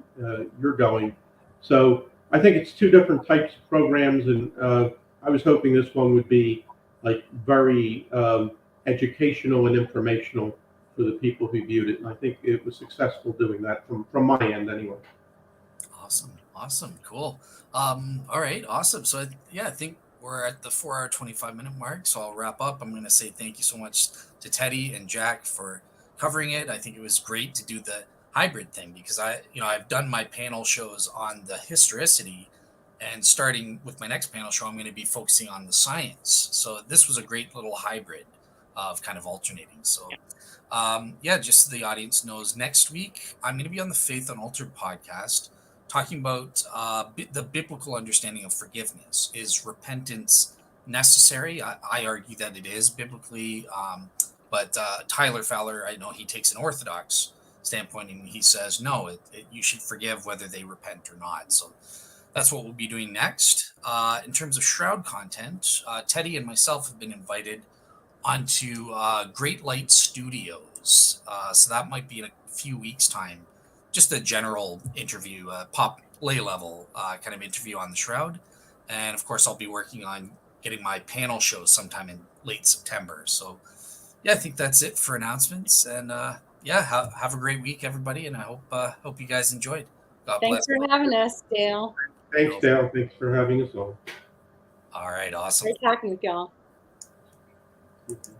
you're going. So I think it's two different types of programs, and I was hoping this one would be like very educational and informational for the people who viewed it. And I think it was successful doing that from my end anyway. Awesome, cool. All right, awesome. So yeah, I think we're at the 4 hour 25-minute mark. So I'll wrap up. I'm going to say thank you so much to Teddy and Jack for covering it. I think it was great to do the hybrid thing because I've done my panel shows on the historicity, and starting with my next panel show, I'm going to be focusing on the science. So this was a great little hybrid of kind of alternating. So just so the audience knows, next week I'm going to be on the Faith Unaltered podcast talking about the biblical understanding of forgiveness. Is repentance necessary? I argue that it is biblically, but Tyler Fowler, I know he takes an orthodox standpoint, and he says no, you should forgive whether they repent or not. So that's what we'll be doing next. In terms of Shroud content, Teddy and myself have been invited onto Great Light Studios. So that might be in a few weeks' time. Just a general interview, pop lay level kind of interview on the Shroud. And of course, I'll be working on getting my panel show sometime in late September. So yeah, I think that's it for announcements. And have a great week, everybody. And I hope you guys enjoyed. God Thanks bless. for having us, Dale. Thanks, Dale. Thanks for having us on. All right, awesome. Great talking with y'all. Okay.